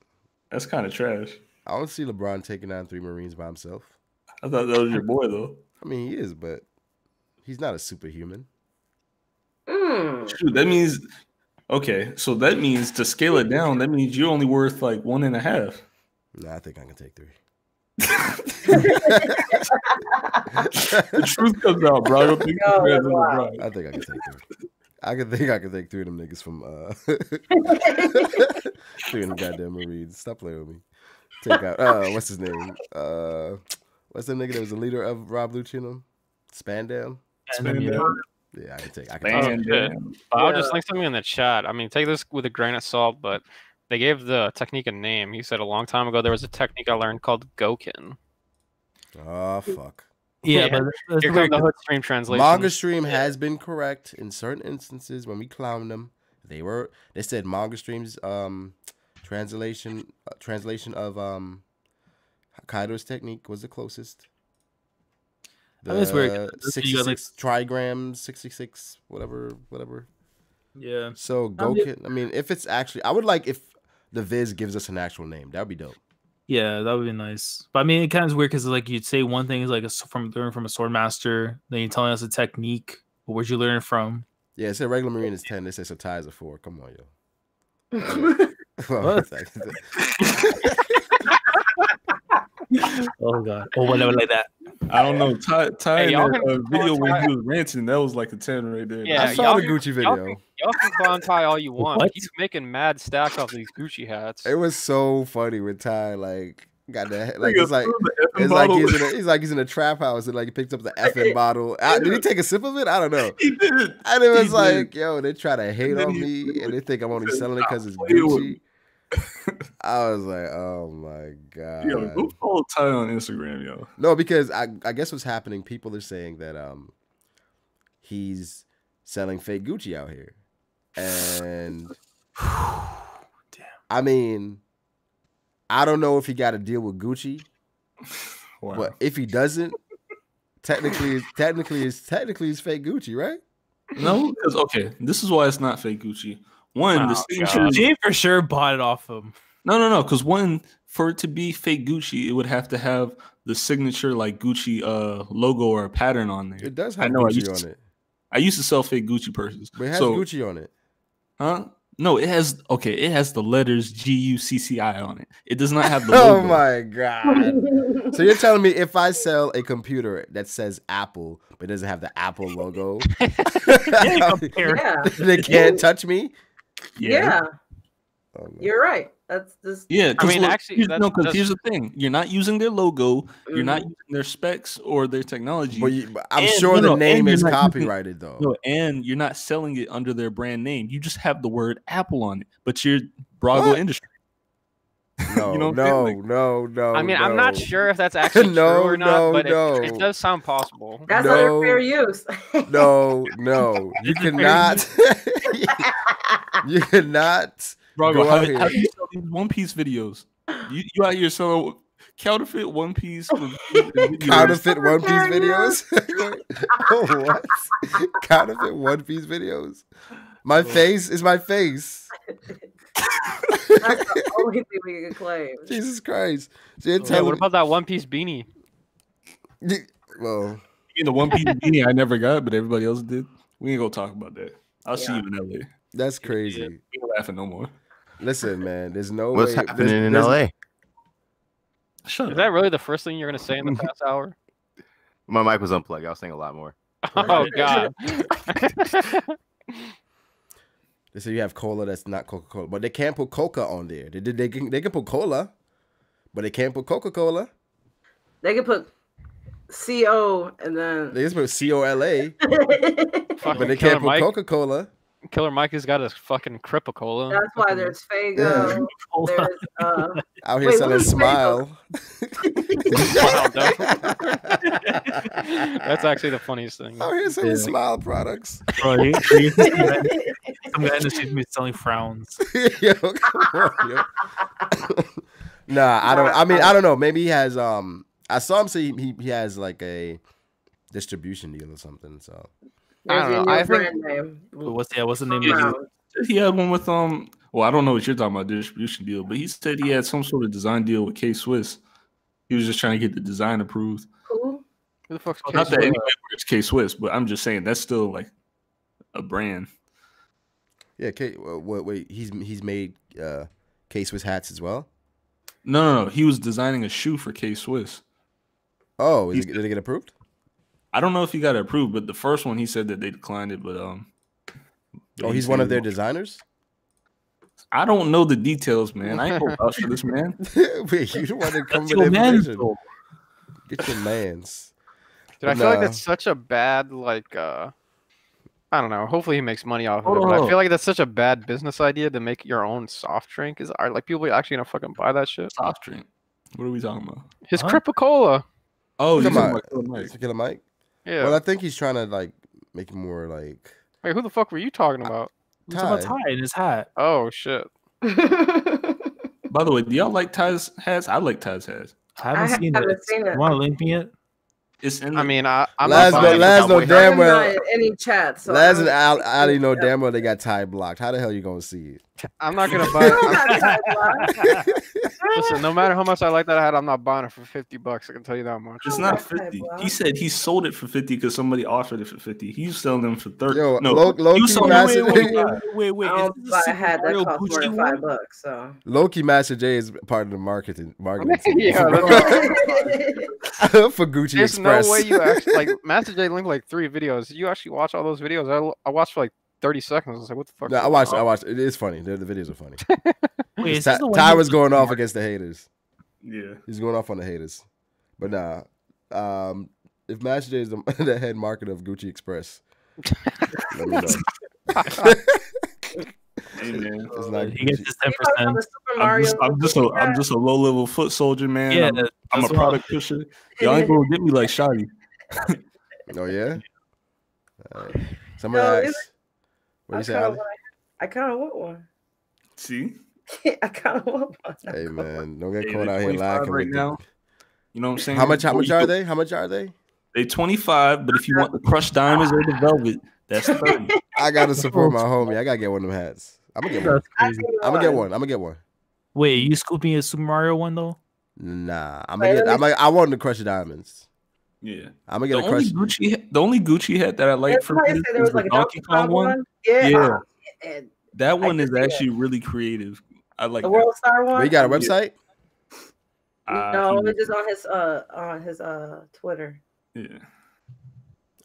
That's kind of trash. I don't see LeBron taking on 3 Marines by himself. I thought that was your boy though. I mean, he is, but he's not a superhuman. Shoot, that means okay. So that means to scale it down, that means you're only worth like 1.5. Nah, I think I can take 3. The truth comes out, bro. I don't think I think I can take 3. I can take 3 of them niggas from 3 of them goddamn Marines. Stop playing with me. Take out what's his name? What's the nigga that was the leader of Rob Lucci? Spandam? Yeah, I can take I'll just link something in the chat. I mean, take this with a grain of salt, but they gave the technique a name. He said a long time ago there was a technique I learned called Gokin. Oh fuck. Yeah, but here comes the Hood Stream translation. Manga Stream has been correct in certain instances when we clowned them. They said Manga Stream's translation of Kaido's technique was the closest. That's weird. 66 trigrams, 66 whatever. Yeah. So Gokin, I mean, if it's actually, I would like if the Viz gives us an actual name. That would be dope. Yeah, that would be nice. But I mean, it kind of is weird because like you'd say one thing is like learning from a sword master, then you're telling us a technique. But where'd you learn it from? Yeah, it said regular Marine is 10. They say Satai is a 4. Come on, yo. Oh god. Or whatever like that. I don't know. Ty Hey, in that video when he was ranting, that was like a 10 right there. Yeah, I saw the Gucci video. Y'all can clown Ty all you want. What? He's making mad stacks off these Gucci hats. It was so funny with Ty, like got that, like Nigga it's like threw the effing it's like bottle. he's like he's in a trap house and like he picked up the effing bottle. Did he take a sip of it? I don't know. He did. And it was He like, did. yo, they try to hate then on he me threw and they it. think I'm only He selling it because it's "Stop playing with Gucci. I was like, oh my god. Yo, go follow Ty on Instagram, yo. No, because I guess what's happening, people are saying that he's selling fake Gucci out here. And I mean, I don't know if he got to deal with Gucci, Wow. but if he doesn't, technically it's fake Gucci, right? No, because okay, this is why it's not fake Gucci. One, the signature. Jay for sure bought it off him. No. Because one, for it to be fake Gucci, it would have to have the signature like Gucci logo or a pattern on there. It does have I know, Gucci on it. I used to sell fake Gucci purses. But it has Gucci on it. Huh? No, it has the letters GUCCI on it. It does not have the logo. Oh my god. So you're telling me if I sell a computer that says Apple but doesn't have the Apple logo, they can't touch me? Yeah. Oh, no. You're right. That's just Yeah, I mean, actually, here's that's- the thing: you're not using their logo, you're not using their specs or their technology. But I'm And, sure no, the no, name and is you're not using- copyrighted though. No, and you're not selling it under their brand name. You just have the word Apple on it, but you're Brago What? Industry. No, You know what I'm no, saying? Like, no. I mean, I'm no. not sure if that's actually No, true or not, no, but no. it does sound possible. That's No. under fair use. No. You Is it fair cannot. You cannot. bro, Go how out do here. you sell these One Piece videos? You out here selling counterfeit One Piece videos. Counterfeit One Piece videos. Oh, what? Counterfeit One Piece videos. My face is my face. That's the only thing we can claim. Jesus Christ. So you're Yeah, telling what about that One Piece beanie? well, You know, the One Piece beanie I never got, but everybody else did. We ain't gonna talk about that. I'll see Yeah. you in LA. that's crazy. We ain't laughing no more. Listen, man, there's no What's way. happening in there's- LA? Shut Is up. that really the first thing you're gonna say in the past hour? My mic was unplugged. I was saying a lot more. Oh God. They say you have cola that's not Coca-Cola, but they can't put Coca on there. They can put cola, but they can't put Coca-Cola. They can put CO and then They just put COLA, Fucking but they Killer can't put Mike. Coca-Cola. Killer Mike has got his fucking Cripicola. that's why there's Fago. There's Out here Wait, selling what is Smile. Wow, that's actually the funnious thing. Out here selling Yeah. Smile products. Bro, some guy in the street be selling frowns. Yo, come on, yo. Nah, I don't. I mean, I don't know. Maybe he has. I saw him say he has like a distribution deal or something. So I don't know. your I think- brand name. What's the name Wow. of it? He had one with well, I don't know what you're talking about, distribution deal, but he said he had some sort of design deal with K-Swiss. He was just trying to get the design approved. Who? Who the fuck's Not that K-Swiss? anybody wears K-Swiss, but I'm just saying that's still like a brand. yeah, wait, he's made K-Swiss hats as well. No. He was designing a shoe for K-Swiss. Oh, did it get approved? I don't know if he got it approved, but the first one he said that they declined it. But Oh, he's he one said of their he- designers. I don't know the details, man. I ain't gonna vouch for this man. Wait, you don't want to come That's with your man, information? though. Get your man's. Dude, I feel like Nah. that's such a bad I don't know. Hopefully he makes money off of Hold it. on, But I hold feel like that's such a bad business idea to make your own soft drink. Are like people actually gonna fucking buy that shit? Soft drink. What are we talking about? His Huh? Cripicola. Oh, Come you're on. talking about Killer Mike. Is it Killer Mike? Yeah. Well, I think he's trying to like make it more like. Wait, who the fuck were you talking about? He's talking about Ty in his hat. Oh shit. By the way, do y'all like Ty's hats? I like Ty's hats. I haven't seen it. You want to link me it? It's in I mean, I'm Laz not know- buying Laz it. know damn I'm well- not in any chat. So Laz and I don't- Ali know damn well they got Ty blocked. How the hell you gonna see it? I'm not gonna buy I'm it. not tied. Listen, no matter how much I like that hat, I'm not buying it for $50. I can tell you that much. It's Oh, not that's Ty 50. Block. He said he sold it for 50 because somebody offered it for 50. He's selling them for 30. Yo, no, low you key sold Master wait, J. wait. I Is don't this buy a Super hat that Mario costs more Gucci than one? $5. So. Loki Master J is part of the marketing team. Yeah, For Gucci There's Express. no way you actually like Master J linked like 3 videos. You actually watch all those videos? I watched for like 30 seconds. I was like, what the fuck? No, I watched. It is funny. The videos are funny. Wait, is Ty, this the one Ty you- was going off against the haters. Yeah. He's going off on the haters. But nah. If Master J is the head marketer of Gucci Express, let me know. Hey, man. It's not He gets Gucci. his You know, 10%. the Super Mario I'm just a low level foot soldier, man. Yeah, I'm a that's what- product pusher. Y'all ain't gonna get me like Shotty. Oh yeah. Somebody No, asked. What do you say, I Ali? kind of want one. See? I kind of want one. Hey man, don't get Hey, caught they're out here 25 lacking right with now. You know what I'm saying? How much Or you are could- they? How much are they? They 25, but if you want the crushed diamonds or the velvet, that's 30. I gotta support my homie. I gotta get one of them hats. I'm gonna get one. That's I crazy. think I'm gonna get one. I'm gonna get one. Wait, you scooping a Super Mario one though? Nah, I'm Wait, gonna get. let me- I want the crushed diamonds. Yeah. I'm gonna The get a crushed. only Gucci hat that I like There's for somebody this said there is was the like a Donkey Kong one. Yeah. Yeah. And That one can is see that. actually really creative. I like the that. World Star one. Wait, you got a website? No, he- it's just on his Twitter. yeah.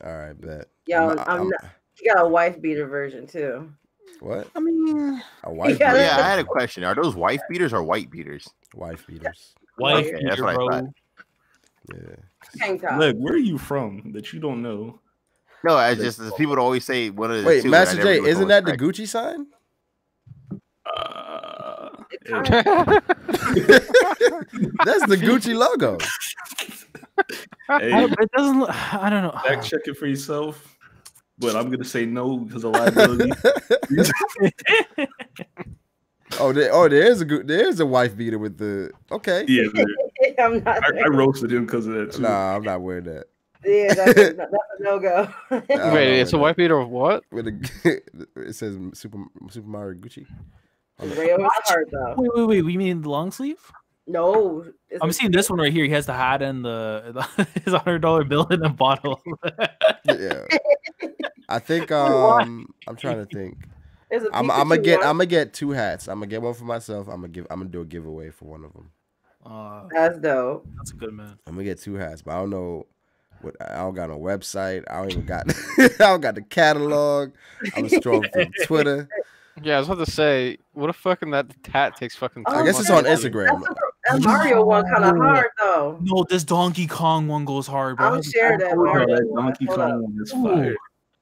All right, bet. Yo, I'm- I'm not, he got a wife beater version too. What? I mean, A wife Yeah, beater? Yeah, I had a question. Are those wife beaters or white beaters? Wife beaters. Wife Okay, beater, that's what I bro. thought. Yeah. Tank top. Look, where are you from that you don't know? No, I just people would always say one of the Wait, two. but I Master never J, knew which isn't one that was the correct. Gucci sign? It's That's the Gucci logo. Hey, It doesn't. I don't know. fact check it for yourself. But I'm gonna say no because of liability. There's a wife beater with the okay. Yeah, man. I'm not. I roasted him because of that too. Nah, I'm not wearing that. Yeah, that's a no go. Wait, it's a white beater of what? With it says Super Mario Gucci. Rayo is hard though. Wait. We mean the long sleeve? No, I'm seeing this one right here. He has the hat and his $100 bill in a bottle. Yeah. I think I'm trying to think. I'm gonna get 2 hats. I'm gonna get one for myself. I'm gonna do a giveaway for one of them. That's dope. That's a good man. I'm gonna get 2 hats, but I don't know. I don't got no website. I don't even got. I don't got the catalog. I'm strolling through Twitter. Yeah, I was about to say, what if fucking that hat takes fucking. I guess it's on Instagram. That Mario one kind of hard though. No, this Donkey Kong one goes hard, bro. I'm sure that Mario Donkey Kong one is fire.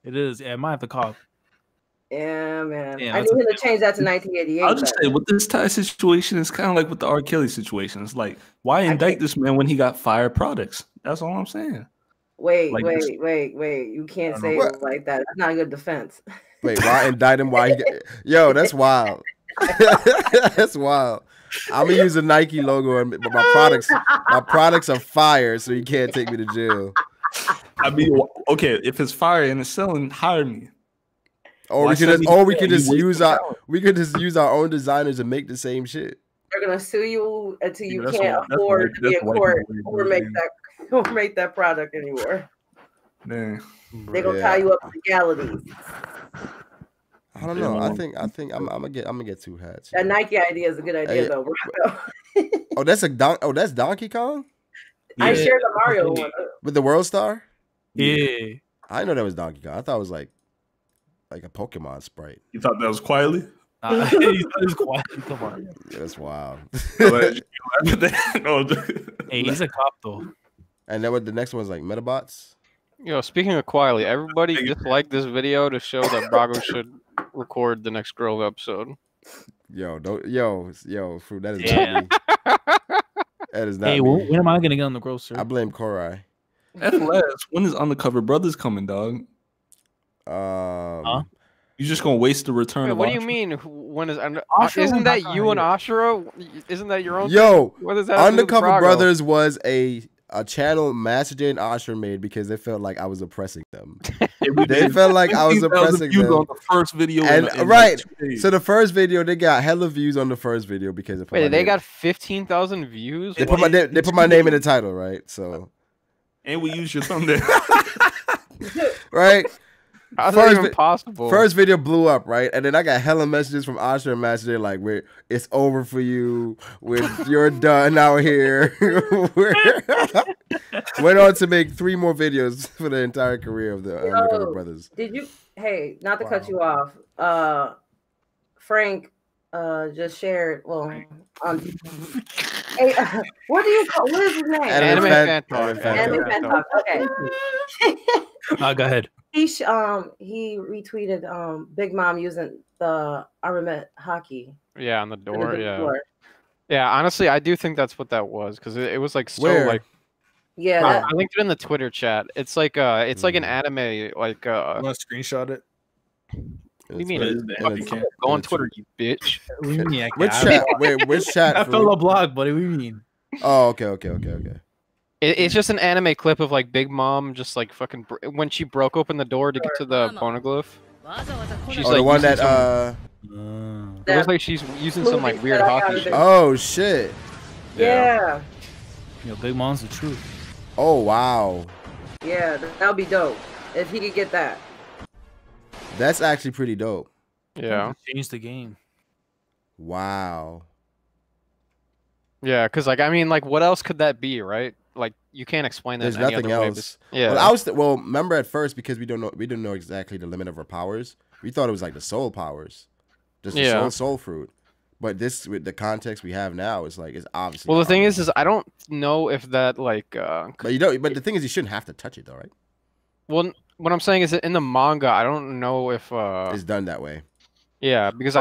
It is. Yeah, I might have to cop. Yeah, man. Yeah, I need him to change that to 1988. I'll just say with this Ty situation, it's kind of like with the R. Kelly situation. It's like, why indict this man when he got fire products? That's all I'm saying. Wait. Like You can't say it like that. That's not a good defense. Wait, why indict him? Yo, that's wild. That's wild. I'm gonna use a Nike logo, but my products are fire, so you can't take me to jail. I mean, okay, if it's fire and it's selling, hire me. Or we could just use our own designers and make the same shit. They're gonna sue you until you can't afford to be in court or make that product anymore. Man. They're gonna tie you up to legalities. I don't know. I think I'm gonna get 2 hats. That Nike idea is a good idea though. That's that's Donkey Kong? Yeah. I shared the Mario one with the World Star? Yeah. I didn't know that was Donkey Kong. I thought it was like a Pokemon sprite. You thought that was Quietly? He was quiet. Come on. Yeah, that's wild. Hey, he's a cop though. And then the next one's like Metabots. Yo, speaking of Quietly, everybody dislike this video to show that Brago should record the next Grove episode. Yo, Fruit, that is not me. That is not me. Hey, when am I gonna get on the Grove, sir? I blame Korai. At last, when is Undercover Brothers coming, dog? Huh? You just gonna waste the return Wait, of what do Ashura? you mean? When is Ashura isn't that was you and Ashura? Isn't that your own? Yo, thing? What does that have to do with Undercover Brago? Brothers was a channel Master J and Ashura made because they felt like I was oppressing them. They felt like I was oppressing them. On the first video, and right. So the first video, they got hella views on the first video because they got 15,000 views. They put my name in the title, right? So, and we use your thumbnail, right? How's that even possible? First video blew up, right? And then I got hella messages from Ashura and Master J like, it's over for you. You're done out here. Went on to make 3 more videos for the entire career of the Undercover Brothers. Did you? Hey, not to cut you off. Frank just shared. Well, hey, what do you call? What is his name? Anime Fan Talk. Anime Fan Talk. Okay. Go ahead. He retweeted Big Mom using the Armament hockey. Yeah, on the door. Yeah. Honestly, I do think that's what that was because it was like so like. Yeah, I linked it in the Twitter chat. It's like like an anime like. You want to screenshot it? What do you mean? Go on Twitter, you bitch. Which chat? Wait, which chat? I fell a blog, buddy. What do you mean? Oh, okay. It's just an anime clip of like Big Mom just like fucking when she broke open the door to get to the poneglyph. She's like the one that it looks like she's using some like weird hockey shit. Oh shit. Yeah. Yo, Big Mom's the truth. Oh wow. Yeah, that would be dope if he could get that. That's actually pretty dope. Yeah. Change the game. Wow. Yeah, because like I mean, like what else could that be, right? Like you can't explain that. There's in any nothing other else. Way, yeah. Well, remember at first because we didn't know exactly the limit of her powers. We thought it was like the soul powers, just the soul fruit. But this with the context we have now, it's like it's obviously. Well, the thing is I don't know if that like. But you don't. But the thing is, you shouldn't have to touch it, though, right? Well, what I'm saying is that in the manga, I don't know if it's done that way. Yeah, because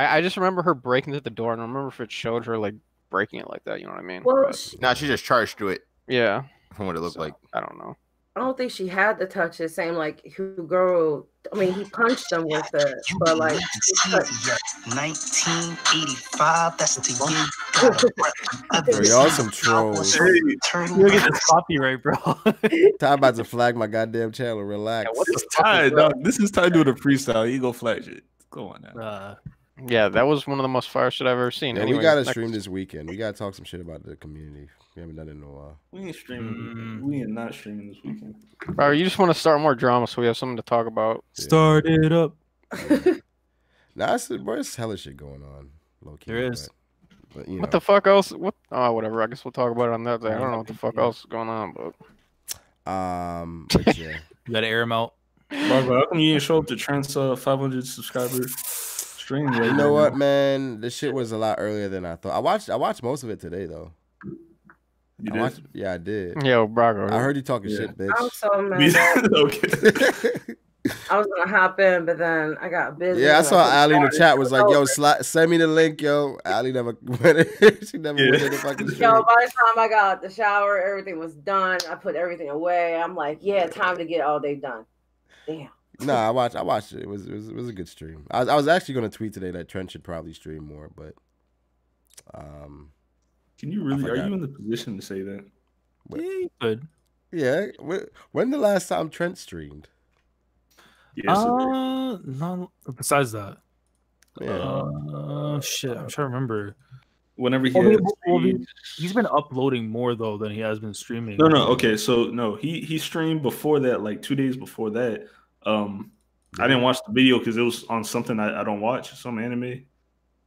I just remember her breaking through the door, and I remember if it showed her like breaking it like that. You know what I mean? Well, But, Nah, she just charged through it yeah. from what it looked So, like. I don't know. I don't think she had the touch. The same like Huguro. I mean, he punched them with it, but like. 1985. That's the year. Bro, y'all some trolls. You get this copyright, bro. Ty about to flag my goddamn channel. Relax. What the It's fuck Ty, is that? dog. This is Ty doing a freestyle. He go flash it. Go on now. Yeah, that was one of the most fire shit I've ever seen. Yeah, Anyway, we gotta next- stream this weekend. We gotta talk some shit about the community. We haven't done it in a while. We ain't streaming. We ain't not streaming this weekend. Bro, you just want to start more drama so we have something to talk about. Start it up. Nah, it's hella shit going on. Low key, There is. But you know, What the fuck else? What? Oh, whatever. I guess we'll talk about it on that day. I don't know what the fuck else is going on, but but yeah. You gotta air him out. Bro, how come you didn't show up to Trent's 500 subscriber stream? You know what, man? This shit was a lot earlier than I thought. I watched most of it today though. You I watched, yeah, I did. yo, Brago. I heard you talking shit, bitch. I was so mad. Okay. I was gonna hop in, but then I got busy. Yeah, I and saw couldn't Ali in the start it. chat was like, It "Yo, over. send me the link, yo." Ali never went in. She never went in the fucking stream. Yo, by the time I got out the shower, everything was done. I put everything away. I'm like, yeah, time to get all day done. Damn. Nah, I watched it. It was a good stream. I was actually gonna tweet today that Trent should probably stream more, but Can you really? I Are forgot. you in the position to say that? Yeah, you could. yeah. When the last time Trent streamed? Yes. No. Besides that, Yeah. shit. I'm trying to remember. Whenever he Well, had well, streamed- he's been uploading more though than he has been streaming. No. Okay, so no, he streamed before that, like 2 days before that. I didn't watch the video because it was on something I don't watch, some anime.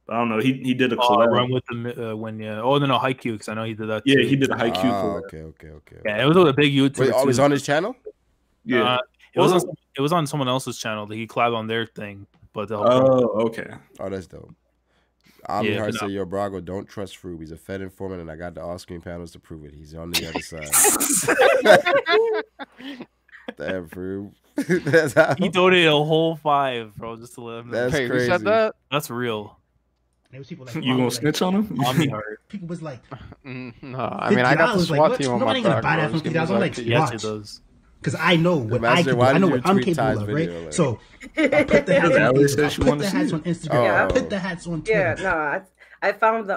But I don't know. He did a collab. Run with the when yeah. Oh no, Haikyuu because I know he did that. Yeah, too. he did a Haikyuu Oh, collab. okay. Yeah, it was a big YouTube. Wait, oh, it was on his channel? Yeah. It was on someone else's channel that he collabed on their thing, but the Oh, okay. Oh, that's dope. Omni Yeah, Heart but said, "Yo, Brago, don't trust Froob. He's a Fed informant, and I got the off-screen panels to prove it. He's on the other side." Damn, Froob. That's how. he donated a whole 5, bro, just to let him know. That's Hey, who crazy. said that? That's real. There was people like, You gonna snitch on him? Omni-Heart. people was like, No, I mean I got the $50, SWAT like, what? team on my Nobody gonna back. buy bro. that for Just give me $50. I'm like, that Yes, shit. it does. because I know what I Master, can do. why I know did what you I'm tweet capable Ty's of, video right? like So I put the hats Because on Ali said Facebook. she I put wanted the to hats see on it. Instagram. Yeah. I put the hats on Yeah, Twitter. no, I found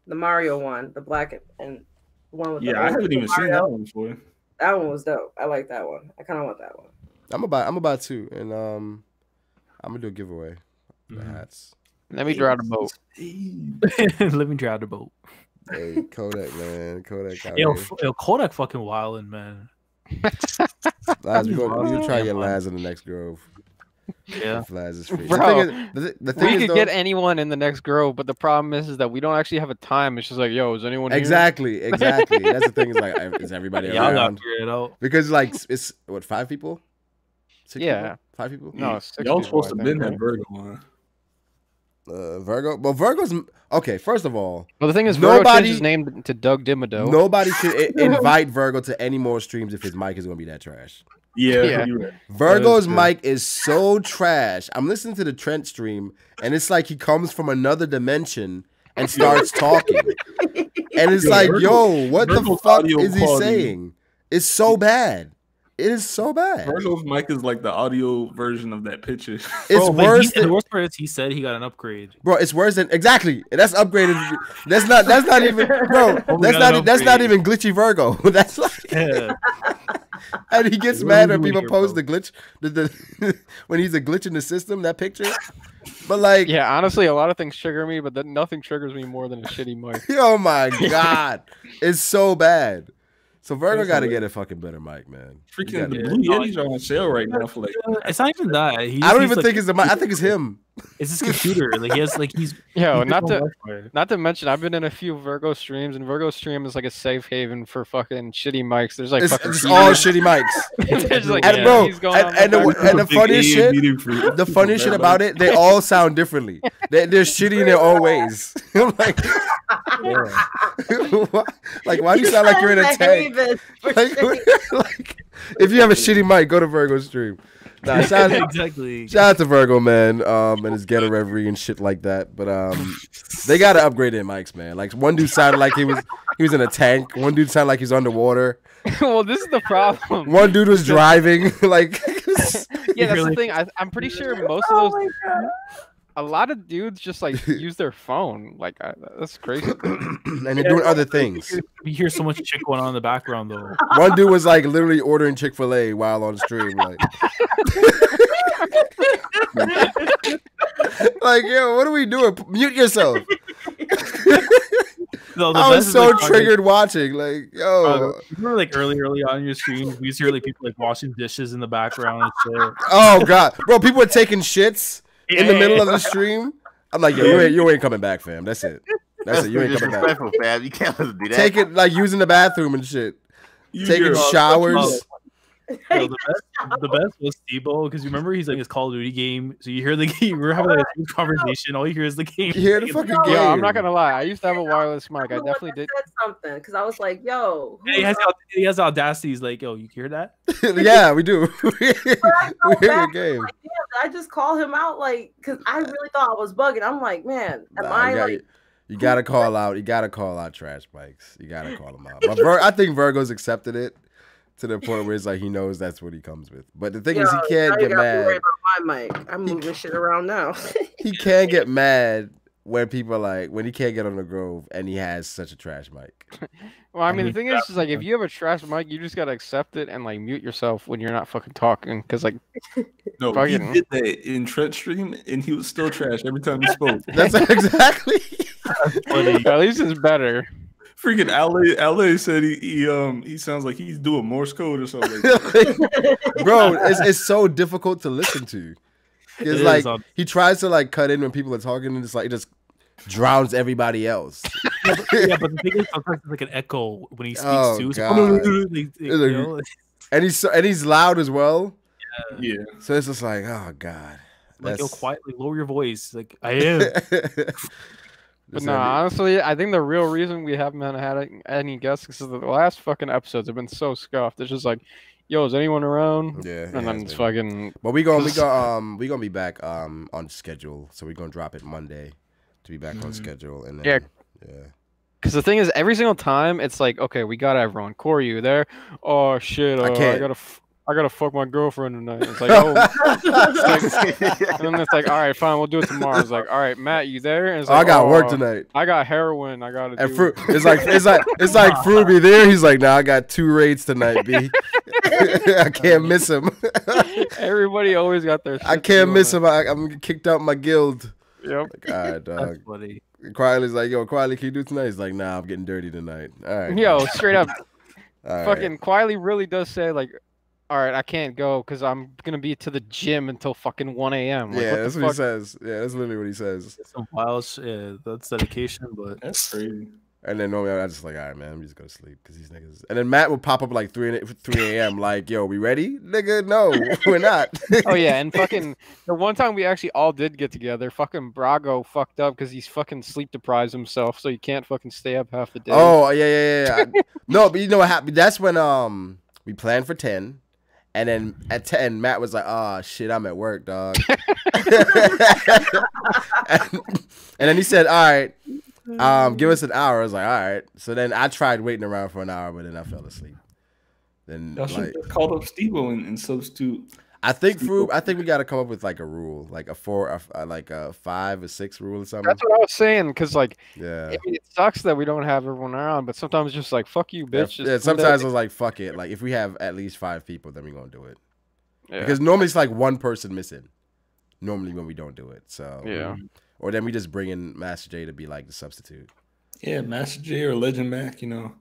the Mario one, the black and one with the Yeah, I haven't even seen that one before. That one was dope. I like that one. I kind of want that one. I'm about to, and I'm gonna do a giveaway. The hats. Let me draw the boat. Let me try the boat. Hey, Kodak, man, Kodak. out Yo, here. Kodak fucking wildin', man. Laz, we gonna try to get Laz in the next Grove. Yeah. If Laz is free. Bro, the thing We is, could though, get anyone in the next grove, but the problem is that we don't actually have a time. It's just like, yo, is anyone here? exactly. That's the thing. Is like, is everybody Y'all gotta around? figure it out. Because like, it's what 5 people? 6 Yeah. people? 5 people? No, it's 6 Y'all people, supposed I to think, been right? that Virgo one. Virgo. Well, Virgo's okay. First of all, Well, the thing is, Virgo Nobody- changed his name to Doug Dimmadome. nobody should invite Virgo to any more streams if his mic is gonna be that trash. Yeah, Yeah. you're right. Virgo's true. mic is so trash. I'm listening to the Trent stream, and it's like he comes from another dimension and starts talking. And it's Yo, like, Virgo- yo, what the Virgo's fuck audio is he quality- saying? It's so bad. It is so bad. Virgo's mic is like the audio version of that picture. It's Bro, but worse the than, worst part is he said he got an upgrade. bro. It's worse than exactly. That's upgraded. That's not even, bro. Oh, we That's got an not. That's not upgrade. even glitchy Virgo. That's like. Yeah. And he gets What are mad we when doing people here, post bro? the glitch, the when he's a glitch in the system. That picture, but like, Yeah, honestly, a lot of things trigger me, but then nothing triggers me more than a shitty mic. oh my god, it's so bad. So Virgo That's got to hilarious. get a fucking better mic, man. You Freaking the gotta- Blue Yetis are on sale right now for like. It's not even that. He I just don't needs, even like, think it's the mic. I think it's him. it's his computer. Like he has, like he's. Yo, he's not on to Wi-Fi. not to mention, I've been in a few Virgo streams, and Virgo stream is like a safe haven for fucking shitty mics. There's like It's, fucking it's all shitty mics. There's like And yeah, bro, he's going on and the the background. funniest shit, the funniest shit about it, they all sound differently. They're shitty in their own ways. I'm like, like, why do you sound like you're in a tank? Like, if you have a shitty mic, go to Virgo's stream. Nah, shout Exactly. out to Virgo, man, and his ghetto reverie and shit like that. But they gotta upgrade their mics, man. Like one dude sounded like he was in a tank. One dude sounded like he's underwater. Well, this is the problem. One dude was driving. Like, Yeah, that's the thing. I'm pretty sure most of those, a lot of dudes just like use their phone. Like that's crazy. and they're doing other things. You hear so much shit going on in the background though. One dude was like literally ordering Chick-fil-A while on stream. Like, like, yo, what are we doing? Mute yourself. No, I was so triggered watching. Like, yo. Remember, like early on your streams, we used to hear like people like washing dishes in the background and shit. Oh god, bro, people were taking shits in the middle of the stream. I'm like, yo, you ain't coming back, fam. That's it. That's it. You ain't coming back. Disrespectful, fam. You can't do that. Take it like using the bathroom and shit. Taking showers. Yo, the best was Steve-O, because you remember he's like his Call of Duty game. So you hear the game, we're having like a conversation. All you hear is the game. You hear the fucking game. Yeah, I'm not gonna lie. I used to have a wireless mic. I definitely did. Said something because I was like, "Yo." He has audacity. He's like, "Yo, you hear that?" Yeah, we do. we hear your game. Like, yeah, I just call him out, like, because I really thought I was bugging. I'm like, man, you gotta call out. You gotta call out trash mics. You gotta call them out. But I think Virgo's accepted it to the point where it's like he knows that's what he comes with. But the thing is, he can't get mad. Worry about my mic. I'm moving shit around now. He can't get mad when people like when he can't get on the Grove and he has such a trash mic. Well, I mean, the thing is, just like if you have a trash mic, you just gotta accept it and like mute yourself when you're not fucking talking, because like no, he did that in Trent stream and he was still trash every time he spoke. That's exactly. At least it's better. Freaking LA said he sounds like he's doing Morse code or something. Bro, it's so difficult to listen to. It's like he tries to like cut in when people are talking and it's like it just drowns everybody else. Yeah, but the thing is sometimes it's like an echo when he speaks too. God. And he's loud as well. Yeah. So it's just like, oh god. Like, yo, quietly lower your voice. Like I am. But no, honestly, I think the real reason we haven't had any guests is the last fucking episodes have been so scuffed. It's just like, yo, is anyone around? Yeah. And then it's fucking. But we gonna be back on schedule. So we're gonna drop it Monday to be back on schedule. And then, yeah. Because the thing is, every single time it's like, okay, we got everyone. Corey, you there? Oh shit! I gotta fuck my girlfriend tonight. It's like, oh, and then it's like, all right, fine, we'll do it tomorrow. It's like, all right, Matt, you there? And it's like, I got work tonight. I got heroin. I gotta. And it's like Fruit be there. He's like, nah, I got 2 raids tonight, B. I can't miss him. Everybody always got their. I can't miss him. I'm kicked out my guild. Yep. Like, all right, dog. That's funny. Quietly's like, yo, Quietly, can you do tonight? He's like, nah, I'm getting dirty tonight. All right. Yo, straight up. Fucking right. Quietly really does say like, all right, I can't go because I'm gonna be to the gym until fucking 1 a.m. Like, yeah, that's what he says. Yeah, that's literally what he says. Some wild shit. That's dedication, but that's crazy. And then normally I just like, all right, man, I'm just gonna sleep because these niggas. And then Matt will pop up like 3 a.m. like, yo, we ready, nigga? No, we're not. Oh yeah, and fucking the one time we actually all did get together, fucking Brago fucked up because he's fucking sleep deprived himself, so he can't fucking stay up half the day. Oh yeah. No, but you know what happened? That's when we planned for 10. And then at 10, Matt was like, oh, shit, I'm at work, dog. and then he said, all right, give us an hour. I was like, all right. So then I tried waiting around for an hour, but then I fell asleep. Then y'all should have called up Steve-O and substitute. I think we got to come up with like a rule, like a 5 or 6 rule or something. That's what I was saying, because like, yeah, I mean, it sucks that we don't have everyone around, but sometimes it's just like, fuck you, bitch. Yeah, sometimes I was like, fuck it. Like if we have at least 5 people, then we're gonna do it. Yeah. Because normally it's like one person missing. Normally when we don't do it, so yeah. Or then we just bring in Master J to be like the substitute. Yeah, Master J or Legend Mac, you know.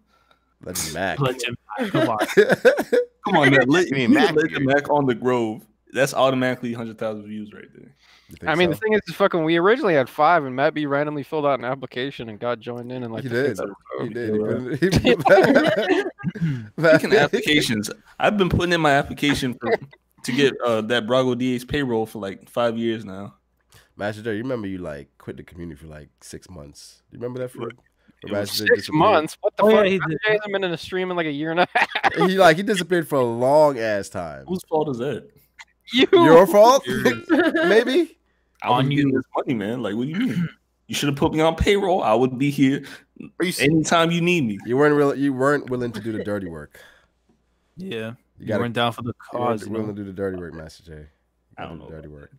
Legend Mac. Legend Mac. Come on. Come on, man. Legend Mac on the Grove. That's automatically 100,000 views right there. I mean, the thing is, fucking, we originally had 5, and Matt B randomly filled out an application and got joined in, and like he did. Speaking of applications, I've been putting in my application to get that Brago DA's payroll for like 5 years now. Master J, you remember you like quit the community for like 6 months? You remember that for 6 months? What the fuck? He hasn't been in a stream in like a year and a half. He disappeared for a long ass time. Whose fault is that? Your fault? Maybe. I was getting this money, man. Like, what do you mean? You should have put me on payroll. I would be here anytime you need me. You weren't willing to do the dirty work. Yeah, you weren't down for the cause. You weren't willing to do the dirty work, Master J. I don't know. Dirty work.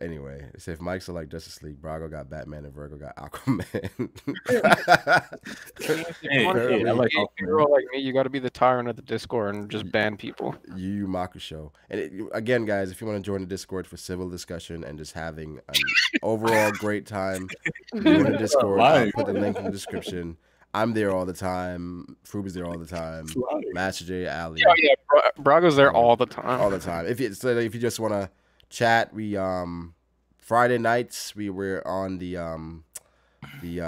Anyway, it's if Mike's like Justice League, Brago got Batman, and Virgo got Aquaman. I like a hero like me. You got to be the tyrant of the Discord and just ban people. Yu Makusho. And again, guys, if you want to join the Discord for civil discussion and just having an overall great time, join the Discord. I'll put the link in the description. I'm there all the time. Froob is there all the time. Master J, Ali. Yeah. Brago's there all the time. All the time. If you just want to chat, we Friday nights we're on the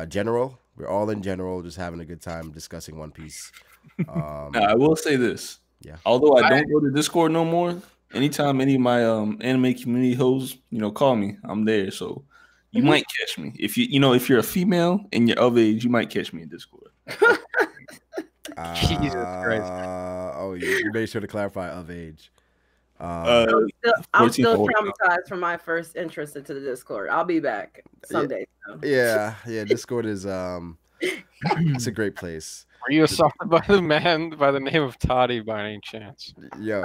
general. We're all in general, just having a good time discussing One Piece. Now, I will say this. Yeah. Although I don't go to Discord no more, anytime any of my anime community hosts, call me. I'm there. So you might catch me. If if you're a female and you're of age, you might catch me in Discord. Jesus Christ. Oh, you made sure to clarify of age. I'm still traumatized from my first interest into the Discord. I'll be back someday. Yeah. Discord is it's a great place. Are you assaulted by the man by the name of Toddy by any chance? Yo.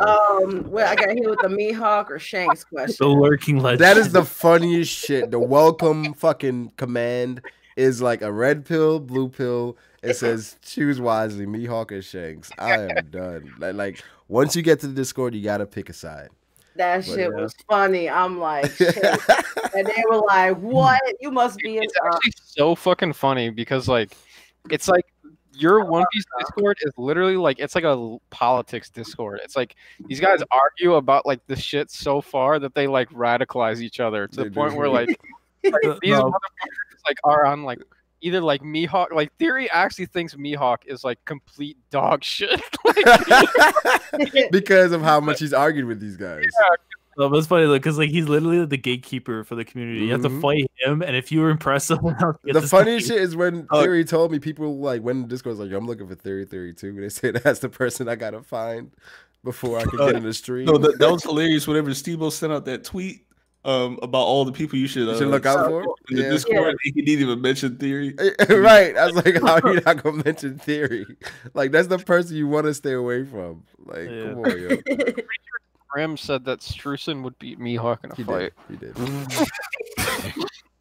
Well, I got hit with the Mihawk or Shanks question. The lurking legend. That is the funniest shit. The welcome fucking command is like a red pill, blue pill. It says choose wisely, Mihawk or Shanks. I am done. Like once you get to the Discord, you gotta pick a side. That shit was funny. I'm like, shit. And they were like, "What? You must be." It's actually so fucking funny because it's like your One Piece Discord is literally like it's like a politics Discord. It's like these guys argue about like the shit so far that they like radicalize each other to the point where like these motherfuckers like are on like either like Mihawk, like Theory actually thinks Mihawk is like complete dog shit. Because of how much he's argued with these guys. Yeah. Well, it's funny because he's literally the gatekeeper for the community. You have to fight him, and if you impress someone else, the funniest shit is when Theory told me people like when Discord's like, I'm looking for Theory 2. They say that's the person I gotta find before I can get in the stream. No, that was hilarious. Whenever Steve-O sent out that tweet about all the people you should look out for in the Discord, he didn't even mention Theory. Right. I was like, how are you not gonna mention Theory? Like that's the person you want to stay away from. Like, come on, yo. Grim said that Streusen would beat Mihawk in a fight. He did.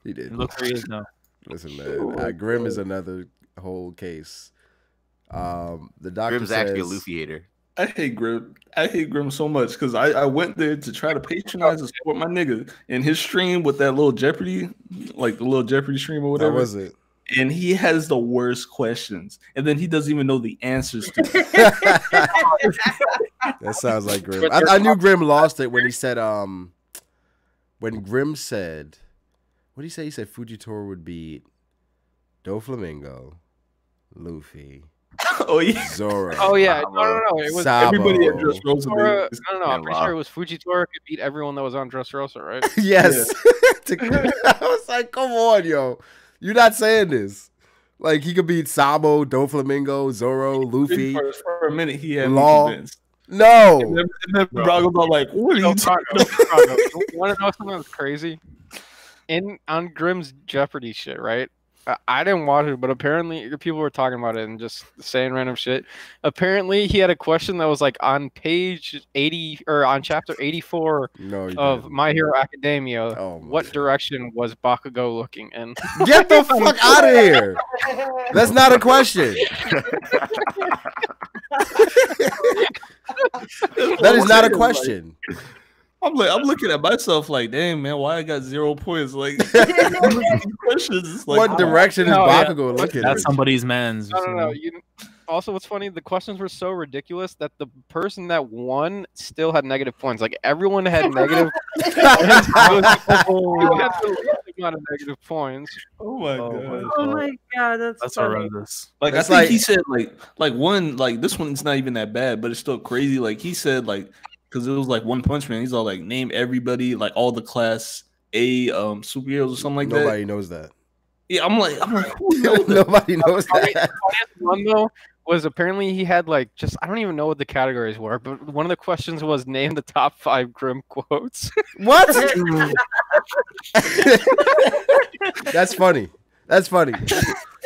He did. Look where he is now. Listen, man. Grim is another whole case. The doctor Grim's actually a Luffy hater. I hate Grim. I hate Grim so much because I went there to try to patronize and support my nigga in his stream with that little Jeopardy, like the little Jeopardy stream or whatever. That was it. And he has the worst questions, and then he doesn't even know the answers to them. That sounds like Grim. I knew Grim lost it when he said, when Grim said, what did he say? He said Fujitora would beat Doflamingo, Luffy. Oh yeah, Zoro. Oh yeah, no. It was Sabo. Everybody at Dressrosa. No. I'm pretty sure it was Fujitora could beat everyone that was on Dressrosa, right? Yes. Yeah. I was like, come on, yo. You're not saying this. Like, he could beat Sabo, Doflamingo, Zoro, Luffy. For a minute, he had Law. me convinced. No. And then Brago's all like, what are you talking about? You want to know something that's crazy? On Grimm's Jeopardy shit, right? I didn't watch it, but apparently people were talking about it and just saying random shit. Apparently, he had a question that was like on page 80 or on chapter 84 of My Hero Academia. What direction was Bakugo looking in? Get the fuck out of here! That's not a question. That is not a question. I'm looking at myself like, damn man, why I got 0 points? Like, questions. Like, what direction is Bakugo looking? That's somebody's man's. No. Also, what's funny, the questions were so ridiculous that the person that won still had negative points. Like everyone had negative. Negative points. Oh my god. Oh my god, that's horrendous. Like I think he said like one like this one's not even that bad, but it's still crazy. Like he said like. Because it was like One Punch Man. He's all like, name everybody, like all the class A superheroes or something like that. Nobody knows that. Yeah, I'm like, who knows Nobody knows that. The one though was apparently he had like just I don't even know what the categories were, but one of the questions was name the top 5 Grimm quotes. What? That's funny. That's funny.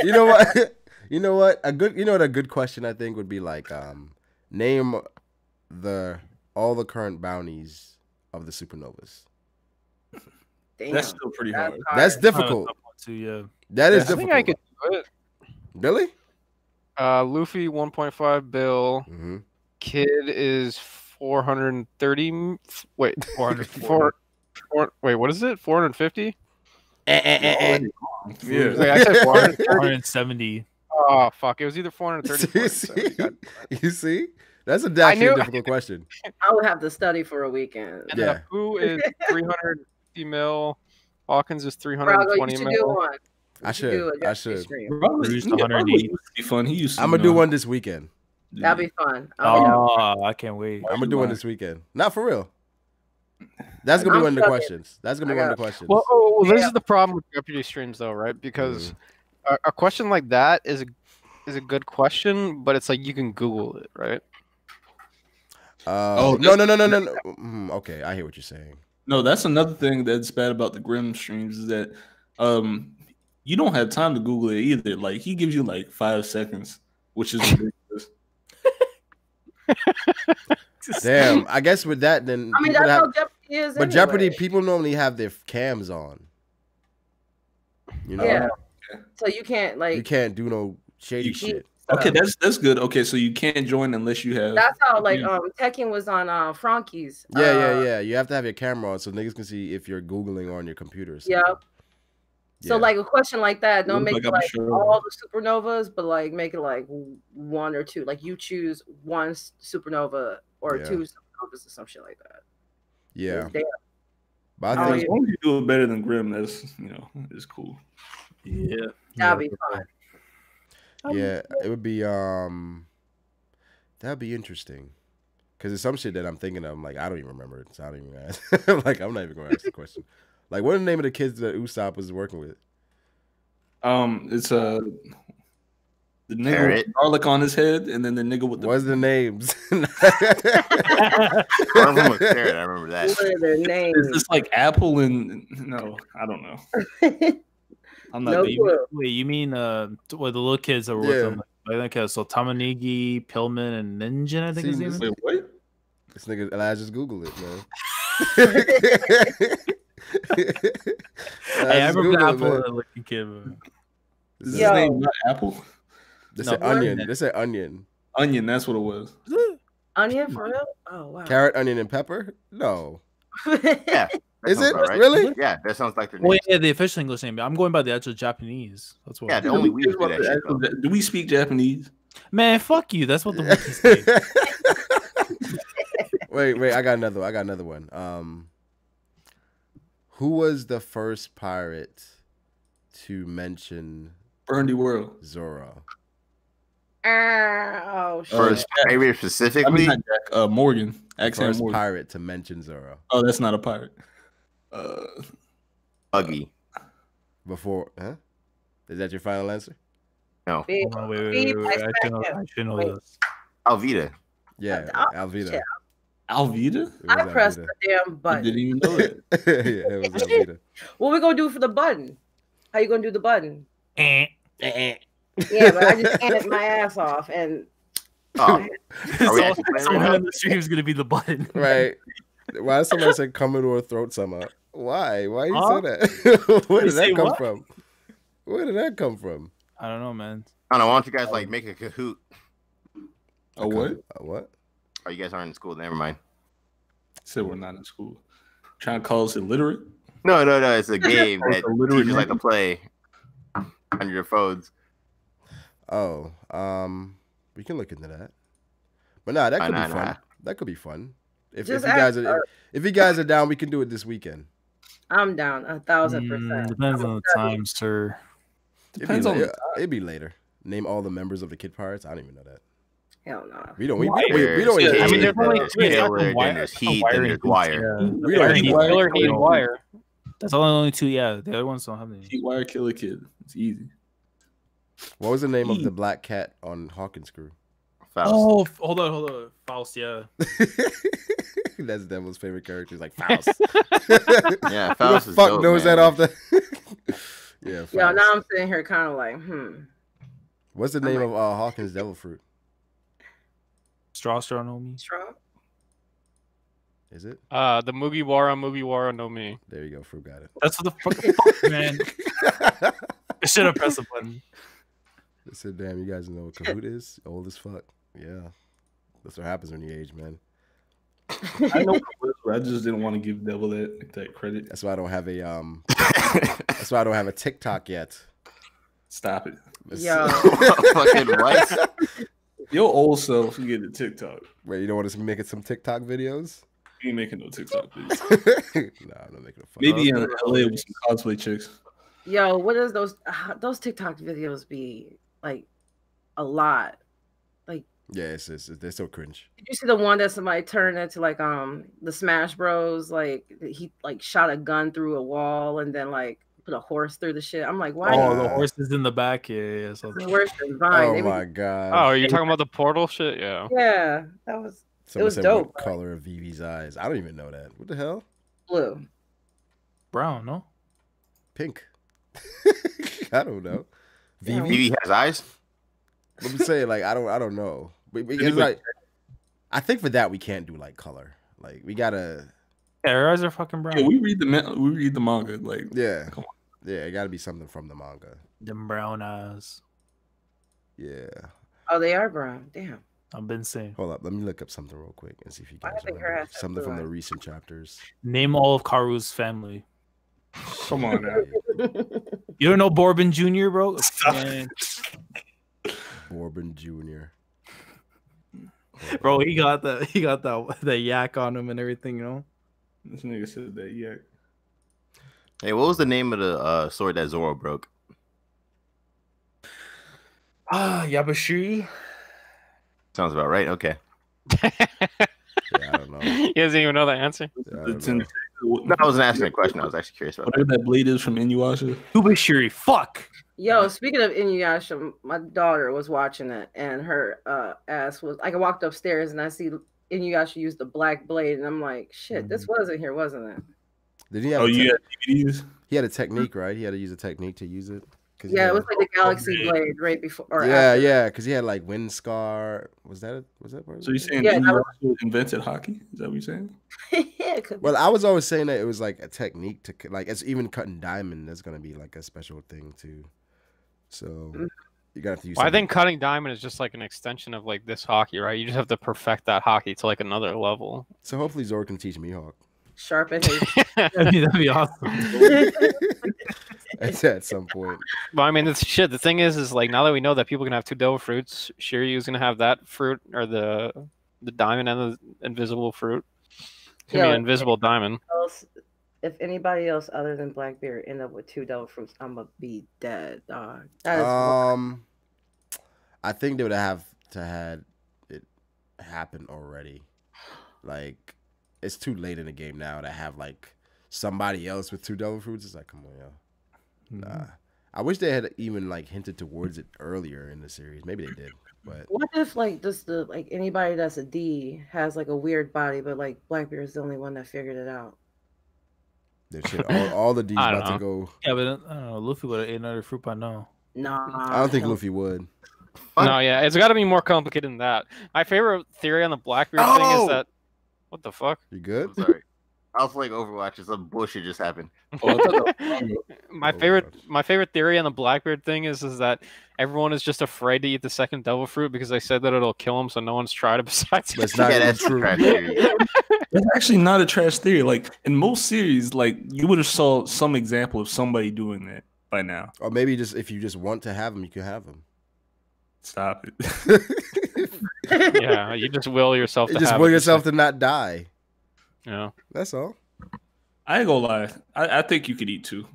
You know what? You know what? A good question I think would be like name all the current bounties of the supernovas. Damn, That's still pretty hard. That's difficult. Yeah. That is I difficult. think I could do it. Really? Luffy 1.5 bill. Mm-hmm. Kid is 430. Wait, 404. Wait, what is it? 450? Yeah. Wait, I said 430. 470. Oh fuck! It was either 430. You see? That's a actually difficult question. I would have to study for a weekend. And Yeah. Who is 350 mil? Hawkins is Brago, 320 you should do mil. one. I should. I should. Produced 180. Be fun. He used to. I'm gonna do one this weekend. That'd be fun. Oh, I can't wait. I'm gonna do one this weekend. Not for real. That's gonna be one of the questions. That's gonna be one of the questions. Well, this is the problem with Jeopardy streams, though, right? Because a question like that is a good question, but it's like you can Google it, right? No. Okay, I hear what you're saying. No, that's another thing that's bad about the Grimm streams is that you don't have time to Google it either. Like he gives you like 5 seconds, which is ridiculous. Damn, I guess with that, then I mean, that's how Jeopardy is. But anyway. Jeopardy, people normally have their cams on. You know, Yeah. So you can't like. you can't do no shady shit. Okay, that's good. Okay, so you can't join unless you have. That's how like Tekken was on Frankie's. Yeah. You have to have your camera on so niggas can see if you're Googling on your computer. Yeah. So like a question like that, don't make Like, it I'm like sure. all the supernovas, but like make it like 1 or 2. Like you choose 1 supernova or 2 supernovas or some shit like that. Yeah. Damn. But As I think long as you do it better than Grimm, that's it's cool. Yeah. That'd be fun. yeah, it would be that'd be interesting. Cause there's some shit that I'm thinking of. I'm like, I don't even remember it. So I don't even ask. Like, I'm not even gonna ask the question. Like, what are the name of the kids that Usopp was working with? It's the nigga Parrot. with garlic on his head, and then the nigga with the. What's the names? One of them was Parrot, I remember that. What are their names? It's just like Apple and no, I don't know. I'm not. No baby. clue. Wait, you mean the little kids that were with them? Okay, so Tamanigi, Pillman, and Ninja, I think his name is. Wait, what? This nigga Elijah just Google it, man. Hey, I remember Apple looking kid. Is his name not Apple? They said onion. They said onion. Onion, that's what it was. Onion for real? Oh wow. Carrot, onion, and pepper? No. Yeah. Is it right. really? Yeah, that sounds like their name. Well, yeah, the official English name. I'm going by the actual Japanese. That's what. Yeah, the only we do that shit, though. Do we speak Japanese? Man, fuck you. That's what the wikis say. Wait, I got another one. Who was the first pirate to mention Burndy World? Zoro? Oh shit. First pirate I specifically? mean, not Jack, Morgan. Accent First Morgan. pirate to mention Zoro. Oh, that's not a pirate. Buggy. Before, huh? Is that your final answer? No. Beep, Oh, wait, beep, I should know Wait. this. Alvida. Yeah, Oh, Alvida. shit. Alvida? It was I pressed Alvida. the damn I button. didn't even know that. Yeah, it was Alvida. What we gonna do for the button? How you gonna do the button? Eh. Yeah, but I just ate my ass off and Oh, are we So, actually playing someone right on the stream is gonna be the button. Right. Why did somebody say Commodore throat some up? Why? Why you Huh? say that? Where You did say that come what? from? Where did that come from? I don't know, man. I don't know. Why don't you guys like make a Kahoot? A what? A what? Oh, you guys aren't in school. Never mind. Said we're not in school. Trying to call us illiterate? No. It's a game that a literate teachers like to name? play on your phones. Oh, we can look into that. But nah, that could be Nah. fun. That could be fun. If you Just guys ask are if you guys are down, we can do it this weekend. I'm down 1,000%. Depends on the time, sir. Depends on the it'd be later. Name all the members of the Kid Pirates. I don't even know that. Hell no. We don't. We There's don't. Kid, I mean, there's only there's three. Killer, There's then there's Heat, then there's Wire. We don't Heat, need Killer, Heat, Wire. That's only 2. Yeah, the other ones don't have any. Heat Wire Killer Kid. It's easy. What was the name of the black cat on Hawkins' crew? Faust. Oh, hold on. Faust, yeah. That's Devil's favorite character. He's like Faust. Yeah, Who Faust the is fuck dope, knows man. that off the? Yeah. Faust. Yo, now I'm sitting here kind of like, What's the name of Hawkins' devil fruit? Strastronomy. Straw? Is it? The Mugiwara no Mi. There you go. Fruit got it. That's what the fuck, man. I should have pressed the button. I said, damn, you guys know what Kahoot is? Old as fuck. Yeah. That's what happens when you age, man. I know, I just didn't want to give Devil that credit. That's why I don't have a that's why I don't have a TikTok yet. Stop it. Yo. Fucking what? Your old self, you get the TikTok. Wait, you don't want us making some TikTok videos? You ain't making no TikTok videos. Nah, I'm not making a fuck. Maybe in LA with some cosplay chicks. Yo, what is those TikTok videos be like? A lot. Like, Yeah, they're so cringe. did you see the one that somebody turned into like the Smash Bros? Like he like shot a gun through a wall and then like put a horse through the shit. I'm like, why? Oh, the horse is in the back. Yeah. So It's worse than Vine. Oh They my be- god. Oh, are you talking about the portal shit? Yeah. Yeah, that was Someone was said dope. what color of Vivi's eyes? I don't even know that. What the hell? blue. brown, no? Pink. I don't know. Yeah. Vivi. Vivi has eyes. Let me say, like, I don't know. It's like, I think for that we can't do like color. Like we gotta. Yeah, her eyes are fucking brown. Yeah, we read the manga. Like, Yeah. come Yeah, it gotta be something from the manga. Them brown eyes. Yeah. Oh, they are brown. Damn. I've been saying. Hold up. Let me look up something real quick and see if you I guys think her remember ass has something from blue the eyes. recent chapters. Name all of Karu's family. come on now. You don't know Bourbon Jr., bro? Man. Bourbon Jr. Bro, he got the yak on him and everything, you know? This nigga said that. Yeah. Hey, what was the name of the sword that Zoro broke? Yabashiri. Sounds about right. Okay. Yeah, I don't know. He doesn't even know the answer. Yeah, I The don't know. No, I wasn't asking a question. I was actually curious about Whatever that blade is from Inuyasha. Yubashiri. Fuck. Yo, speaking of Inuyasha, my daughter was watching it, and her ass was. I walked upstairs and I see Inuyasha use the black blade, and I'm like, shit, this wasn't here, wasn't it? Did he have? Oh, a you had DVDs? He had a technique, right? He had to use a technique to use it. 'Cause he Yeah, had- it was like the Galaxy Blade right before. Or yeah, after. yeah, because he had like wind scar. Was that part of So you're it? saying Yeah, that Inuyasha invented hockey? Is that what you're saying? Yeah, it could be. Well, I was always saying that it was like a technique to like it's even cutting diamond. That's gonna be like a special thing too. So you got to use. Well, I something- think cutting diamond is just like an extension of like this hockey, right? You just have to perfect that hockey to like another level. so. Hopefully, Zoro can teach Mihawk Sharpen his. That'd be awesome. at some point. But I mean, the thing is like now that we know that people can have two devil fruits, Shiryu's gonna have that fruit or the diamond and the invisible fruit. It's gonna be Yeah. an invisible diamond. If anybody else other than Blackbeard end up with two devil fruits, I'm gonna be dead, dog. That is I think they would have to had it happen already. Like it's too late in the game now to have like somebody else with two devil fruits. It's like, come on, yo. Nah. I wish they had even like hinted towards it earlier in the series. Maybe they did, but what if like just the like anybody that's a D has like a weird body, but like Blackbeard is the only one that figured it out. that shit, all the D's I don't about to know. go. Yeah, but I don't know. Luffy would have ate another fruit by now. Nah, I don't think Luffy would. No, yeah, it's got to be more complicated than that. My favorite theory on the Blackbeard thing Oh! is that what the fuck? You good? I'm sorry. I was like Overwatch. Some bullshit just happened. Oh, I thought that was my Oh, favorite God. my favorite theory on the Blackbeard thing is that everyone is just afraid to eat the second devil fruit because they said that it'll kill them, so no one's tried it besides. But it's not Yeah, even that's true. trash theory. That's actually not a trash theory. Like in most series, like you would have saw some example of somebody doing that by now. Or maybe just if you just want to have them, you can have them. Stop it. Yeah, you just will yourself to just have will it. yourself to not die. Yeah. That's all. I ain't gonna lie. I think you could eat two.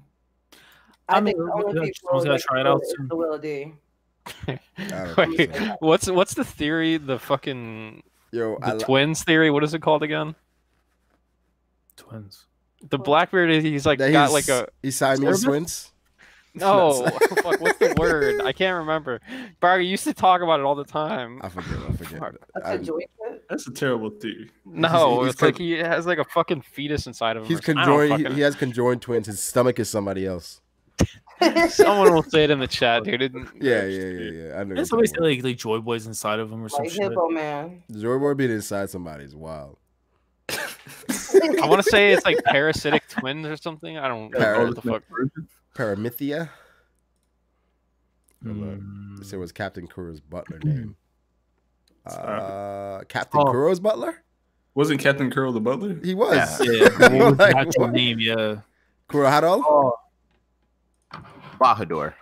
I mean, think the only yeah, people someone's gotta that try it can out do is soon. the Will D. I don't Wait, think so. what's the theory? The fucking Yo, the twins theory. What is it called again? Twins. The Blackbeard. He's like that got he's- like a he's Siamese Cerebus? twins. No, fuck, what's the word? I can't remember. Barry used to talk about it all the time. I forget. That's a terrible theory. No, it's like he has like a fucking fetus inside of him. He's conjoined. He has conjoined twins. His stomach is somebody else. Someone will say it in the chat, dude. Yeah. I know. Didn't somebody say like Joy Boy's inside of him or some Like shit? Hippo Man. Joy Boy being inside somebody is wild. I want to say it's like parasitic twins or something. I don't know what the fuck. Paramythia. This was Captain Kuro's butler name. Captain Kuro's butler? Wasn't Captain Kuro the butler? He was. Yeah. What was the actual name? Yeah. Kuro Hado? Oh. Bahador.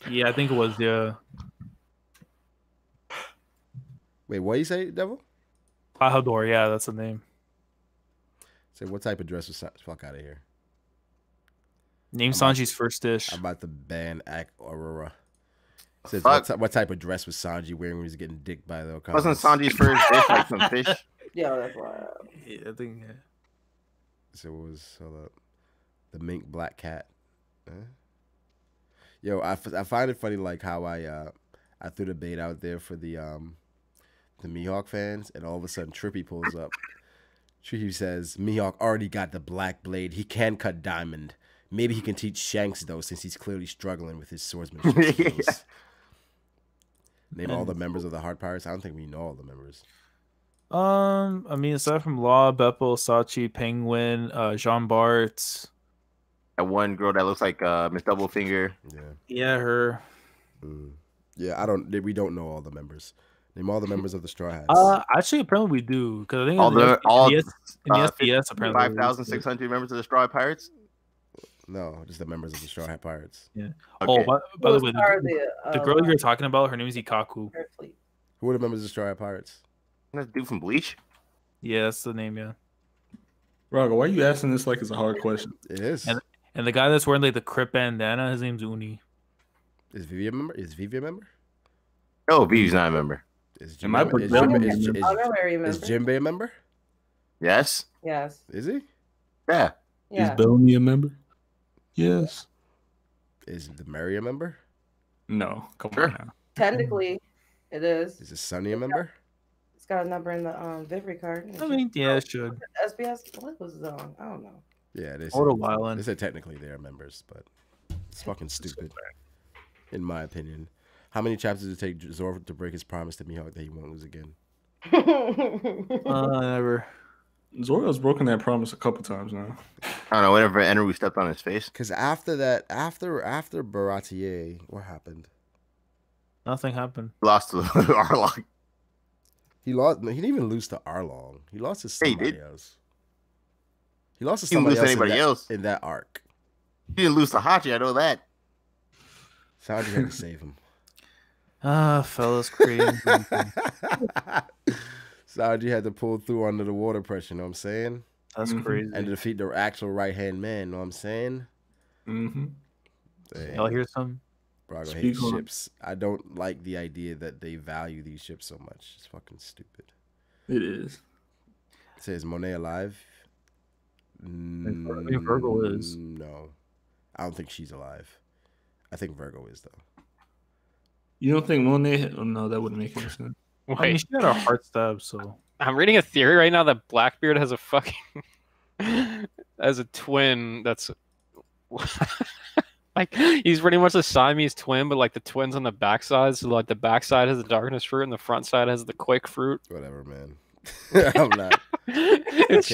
Yeah, I think it was. Yeah. Wait, what you say, Devil? Bahador. Yeah, that's the name. Say, what type of dress was fuck out of here? Name Sanji's first dish. I'm about to ban Aurora. Says, what type of dress was Sanji wearing when he was getting dicked by the Okamas? Wasn't Sanji's first dish like some fish? Yeah, that's why. Yeah, I think. Yeah. So it was the mink black cat. Yo, I find it funny like how I threw the bait out there for the Mihawk fans, and all of a sudden Trippy pulls up. Trippy says Mihawk already got the black blade. He can cut diamond. Maybe he can teach Shanks though, since he's clearly struggling with his swordsmanship skills. Name all the members of the Heart Pirates. I don't think we know all the members. I mean, aside from Law, Beppo, Sachi, Penguin, Jean Bart. That one girl that looks like Miss Doublefinger. Yeah, her. Yeah, we don't know all the members. Name all the members of the Straw Hats. Actually, apparently we do, because I think all the SPS apparently 5,600 members of the Straw Hat Pirates. No, just the members of the Straw Hat Pirates. Yeah. Okay. Oh, by the way, the girl you're talking about, her name is Ikaku. Who are the members of the Straw Hat Pirates? That dude from Bleach. Yeah, that's the name. Yeah. Raga, why are you asking this like it's a hard question? It is. And the guy that's wearing like the Crip bandana, his name's Uni. Is Vivi a member? Is Vivi a member? No, Vivi's not a member. Is Jinbei a member? Yes. Yes. Is he? Yeah. Is Bellamy a member? Yes. Is the Mary a member? No. Come on now. Technically, it is. Is Sunny a member? It's got a number in the Vivre card. I mean, yeah, it should. SBS. What was it on? I don't know. Yeah, they said technically they are members, but it's fucking stupid, in my opinion. How many chapters did it take Zoro to break his promise to Mihawk that he won't lose again? Never. Zoro's broken that promise a couple times now. I don't know. Whenever Enru stepped on his face. Because after that, after Baratier, what happened? Nothing happened. Lost to Arlong. He lost. He didn't even lose to Arlong. He lost to somebody else. He lost to He didn't somebody lose to anybody else in that arc. He didn't lose to Hachi. I know that. Sanji had to save him. Fellas creating. Sanji had to pull through under the water pressure. You know what I'm saying? That's crazy. And to defeat the actual right hand man. You know what I'm saying? Y'all hear some? Brago hates ships. I don't like the idea that they value these ships so much. It's fucking stupid. It is. It says Monet alive. I think Virgo is. No, I don't think she's alive. I think Virgo is though. You don't think Monet? Oh, no, that wouldn't make any sense. Wait. I mean, she had a heart stab, so. I'm reading a theory right now that Blackbeard has a fucking as a twin that's like he's pretty much a Siamese twin, but like the twins on the backside. So like the backside has the darkness fruit and the front side has the quick fruit. Whatever, man. I'm not. It's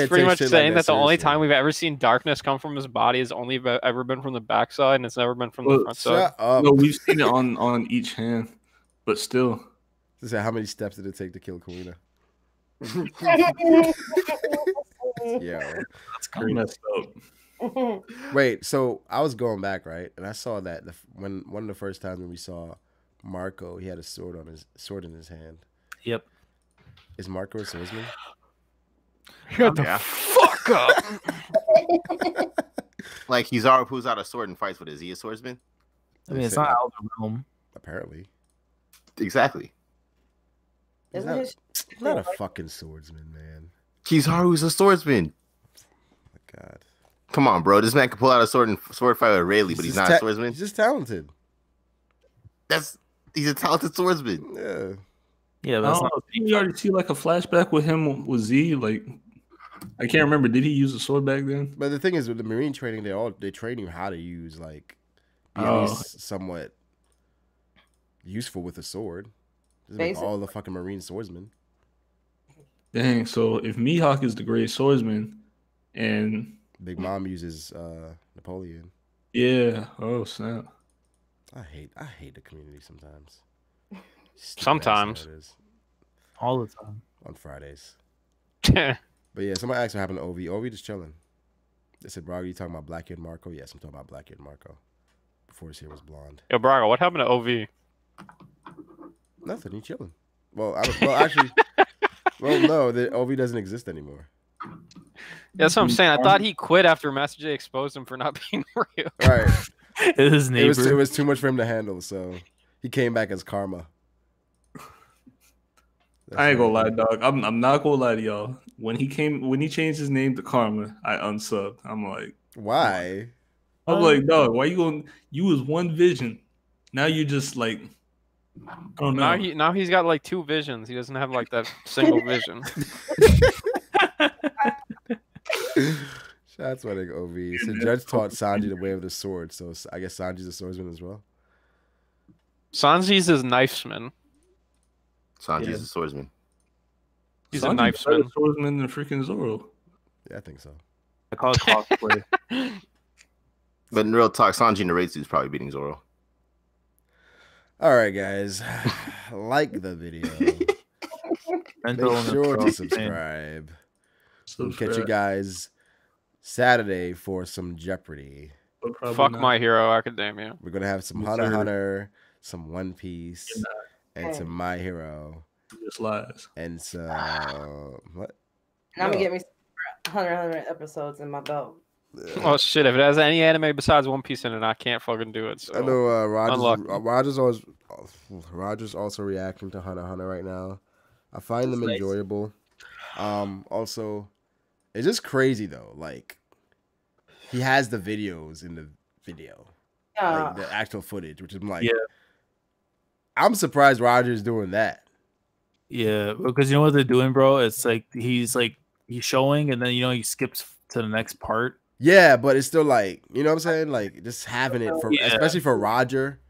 pretty much saying that the only time we've ever seen darkness come from his body has only ever been from the backside, and it's never been from the front side. No, we've seen it on each hand, but still. So how many steps did it take to kill Kuina? Yeah, that's kind of messed up. Wait, so I was going back, right, and I saw that when one of the first times when we saw Marco, he had a sword in his hand. Yep. Is Marco a swordsman? Shut the fuck up. Like he's out, who's out a sword and fights with. Is he a swordsman? I mean, it's not out of the realm. Apparently. Exactly. He's not a fucking swordsman, man. Kizaru's a swordsman. Oh my God. Come on, bro. This man can pull out a sword fight with Rayleigh, but he's not a swordsman. He's just talented. He's a talented swordsman. Yeah. Yeah, that's not. Didn't you already see like a flashback with him with Z? Like, I can't remember. Did he use a sword back then? But the thing is, with the Marine training, they train you how to use like be at least somewhat useful with a sword. Doesn't make all the fucking Marine swordsmen. Dang. So if Mihawk is the great swordsman, and Big Mom uses Napoleon. Yeah. Oh snap. I hate the community sometimes. Sometimes. All the time. On Fridays. But yeah, somebody asked what happened to Ovi. Ovi just chilling. They said, Braga, you talking about Blackbeard Marco? Yes, I'm talking about Blackbeard Marco. Before his hair was blonde. Yo, Braga, what happened to OV? Nothing. He chilling. Well, actually, no, the Ovi doesn't exist anymore. Yeah, that's what I'm saying. I thought he quit after Master J exposed him for not being real. Right. His neighbor. It was too much for him to handle, so he came back as Karma. I ain't gonna lie, dog. I'm not gonna lie to y'all. When he changed his name to Karma, I unsubbed. I'm like, why? I'm like, dog, why you going? You was one vision. Now you just like, I don't know. Now he's got like two visions. He doesn't have like that single vision. That's what I think OV. So Judge taught Sanji the way of the sword, so I guess Sanji's a swordsman as well. Sanji's his knifesman. Sanji's a swordsman. He's a knifesman. Swordsman than freaking Zoro. Yeah, I think so. I call it cosplay. But in real talk, Sanji Naretsu is probably beating Zoro. All right, guys. Like the video. Make sure to subscribe. We'll catch you guys Saturday for some Jeopardy. Fuck My Hero Academia. We're gonna have some Hunter x Hunter, some One Piece, and some My Hero. Just lies. And some what? And I'm gonna get me some Hunter x Hunter episodes in my belt. Oh shit! If it has any anime besides One Piece in it, I can't fucking do it. So. I know Roger's also reacting to Hunter x Hunter right now. I find them enjoyable. Also, it's just crazy though. Like, he has the videos in the video, like the actual footage, which is like, I'm surprised Roger's doing that. Yeah, because you know what they're doing, bro? It's like he's showing, and then he skips to the next part. Yeah, but it's still like, you know what I'm saying? Like, just having it for, especially for Roger.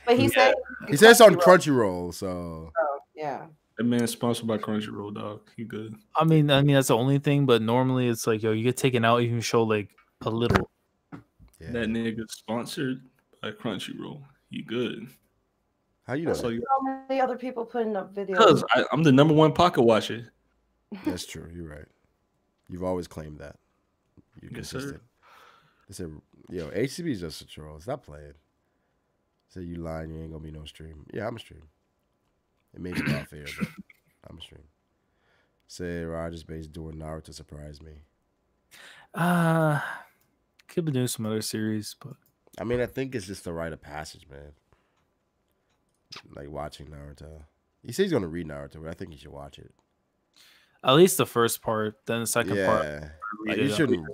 But he said it's on Crunchyroll, so yeah. That man's sponsored by Crunchyroll, dog. He good. I mean that's the only thing, but normally it's like, you get taken out, you can show like a little. Yeah. That nigga sponsored by Crunchyroll. He good. How you know? So many other people putting up videos. Because I'm the #1 pocket watcher. That's true. You're right. You've always claimed that. You're consistent. They said, yo, HCB is just a troll. Stop playing. Say you lying, you ain't gonna be no stream. Yeah, I'm a stream. It may be off air, but I'm a stream. Say Roger's base doing Naruto to surprise me. Could be doing some other series, but I mean, I think it's just the rite of passage, man. Like watching Naruto. He says he's gonna read Naruto, but I think you should watch it. At least the first part, then the second part. Like, you shouldn't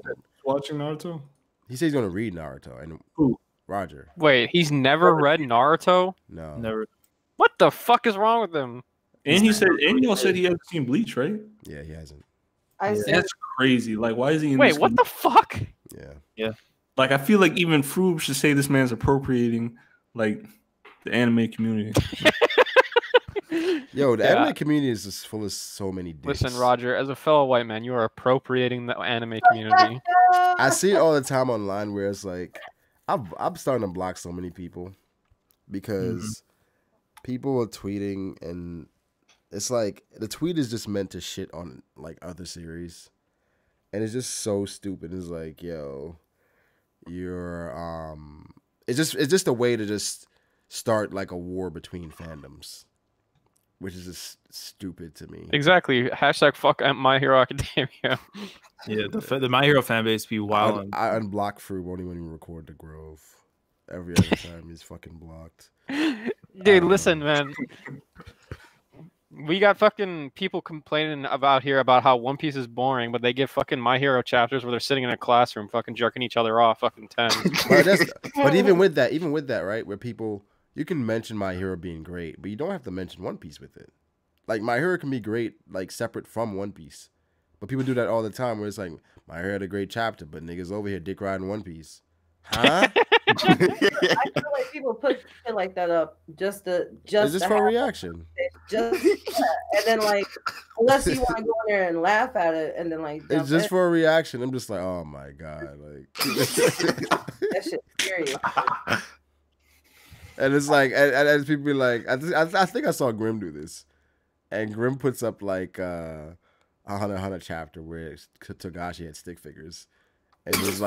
watching Naruto. He says he's gonna read Naruto, and who? Roger. Wait, he's never read Naruto? No, never. What the fuck is wrong with him? And he said, and y'all said he hasn't seen Bleach, right? Yeah, he hasn't. That's crazy. Like, why is he in Wait, this what the fuck? Yeah. Like, I feel like even Froob should say this man's appropriating, like, the anime community. Yo, the anime community is just full of so many dicks. Listen, Roger, as a fellow white man, you are appropriating the anime community. I see it all the time online where it's like, I'm starting to block so many people because people are tweeting, and it's like the tweet is just meant to shit on like other series, and it's just so stupid. It's like, yo, you're it's just a way to just start like a war between fandoms, which is just stupid to me. Exactly. Hashtag fuck My Hero Academia. Yeah, the My Hero fan base be wild. I unblock Fruit, won't even record the Grove. Every other time he's fucking blocked. Dude, listen, man. We got fucking people complaining about how One Piece is boring, but they give fucking My Hero chapters where they're sitting in a classroom fucking jerking each other off fucking 10. But even with that, right, where people, you can mention My Hero being great, but you don't have to mention One Piece with it. Like, My Hero can be great, like, separate from One Piece. But people do that all the time where it's like, My Hero had a great chapter, but niggas over here dick riding One Piece. Huh? I feel like people put shit like that up just it's just for a reaction. And then like, unless you want to go in there and laugh at it, and then like, it's just for a reaction. I'm just like, oh my god, like that shit's serious. And it's like, and as people be like, I think I saw Grim do this, and Grim puts up like a Hunter x Hunter chapter where Togashi had stick figures. It was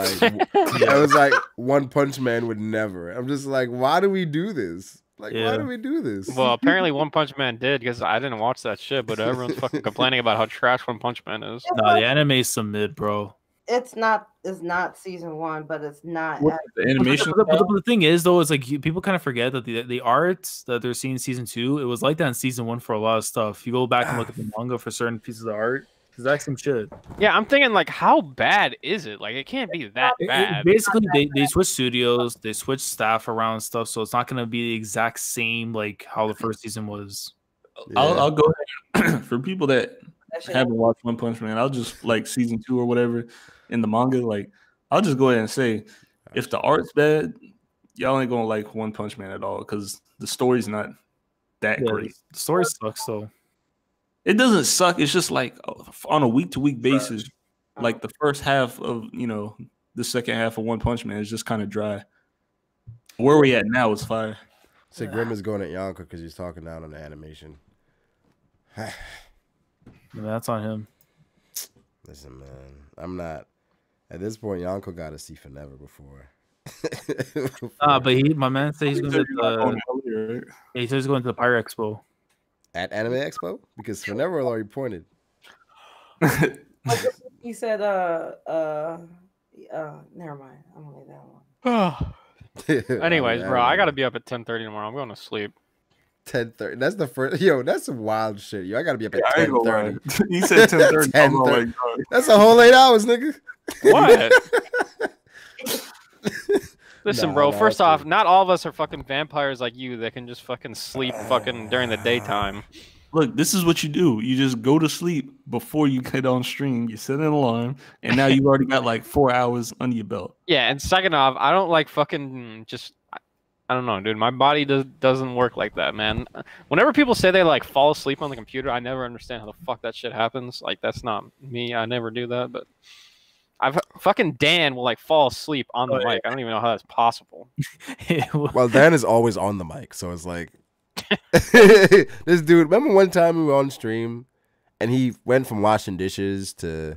like One Punch Man would never. I'm just like, why do we do this? Like, why do we do this? Well, apparently One Punch Man did, because I didn't watch that shit, but everyone's fucking complaining about how trash One Punch Man is. No, the anime's some mid, bro. It's not season 1, but it's not the animation. But the thing is, though, is like people kind of forget that the art that they're seeing in season 2, it was like that in season 1 for a lot of stuff. You go back and look at the manga for certain pieces of art. Exact same shit. Yeah, I'm thinking like, how bad is it? Like, it can't be that bad. Basically, they switch studios, they switch staff around and stuff, so it's not gonna be the exact same like how the first season was. Yeah. I'll go ahead. For people that haven't watched One Punch Man, I'll just like season 2 or whatever in the manga. Like, I'll just go ahead and say, if the art's bad, y'all ain't gonna like One Punch Man at all because the story's not that great. The story sucks though. It doesn't suck. It's just like on a week-to-week basis, like the first half of, the second half of One Punch Man is just kind of dry. Where we at now is fire. So Grim is going at Yonko because he's talking down on the animation. That's on him. Listen, man, I'm not. At this point, Yonko got to see Forever before. But my man said he's going to. He said he's going to the Pirate Expo. At Anime Expo? Because Forever already pointed. He said, never mind. I'm gonna leave that one. Anyways, bro, I gotta be up at 10:30 tomorrow. I'm going to sleep. 10:30. That's the first. Yo, that's some wild shit. Yo, I gotta be up at 10:30. He said 10:30. 10:30. That's a whole 8 hours, nigga. What? Listen, bro, first off, not all of us are fucking vampires like you that can just fucking sleep fucking during the daytime. Look, this is what you do. You just go to sleep before you get on stream. You set an alarm, and now you've already got like 4 hours under your belt. Yeah, and second off, I don't like fucking just... I don't know, dude. My body doesn't work like that, man. Whenever people say they like fall asleep on the computer, I never understand how the fuck that shit happens. Like, that's not me. I never do that, but... fucking Dan will like fall asleep on the mic. I don't even know how that's possible. Well, Dan is always on the mic, so it's like this dude. Remember one time we were on stream, and he went from washing dishes to,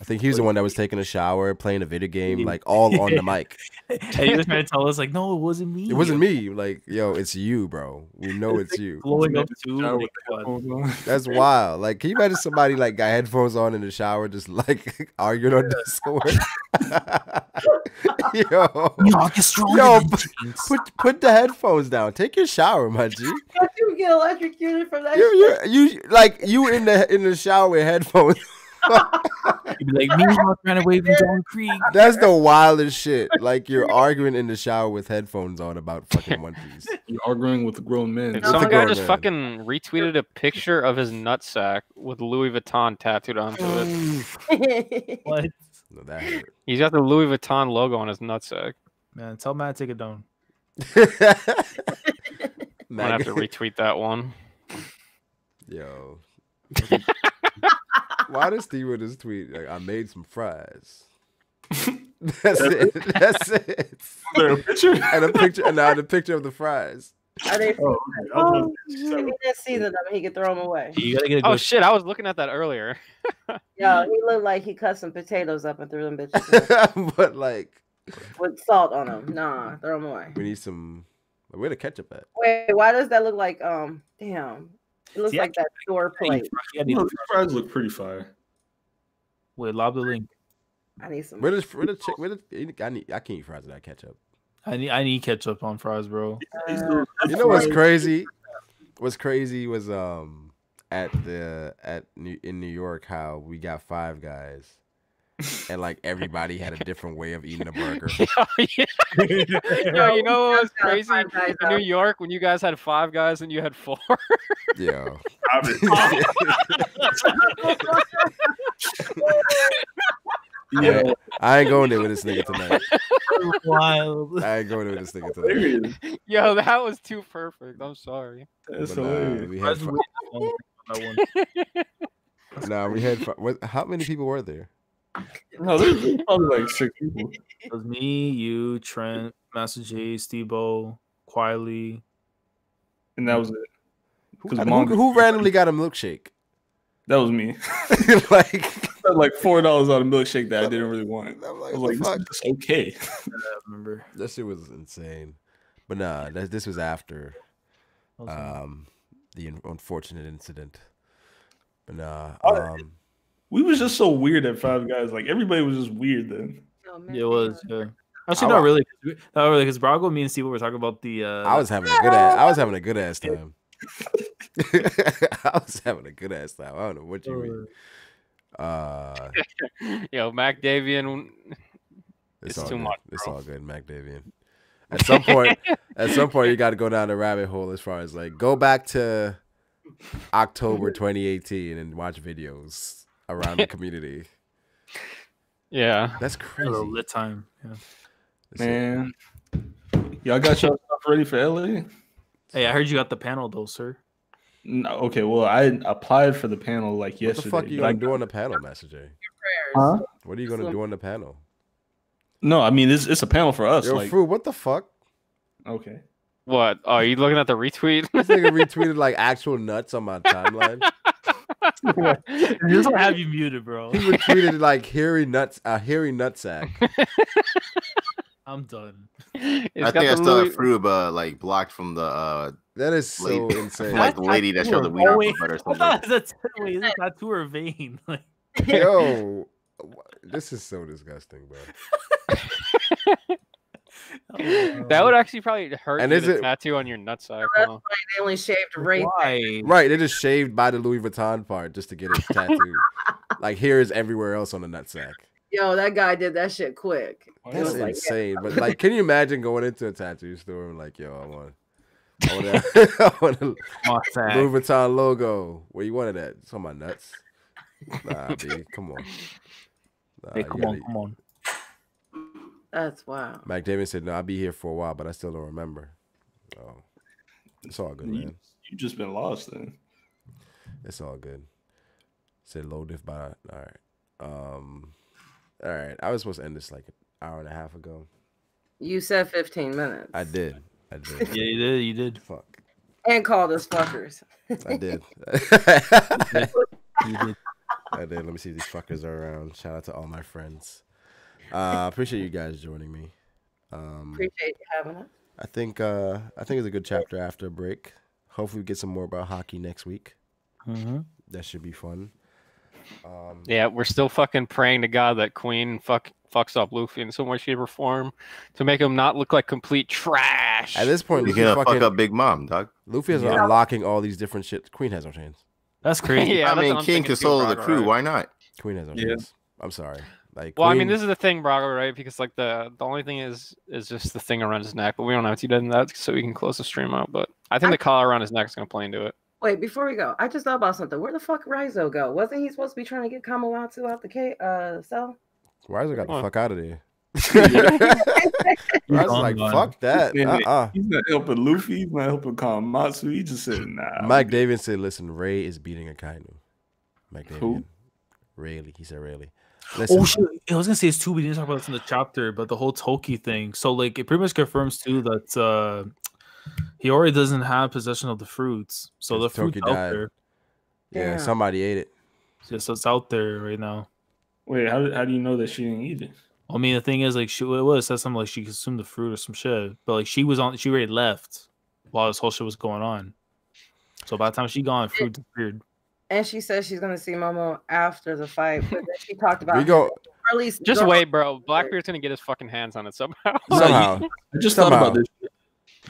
I think he was the one that was taking a shower, playing a video game, like all on the mic. And he was trying to tell us like, no, it wasn't me. It wasn't me. Like, yo, it's you, bro. We know it's you. Blowing up too. That's wild. Like, can you imagine somebody like got headphones on in the shower, just like arguing on Discord? yo, put the headphones down. Take your shower, my G. Don't you get electrocuted from that? You in the shower with headphones. You'd be like, me trying to wave in John Creek. That's the wildest shit. Like, you're arguing in the shower with headphones on about fucking One Piece. You're arguing with a grown man. Some guy just fucking retweeted a picture of his nutsack with Louis Vuitton tattooed onto it. What? No, that hurt. He's got the Louis Vuitton logo on his nutsack. Man, tell Matt to take it down. I'm gonna have to retweet that one. Yo. Why does Steve just tweet like, I made some fries? That's it. That's it. Is there a picture? And a picture, and now the picture of the fries. Are they? If he didn't season them, he could throw them away. You gotta get oh shit! I was looking at that earlier. Yo, he looked like he cut some potatoes up and threw them bitches in. But like with salt on them. Nah, throw them away. We need some. Where the ketchup at? Wait, why does that look like damn? It looks like that store plate. The fries look pretty fire. Wait, lob the link. I need some. I can't eat fries without ketchup. I need ketchup on fries, bro. You know what's crazy? What's crazy was in New York how we got Five Guys, and like everybody had a different way of eating a burger. Yeah. Yo, you know what was crazy in New York when you guys had Five Guys and you had 4? Yo. Yeah, I ain't going there with this nigga tonight. Wild. I ain't going there with this nigga tonight. Yo, that was too perfect. I'm sorry. That's But, hilarious. we had we had how many people were there? No, there's probably like 6 people. It was me, you, Trent, Master J, Steve-O, Quiley. And that was it. Who randomly got a milkshake? That was me. Like, I had like $4 on a milkshake that I didn't really want. I'm I was like, fuck? this is okay. I remember. That shit was insane. But nah, this was after the unfortunate incident. But nah, We was just so weird at Five Guys. Like everybody was just weird then. Yeah, it was. Yeah. Actually, not really. Not really, because Brago, me and Steve were talking about the. I was having a good ass time. I was having a good ass time. I don't know what you mean. Yo, Mac Davian. It's too good. much. It's all good, Mac Davian. At some point, you got to go down the rabbit hole as far as like go back to October 2018 and watch videos around the community. Yeah, that's crazy. Lit time. Yeah. Man, y'all got your stuff ready for LA? Hey, I heard you got the panel though, sir. No, okay, well, I applied for the panel like yesterday. What the fuck are you gonna do on the panel, Master J? Huh? What are you gonna do on the panel? No, I mean it's a panel for us. Yo, like, Fruit, what the fuck? Okay. What? Oh, are you looking at the retweet? This nigga retweeted like actual nuts on my timeline. This will have you muted, bro. He retweeted like hairy nutsack. I'm done. I think I still have Fruit like blocked from the that is so insane. Like the lady that showed the wiener butt or something. I thought it was is it tattoo or vein? Like, yo, this is so disgusting, bro. That would actually probably hurt And you is to it- tattoo on your nutsack. That's Huh? why they only shaved right. why? Right, they just shaved by the Louis Vuitton part just to get it tattooed. Like here is everywhere else on the nutsack. Yo, that guy did that shit quick. That's was like, insane. But like, can you imagine going into a tattoo store and like, yo, I want a Mustang. Louis Vuitton logo. Where you wanted that? It's on my nuts. Nah, B, come on. Nah, Hey, you come gotta- on. That's wild. Mac David said, "No, I'll be here for a while, but I still don't remember." Oh, it's all good, man. You just been lost then. It's all good. Said low diff by. All right. All right. I was supposed to end this like an hour and a half ago. You said 15 minutes. I did. Yeah, you did. You did. Fuck. And called us fuckers. I did. You did. I did. Let me see if these fuckers are around. Shout out to all my friends. Appreciate you guys joining me. Appreciate you having us. I think it's a good chapter after a break. Hopefully we get some more about hockey next week. Mm-hmm. That should be fun. Yeah, we're still fucking praying to God that Queen fucks up Luffy in some way, shape, or form to make him not look like complete trash. At this point, You Luffy gonna fuck up Big Mom, dog. Luffy is unlocking all these different shit. Queen has no chance. That's crazy. Yeah, I that's mean, what I'm King thinking can too, solo the Braga, crew. right? Why not? Queen has no Yeah. chance. I'm sorry. Like, Well, I Queen- mean, this is the thing, Braga, right? Because like the only thing is just the thing around his neck, but we don't know if he did that, so we can close the stream out. But I think the collar around his neck is gonna play into it. Wait, before we go, I just thought about something. Where the fuck Raizo go? Wasn't he supposed to be trying to get Kamawatsu out the cell? Ryzer got the What? fuck out of there. He's Ryzer's gone, like, gone. fuck that. He's not helping Luffy. He's not helping Kawamatsu. He just said, nah. Mike Davis said, listen, Ray is beating Akainu. Mike Davis. Who? Rayleigh. He said Rayleigh. Listen, Oh shit! I was gonna say it's two. We didn't talk about this in the chapter, but the whole Toki thing. So like, it pretty much confirms too that he already doesn't have possession of the fruits. So the Because fruits Toki out died. there. yeah, Yeah. somebody ate it. So it's out there right now. Wait, how do you know that she didn't eat it? I mean, the thing is, like, it says something like she consumed the fruit or some shit, but like she already left while this whole shit was going on. So by the time she gone, fruit disappeared. And she says she's gonna see Momo after the fight, but then she talked about We go or at least Just go- wait, bro. Blackbeard's gonna get his fucking hands on it somehow. somehow. I just thought Somehow. about this.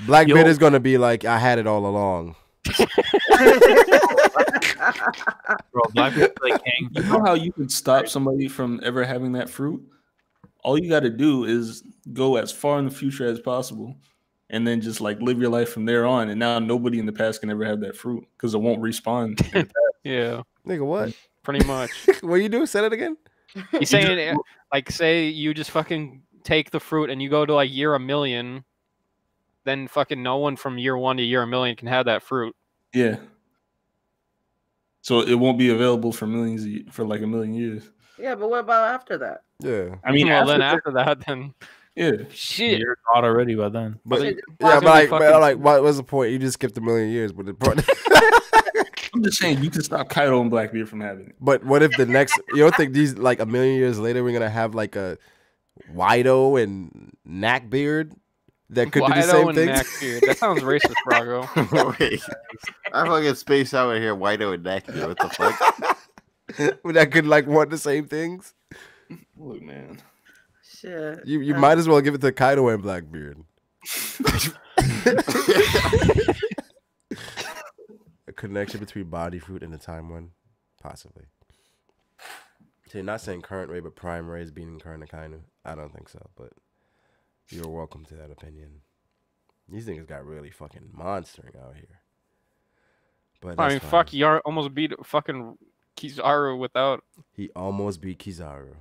Blackbeard Yo. is gonna be like, I had it all along. Bro, Blackbeard like hang. You know how you could stop somebody from ever having that fruit? All you got to do is go as far in the future as possible, and then just like live your life from there on. And now nobody in the past can ever have that fruit because it won't respawn. Yeah, Nigga, what? pretty much. What you do? Say that again. He's saying like, say you just fucking take the fruit and you go to like year 1,000,000, then fucking no one from year 1 to year 1,000,000 can have that fruit. Yeah. So it won't be available for for like 1,000,000 years. Yeah, but what about after that? Yeah. I mean, well, then after that, then yeah, shit. You're out already by then. But Shit, yeah, gonna but be like, what was the point? You just skipped 1,000,000 years, but the point. I'm just saying you can stop Kaido and Blackbeard from having it. But what if the next? You don't think these like 1,000,000 years later we're gonna have like a Wido and Neckbeard that could do the same and thing? Neckbeard. That sounds racist, Brago. Wait, I fucking spaced out right here, Whito and Neckbeard. What the fuck? That could like want the same things. Look, man. Shit. You might as well give it to Kaido and Blackbeard. A connection between body fruit and the time one, possibly. So you're not saying current Ray, but prime Ray is beating current Akainu. I don't think so, but you're welcome to that opinion. These niggas got really fucking monstering out here. But I mean, fuck, Yar almost beat fucking Kizaru without. He almost beat Kizaru.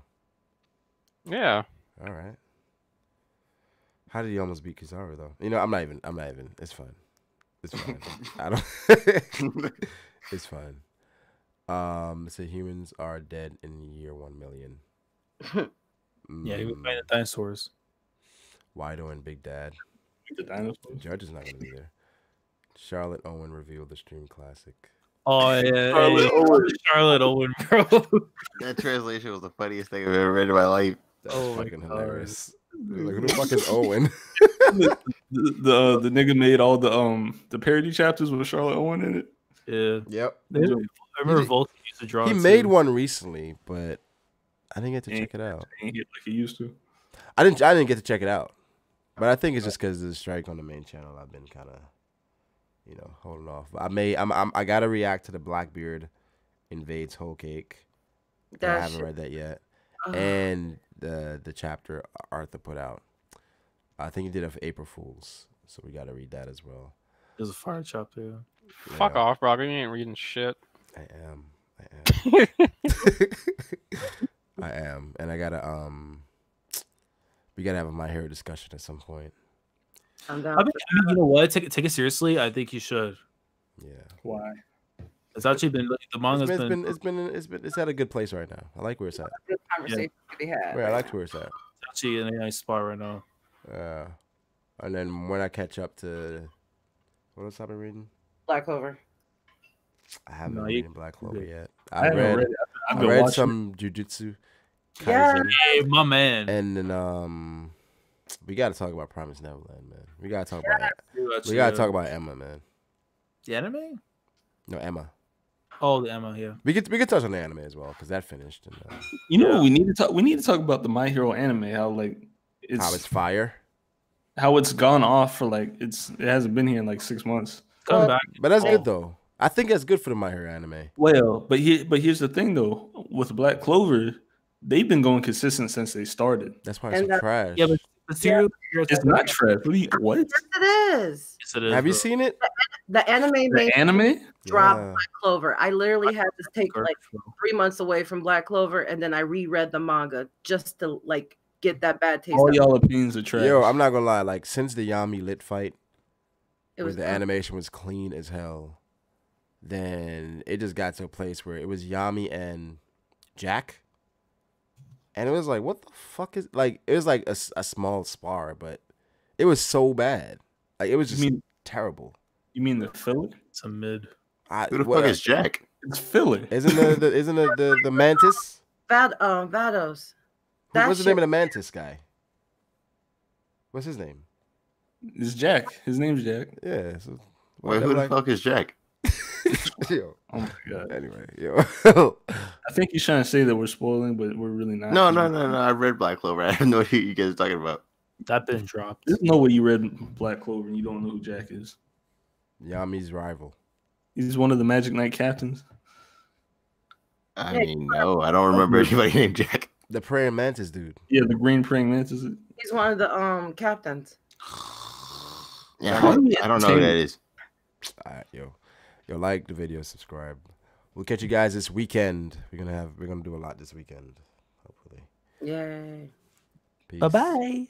Yeah. All right. How did he almost beat Kizaru though? You know, I'm not even. It's fine. It's fine. I don't. It's fine. So humans are dead in year 1,000,000. Yeah, he was playing the dinosaurs. Wido and Big Dad. The dinosaurs. Judge is not gonna be there. Charlotte Owen revealed the stream classic. Oh yeah, Charlotte Owen, bro. That translation was the funniest thing I've ever read in my life. That's Oh my fucking God. hilarious. Like, who the fuck is Owen? The nigga made all the parody chapters with Charlotte Owen in it. Yeah, Yep. I remember Volta used to draw. He it made too. one recently, but I didn't get to check it out. Ain't hit like he used to. I didn't get to check it out, but I think it's just because of the strike on the main channel. I've been kind of, holding off. I gotta react to the Blackbeard invades Whole Cake. I That haven't shit- read that yet, and the chapter Arthur put out. I think he did it for April Fools, so we gotta read that as well. There's a fire chapter. Yeah. Fuck off, Brago. You ain't reading shit. I am. I am, and I gotta we gotta have a My Hero discussion at some point. I'm I down. mean, you know what? Take it seriously. I think you should. Yeah, Why? It's actually been like, the manga's it's at a good place right now. I like where it's at. Good conversation to be had. Yeah, I like where it's at. actually in a nice spot right now. And then when I catch up to what else I've been reading, Black Clover. I haven't No, been you- reading Black Clover yet. I haven't read it. I've I been read watching some Jujutsu Yeah. Kaisen, Hey, my man. and then we gotta talk about Promised Neverland, man. We gotta talk about That's, we gotta talk about Emma, man. the anime. No, Emma. Oh, the Emma. Yeah. We could touch on the anime as well because that finished. And, You know what we need to talk? We need to talk about the My Hero anime. How like how it's fire. how it's gone off for like it hasn't been here in like 6 months. Coming back. But that's good though. I think that's good for the My Hero anime. Well, but here's the thing though. With Black Clover, they've been going consistent since they started. That's why it's And so trash. Yeah, but the serial. It's not trash. What? Yes, it is. Yes, it is, Have you bro. seen it? The anime The made anime? drop Yeah. Black Clover. I literally had to take Correct, like bro. 3 months away from Black Clover, and then I reread the manga just to like get that bad taste. All out. y'all opinions are trash. Yo, I'm not gonna lie. Like since the Yami lit fight, It where was the animation was clean as hell, then it just got to a place where it was Yami and Jack, and it was like, what the fuck is like? It was like a small spar, but it was so bad. Like it was just terrible. You mean the filler? It's a mid. Who the fuck is Jack? It's filler. Isn't the mantis? Vados. What's the name of the mantis guy? What's his name? It's Jack. His name's Jack. Yeah. So, Wait, who the fuck is Jack? Yo. Oh my god. Anyway, yo. I think he's trying to say that we're spoiling, but we're really not. No. I read Black Clover. I have no idea who you guys are talking about. That been dropped. There's no way you read Black Clover and you don't know who Jack is. Yami's rival. He's one of the Magic Knight captains. I mean, no, I don't remember anybody named Jack. The praying mantis dude. Yeah, the green praying mantis. He's one of the captains. Yeah, I don't know who that is. All right, yo, like the video, subscribe. We'll catch you guys this weekend. We're gonna do a lot this weekend, hopefully. Yay. Peace. Bye bye.